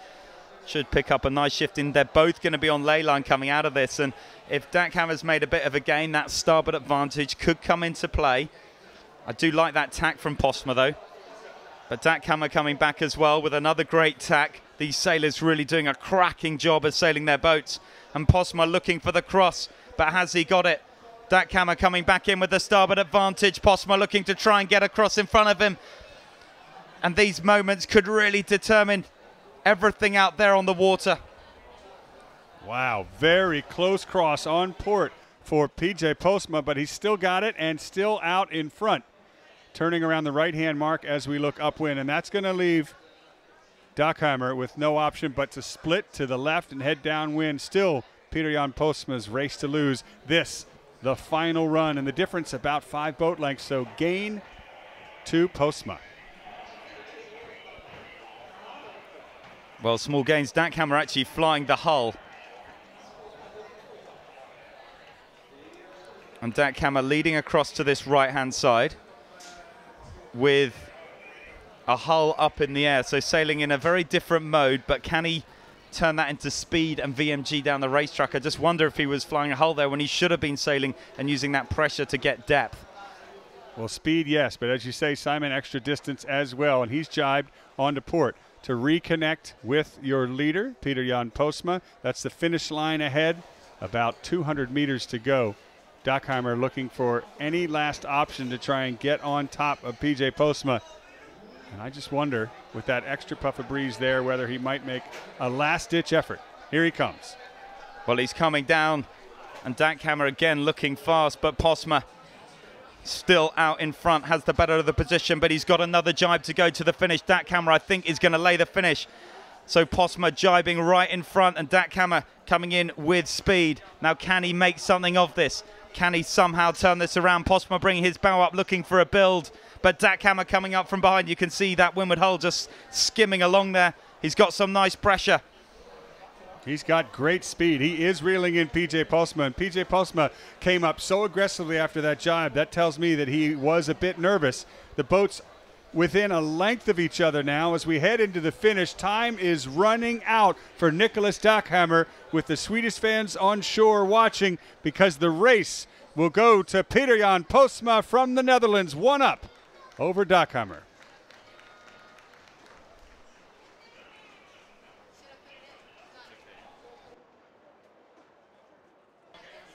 should pick up a nice shift in. They're both going to be on ley line coming out of this, and if Dackhammer's made a bit of a gain, that starboard advantage could come into play. I do like that tack from Postma, though. But Dackhammar coming back as well with another great tack. These sailors really doing a cracking job of sailing their boats. And Postma looking for the cross, but has he got it? Dackhammar coming back in with the starboard advantage. Postma looking to try and get across in front of him. And these moments could really determine everything out there on the water. Wow, very close cross on port for PJ Postma, but he's still got it and still out in front. Turning around the right-hand mark as we look upwind, and that's going to leave Dackhammar with no option but to split to the left and head downwind. Still, Peter-Jan Postma's race to lose this, the final run, and the difference about 5 boat lengths, so gain to Postma. Well, small gains. Dackhammar actually flying the hull. And Dackhammar leading across to this right-hand side with a hull up in the air, so sailing in a very different mode, but can he turn that into speed and VMG down the racetrack? I just wonder if he was flying a hull there when he should have been sailing and using that pressure to get depth. Well, speed, yes, but as you say, Simon, extra distance as well, and he's jibed onto port to reconnect with your leader, Peter-Jan Postma. That's the finish line ahead, about 200 meters to go. Dackhammar looking for any last option to try and get on top of PJ Postma. And I just wonder, with that extra puff of breeze there, whether he might make a last-ditch effort. Here he comes. Well, he's coming down, and Dackhammar again looking fast, but Postma still out in front, has the better of the position, but he's got another jibe to go to the finish. Dackhammar, I think, is going to lay the finish. So Postma jibing right in front, and Dackhammar coming in with speed. Now, can he make something of this? Can he somehow turn this around? Postma bringing his bow up, looking for a build. But Dackhammar coming up from behind. You can see that windward hull just skimming along there. He's got some nice pressure. He's got great speed. He is reeling in PJ Postma, and PJ Postma came up so aggressively after that jibe. That tells me that he was a bit nervous. The boats within a length of each other now as we head into the finish. Time is running out for Nicholas Dackhammar, with the Swedish fans on shore watching, because the race will go to Peter-Jan Postma from the Netherlands, 1 up over Dackhammar.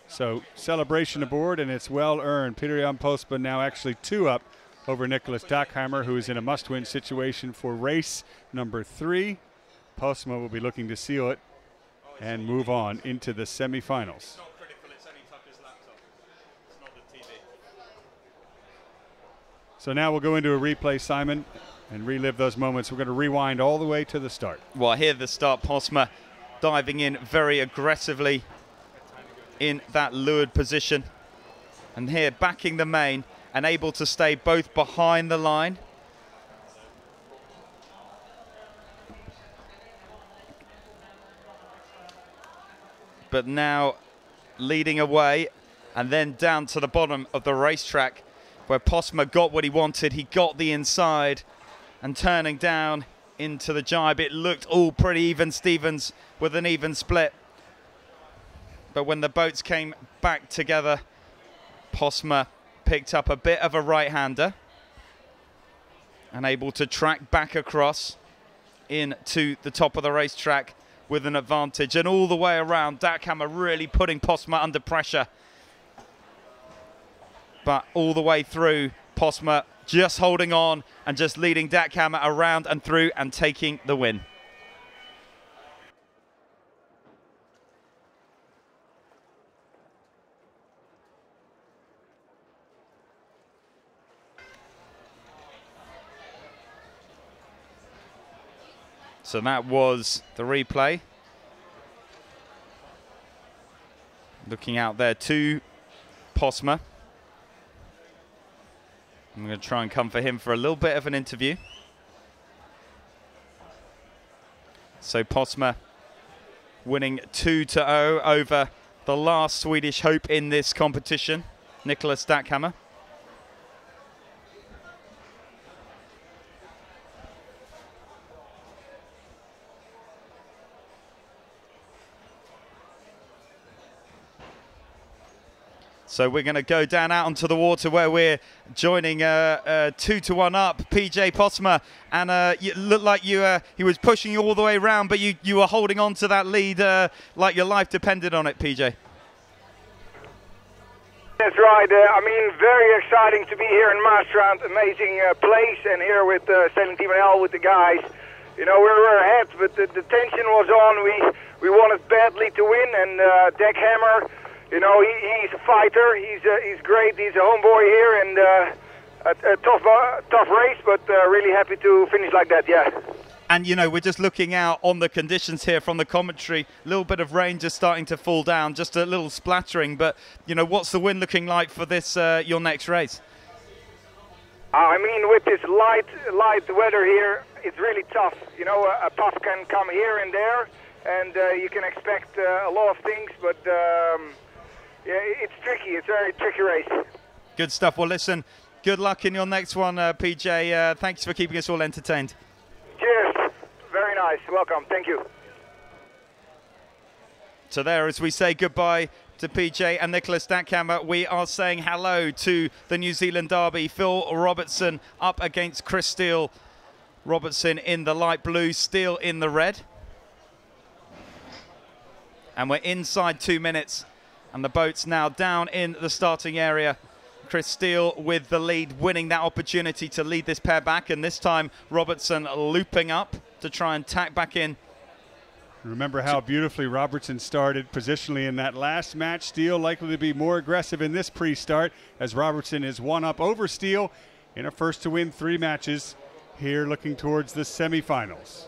So celebration aboard, and it's well earned. Peter-Jan Postma now actually 2 up over Nicholas Dackhammar, who is in a must-win situation for race number 3. Postma will be looking to seal it and move on into the semifinals. So now we'll go into a replay, Simon, and relive those moments. We're going to rewind all the way to the start. Well, here the start, Postma diving in very aggressively in that leeward position. And here backing the main and able to stay both behind the line. But now leading away, and then down to the bottom of the racetrack, where Postma got what he wanted. He got the inside, and turning down into the jibe, it looked all pretty even Stevens with an even split. But when the boats came back together, Postma picked up a bit of a right-hander and able to track back across into the top of the racetrack with an advantage. And all the way around, Dackhammar really putting Postma under pressure. But all the way through, Postma just holding on and just leading Dackhammar around and through and taking the win. So that was the replay. Looking out there to Postma. I'm going to try and come for him for a little bit of an interview. So Postma winning 2-0 over the last Swedish hope in this competition, Nicholas Dackhammar. So we're going to go down out onto the water, where we're joining 2-1 up PJ Postma, and you looked like he was pushing you all the way around, but you were holding on to that lead like your life depended on it, PJ. That's right. I mean, very exciting to be here in Maastrand. Amazing place, and here with Sailing Team NL with the guys. You know, we're ahead, but the tension was on. We wanted badly to win, and Dackhammar, you know, he's a fighter. He's great. He's a homeboy here, and a tough race, but really happy to finish like that. Yeah. And, you know, we're just looking out on the conditions here from the commentary. A little bit of rain just starting to fall down, just a little splattering. But, you know, what's the wind looking like for this, your next race? I mean, with this light weather here, it's really tough. You know, a puff can come here and there, and you can expect a lot of things. But, yeah, it's tricky. It's a very tricky race. Good stuff. Well, listen, good luck in your next one, PJ. Thanks for keeping us all entertained. Cheers. Very nice. Welcome. Thank you. So there, as we say goodbye to PJ and Nicholas Dackhammar, we are saying hello to the New Zealand derby. Phil Robertson up against Chris Steele. Robertson in the light blue, Steele in the red. And we're inside 2 minutes, and the boat's now down in the starting area. Chris Steele with the lead, winning that opportunity to lead this pair back, and this time Robertson looping up to try and tack back in. Remember how beautifully Robertson started positionally in that last match. Steele likely to be more aggressive in this pre-start, as Robertson is one up over Steele in a first to win 3 matches here, looking towards the semifinals.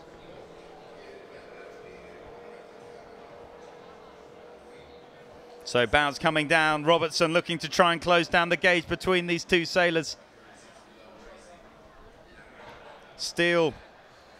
So bows coming down, Robertson looking to try and close down the gauge between these two sailors. Steele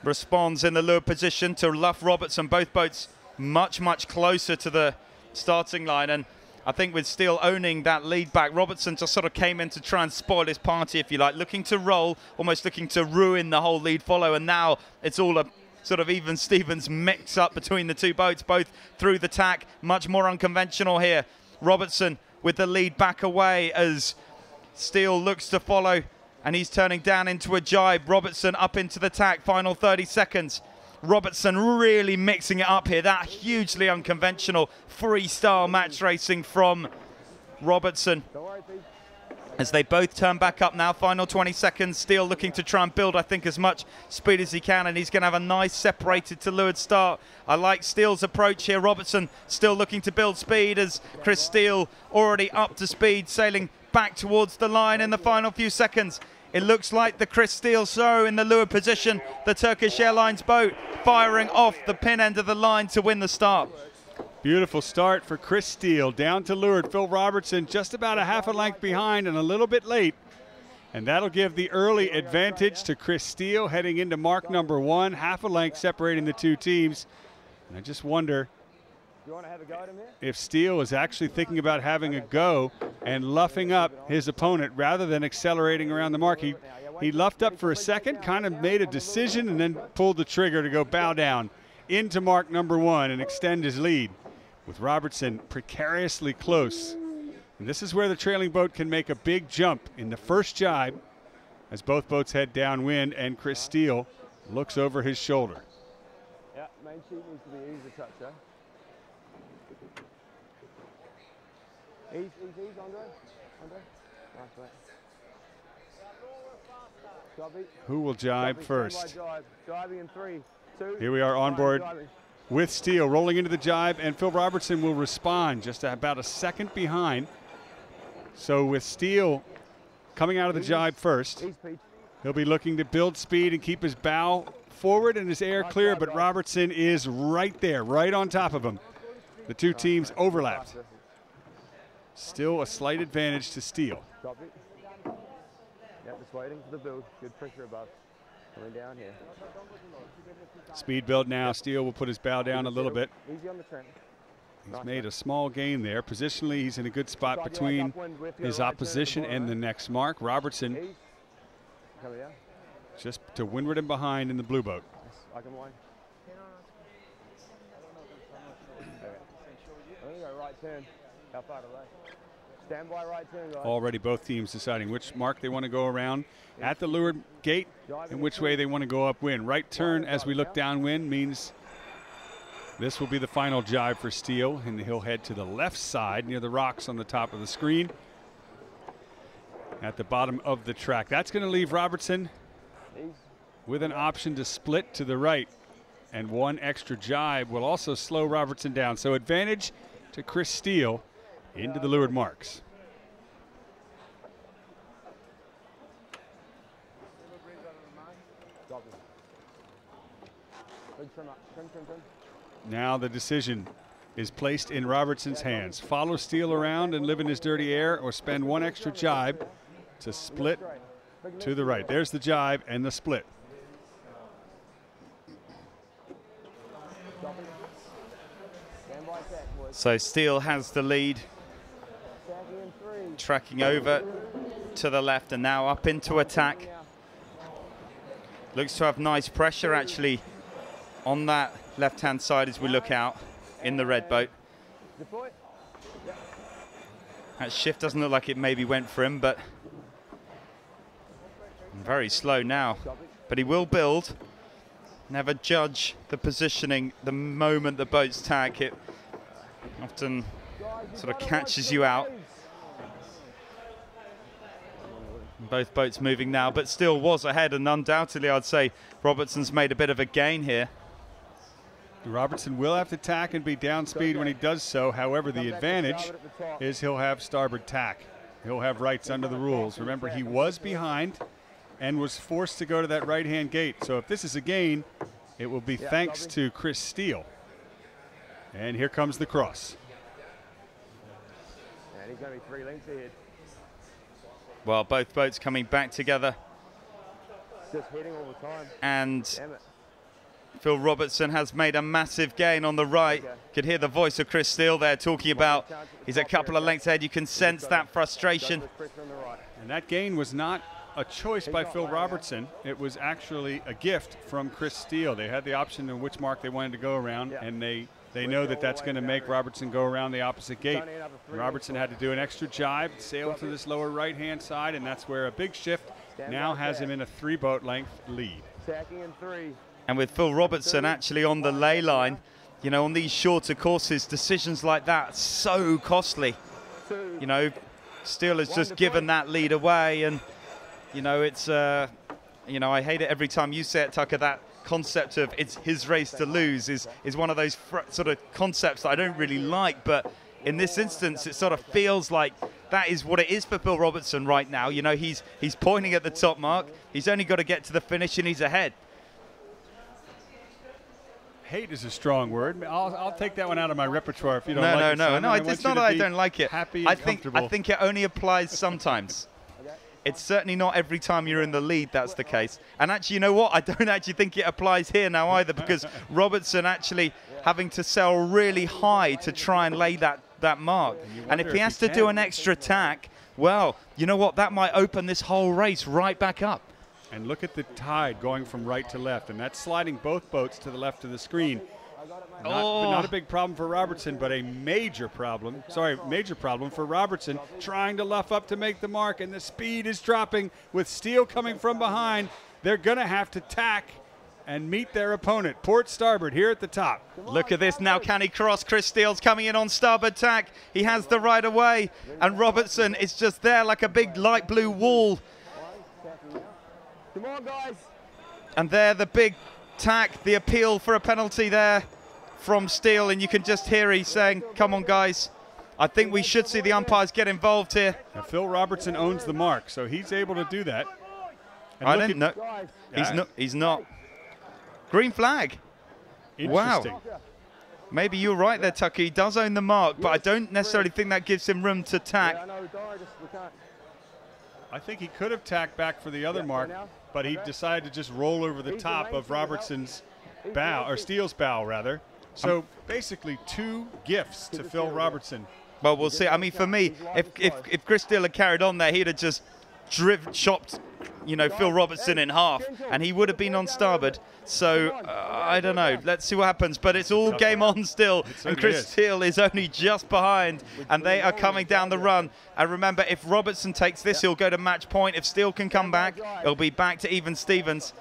responds in the lure position to luff Robertson. Both boats much, much closer to the starting line. And I think with Steele owning that lead back, Robertson just sort of came in to try and spoil his party, if you like, looking to roll, almost looking to ruin the whole lead follow. And now it's all a sort of even Stevens mix up between the two boats, both through the tack, much more unconventional here. Robertson with the lead back away as Steele looks to follow, and he's turning down into a jibe. Robertson up into the tack, final 30 seconds. Robertson really mixing it up here. That hugely unconventional freestyle match racing from Robertson. As they both turn back up now, final 20 seconds. Steele looking to try and build, I think, as much speed as he can, and he's going to have a nice separated to leeward start. I like Steele's approach here. Robertson still looking to build speed as Chris Steele already up to speed, sailing back towards the line in the final few seconds. It looks like the Chris Steele show in the leeward position. The Turkish Airlines boat firing off the pin end of the line to win the start. Beautiful start for Chris Steele. Down to leeward. Phil Robertson just about a half a length behind and a little bit late. And that'll give the early advantage to Chris Steele heading into mark number 1. Half a length separating the two teams. And I just wonder if Steele is actually thinking about having a go and luffing up his opponent rather than accelerating around the mark. He luffed up for a second, kind of made a decision, and then pulled the trigger to go bow down into mark number 1 and extend his lead, with Robertson precariously close. And this is where the trailing boat can make a big jump in the first jibe as both boats head downwind and Chris Steele looks over his shoulder. Yeah, main sheet needs to be easy touch, huh? Ease, Andre. Nice, mate. Who will jibe first? Jibing in 3, 2. Here we are on board with Steele rolling into the jibe, and Phil Robertson will respond just about a second behind. So with Steele coming out of the jibe first, he'll be looking to build speed and keep his bow forward and his air clear, but Robertson is right there, right on top of him. The two teams overlapped. Still a slight advantage to Steele. Yeah, just waiting for the build. Good pressure above. Coming down here. Speed build now. Steele will put his bow down a little bit. Easy on the trim. He's made a small gain there. Positionally, he's in a good spot between his opposition and the next mark. Robertson just to windward and behind in the blue boat. I can wind. I'm going to go right turn. How far away? Stand by right turn, guys. Already both teams deciding which mark they want to go around at the leeward gate and which way they want to go upwind. Right turn as we look downwind means this will be the final jibe for Steele, and he'll head to the left side near the rocks on the top of the screen at the bottom of the track. That's going to leave Robertson with an option to split to the right, and one extra jibe will also slow Robertson down. So advantage to Chris Steele into the leeward marks. Now the decision is placed in Robertson's hands. Follow Steele around and live in his dirty air, or spend one extra jibe to split to the right. There's the jibe and the split. So Steele has the lead, tracking over to the left and now up into attack. Looks to have nice pressure actually on that left-hand side as we look out in the red boat. That shift doesn't look like it maybe went for him, but very slow now. But he will build. Never judge the positioning the moment the boats tag. It often sort of catches you out. Both boats moving now, but still was ahead, and undoubtedly I'd say Robertson's made a bit of a gain here. Robertson will have to tack and be down speed when he does so. However, the advantage is he'll have starboard tack. He'll have rights under the rules. Remember, he was behind and was forced to go to that right-hand gate. So if this is a gain, it will be thanks to Chris Steele. And here comes the cross. And he's going to be 3 lengths ahead. Well, both boats coming back together. Just hitting all the time. And Phil Robertson has made a massive gain on the right. Could hear the voice of Chris Steele there talking about he's a couple of lengths ahead. You can sense that frustration. And that gain was not a choice by Phil Robertson. It was actually a gift from Chris Steele. They had the option of which mark they wanted to go around, and they know that that's going to make Robertson go around the opposite gate. Robertson had to do an extra jibe, sail to this lower right-hand side, and that's where a big shift now has him in a 3-boat length lead. And with Phil Robertson actually on the ley line, you know, on these shorter courses, decisions like that so costly. You know, Steele has just given that lead away, and you know, it's you know, I hate it every time you say it, Tucker, that concept of it's his race to lose is one of those sort of concepts that I don't really like, but in this instance it sort of feels like that is what it is for Phil Robertson right now. You know, he's pointing at the top mark, he's only got to get to the finish and he's ahead. Hate is a strong word. I'll take that one out of my repertoire if you don't like it. No, it's not that I don't like it. Happy and comfortable. I think it only applies sometimes. It's certainly not every time you're in the lead that's the case. And actually, you know what? I don't actually think it applies here now either, because Robertson actually having to sail really high to try and lay that mark. And if he has to do an extra tack, well, you know what? That might open this whole race right back up. And look at the tide going from right to left, and that's sliding both boats to the left of the screen. Not a big problem for Robertson, but a major problem. Sorry, major problem for Robertson, trying to luff up to make the mark, and the speed is dropping with Steele coming from behind. They're going to have to tack and meet their opponent. Port starboard here at the top. Look at this now. Can he cross? Chris Steele's coming in on starboard tack. He has the right of way, and Robertson is just there like a big light blue wall. Come on, guys. And there, the big tack, the appeal for a penalty there from Steele, and you can just hear he's saying, come on, guys. I think we should see the umpires get involved here. Now, Phil Robertson owns the mark, so he's able to do that. And I didn't know. He's not. Green flag. Interesting. Wow. Maybe you're right there, Tucker. He does own the mark, but I don't necessarily think that gives him room to tack. I think he could have tacked back for the other mark, but he decided to just roll over the top of Robertson's bow, or Steele's bow, rather. So basically 2 gifts to Phil Robertson. Well, we'll see. I mean, for me, if Chris Steele had carried on there, he'd have just chopped, you know, Phil Robertson in half, and he would have been on starboard. So I don't know. Let's see what happens. But it's all game on still, and Chris Steele is only just behind, and they are coming down the run. And remember, if Robertson takes this, he'll go to match point. If Steele can come back, it'll be back to even Stevens.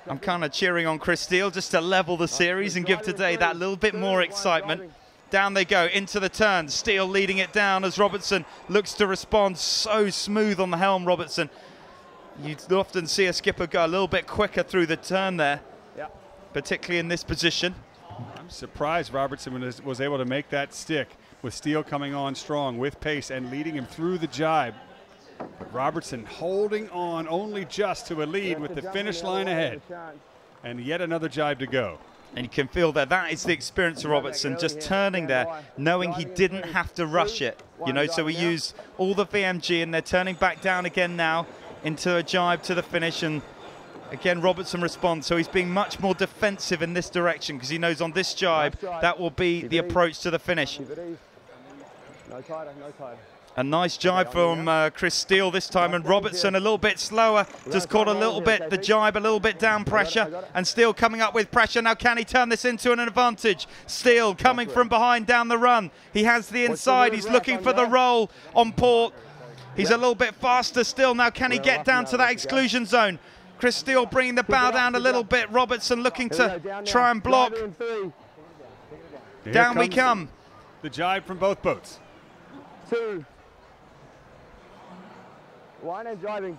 I'm kind of cheering on Chris Steele just to level the series and give today that little bit more excitement. Down they go into the turn. Steele leading it down as Robertson looks to respond. So smooth on the helm, Robertson. You'd often see a skipper go a little bit quicker through the turn there, particularly in this position. I'm surprised Robertson was able to make that stick with Steele coming on strong with pace and leading him through the jibe. But Robertson holding on only just to a lead with the finish line ahead. And yet another jibe to go. And you can feel that is the experience of Robertson, just turning there, knowing he didn't have to rush it. You know, so we use all the VMG and they're turning back down again now into a jibe to the finish. And again, Robertson responds. So he's being much more defensive in this direction because he knows on this jibe that will be the approach to the finish. No tighter, no tighter. A nice jibe from Chris Steele this time, and Robertson a little bit slower, just caught a little bit, the jibe a little bit down pressure, and Steele coming up with pressure. Now can he turn this into an advantage? Steele coming from behind down the run. He has the inside, he's looking for the roll on port. He's a little bit faster still. Now can he get down to that exclusion zone? Chris Steele bringing the bow down a little bit. Robertson looking to try and block. Down we come. The jibe from both boats. 2, 1 and driving.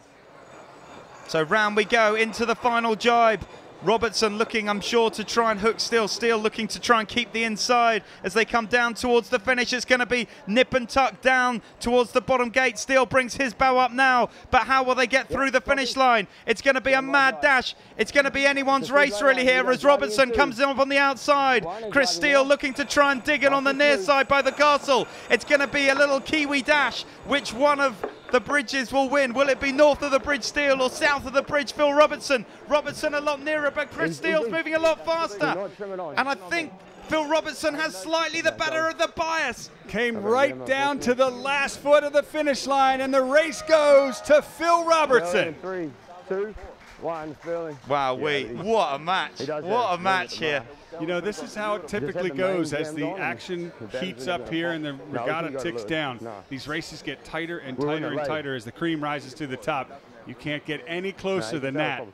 So round we go into the final jibe. Robertson looking, I'm sure, to try and hook Steele. Steele looking to try and keep the inside as they come down towards the finish. It's going to be nip and tuck down towards the bottom gate. Steele brings his bow up now, but how will they get through the finish line? It's going to be a mad dash. It's going to be anyone's race really here as Robertson comes up on the outside. Chris Steele looking to try and dig it on the near side by the castle. It's going to be a little Kiwi dash. Which one of the bridges will win? Will it be north of the bridge Steele or south of the bridge Phil Robertson? Robertson a lot nearer, but Chris Steele's moving a lot faster. And I think Phil Robertson has slightly the better of the bias. Came right down to the last foot of the finish line, and the race goes to Phil Robertson. 3, 2, 1, Phil. Wow, what a match. What a match here. You know, this is how it typically goes as the action heats up here and the regatta ticks down. These races get tighter and tighter and tighter as the cream rises to the top. You can't get any closer than that.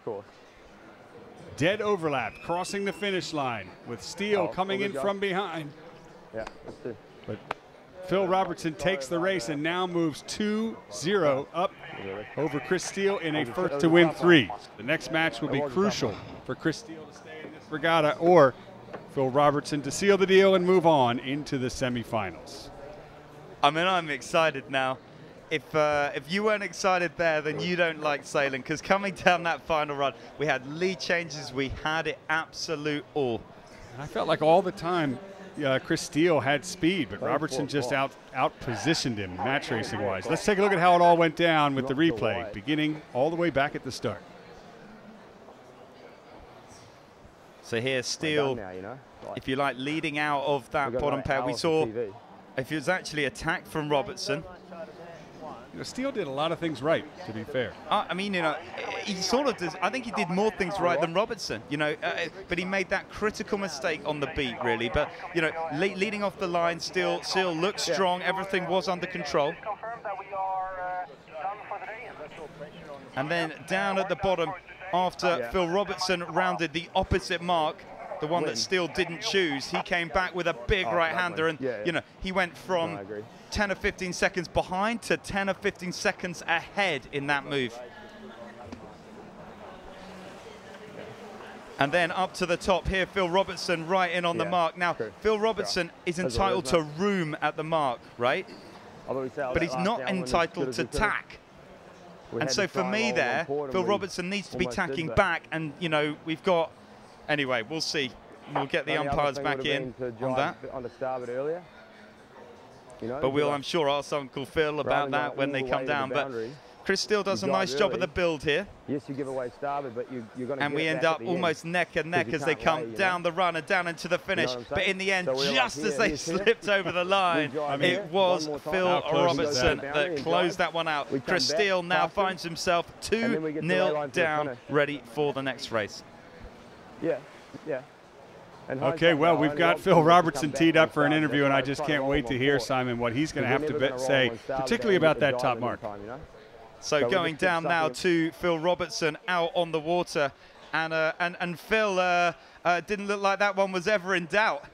Dead overlap, crossing the finish line with Steele coming in from behind. But Phil Robertson takes the race and now moves 2-0 up over Chris Steele in a first to win 3. The next match will be crucial for Chris Steele to stay in this regatta or Phil Robertson to seal the deal and move on into the semifinals. I mean, I'm excited now. If you weren't excited there, then you don't like sailing, because coming down that final run, we had lead changes, we had it absolute all. I felt like all the time Chris Steele had speed, but Robertson just out-positioned him match racing-wise. Let's take a look at how it all went down with the replay, beginning all the way back at the start. So here's Steele, if you like, leading out of that bottom pair. We saw if it was actually attacked from Robertson. You know, Steele did a lot of things right, to be fair. I mean, you know, he sort of does. I think he did more things right than Robertson, you know, but he made that critical mistake on the beat, really. But, you know, leading off the line, Steele looked strong. Everything was under control. And then down at the bottom, after Phil Robertson rounded the opposite mark, the one that Steele didn't choose, he came back with a big right-hander, and you know, he went from 10 or 15 seconds behind to 10 or 15 seconds ahead in that move. And then up to the top here, Phil Robertson right in on the mark. Now, Phil Robertson is entitled to room at the mark, right? But he's not entitled to tack. And so for me there, Phil Robertson needs to be tacking back, and you know, we've got, anyway, we'll see. We'll get the umpires back in on that. But we'll, I'm sure, ask Uncle Phil about that when they come down. But Chris Steele does a nice job of the build here. Yes, you give away starboard, but you're going to. And we end up almost neck and neck as they come down the run and down into the finish. But in the end, just as they slipped over the line, it was Phil Robertson that closed that one out. Chris Steele now finds himself 2-0 down, ready for the next race. Yeah. Okay, well, we've got Phil Robertson teed up for an interview, and I just can't wait to hear, Simon, what he's going to have to say, particularly about that top mark. So going down now to Phil Robertson out on the water, and Phil didn't look like that one was ever in doubt.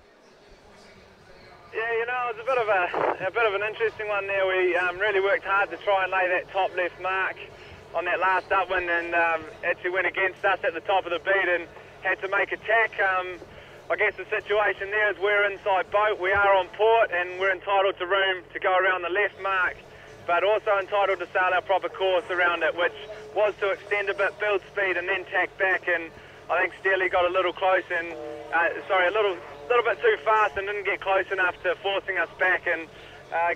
Yeah, you know, it's a bit of an interesting one there. We really worked hard to try and lay that top left mark on that last upwind, and actually went against us at the top of the beat and had to make a tack. I guess the situation there is we're inside boat, we are on port, and we're entitled to room to go around the left mark, but also entitled to sail our proper course around it, which was to extend a bit, build speed, and then tack back. And I think Steely got a little close and, sorry, a little bit too fast and didn't get close enough to forcing us back and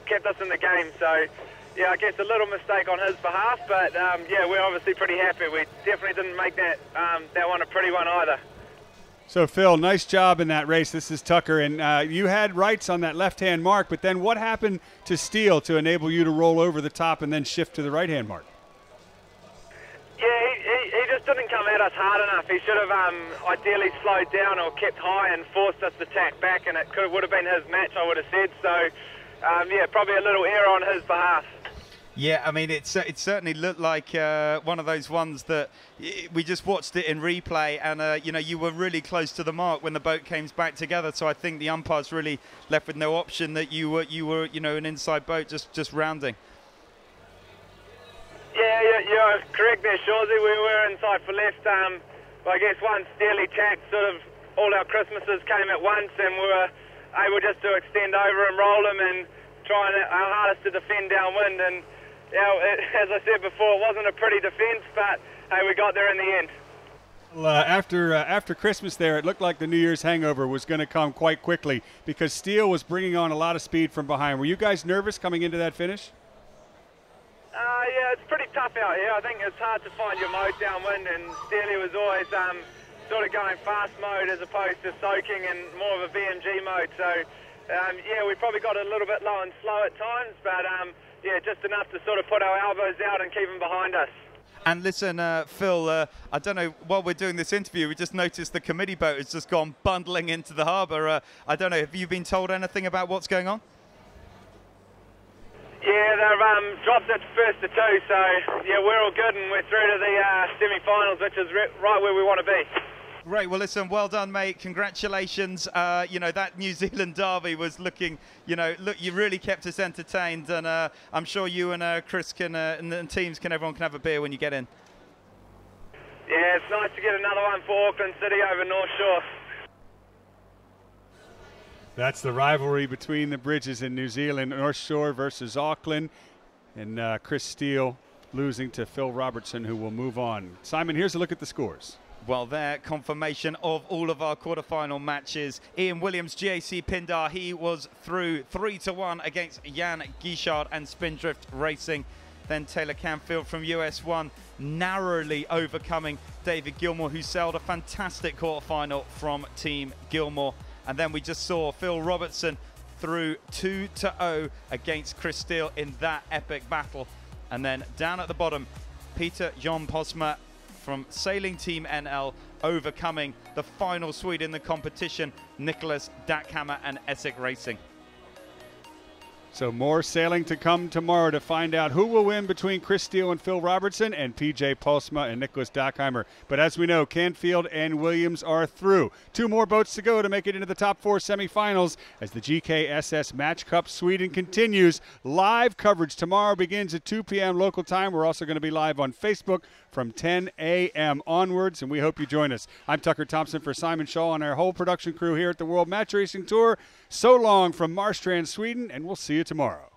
kept us in the game. So, yeah, I guess a little mistake on his behalf, but yeah, we're obviously pretty happy. We definitely didn't make that one a pretty one either. So, Phil, nice job in that race. This is Tucker, and you had rights on that left-hand mark, but then what happened to Steele to enable you to roll over the top and then shift to the right-hand mark? Yeah, he just didn't come at us hard enough. He should have ideally slowed down or kept high and forced us to tack back, and it would have been his match, I would have said. So, yeah, probably a little error on his behalf. Yeah, I mean, it certainly looked like one of those ones that we just watched it in replay, and you know, you were really close to the mark when the boat came back together. So I think the umpires really left with no option that you were you know, an inside boat just rounding. Yeah, you're correct there, Shawsy. We were inside for left. But I guess once Steely tacked, sort of all our Christmases came at once, and we were able just to extend over and roll them and try our hardest to defend downwind. And you know, as I said before, it wasn't a pretty defence, but hey, we got there in the end. Well, after Christmas there, it looked like the New Year's hangover was going to come quite quickly because Steele was bringing on a lot of speed from behind. Were you guys nervous coming into that finish? Yeah, it's pretty tough out here. I think it's hard to find your mode downwind, and Steely was always sort of going fast mode as opposed to soaking and more of a VMG mode. So, yeah, we probably got a little bit low and slow at times, but yeah, just enough to sort of put our elbows out and keep them behind us. And listen, Phil, I don't know, while we're doing this interview, we just noticed the committee boat has just gone bundling into the harbour. I don't know, have you been told anything about what's going on? Yeah, they've dropped it first to two, so yeah, we're all good and we're through to the semi-finals, which is right where we want to be. Great, well listen, well done mate, congratulations. You know, that New Zealand derby was looking, you know, look, you really kept us entertained, and I'm sure you and Chris can, and the teams everyone can have a beer when you get in. Yeah, it's nice to get another one for Auckland City over North Shore. That's the rivalry between the bridges in New Zealand, North Shore versus Auckland, and Chris Steele losing to Phil Robertson, who will move on. Simon, here's a look at the scores. Well, there, confirmation of all of our quarterfinal matches. Ian Williams, GAC Pindar, he was through 3-1 against Jan Gishard and Spindrift Racing. Then Taylor Canfield from US1 narrowly overcoming David Gilmore, who sailed a fantastic quarterfinal from Team Gilmore. And then we just saw Phil Robertson through 2-0 against Chris Steele in that epic battle. And then down at the bottom, Peter Jon Postma from Sailing Team NL overcoming the final Swede in the competition, Nicholas Dackhammar and Essex Racing. So more sailing to come tomorrow to find out who will win between Chris Steele and Phil Robertson and PJ Postma and Nicholas Dackhammar. But as we know, Canfield and Williams are through. 2 more boats to go to make it into the top 4 semifinals as the GKSS Match Cup Sweden continues. Live coverage tomorrow begins at 2 p.m. local time. We're also going to be live on Facebook from 10 a.m. onwards, and we hope you join us. I'm Tucker Thompson for Simon Shaw and our whole production crew here at the World Match Racing Tour. So long from Marstrand, Sweden, and we'll see you tomorrow.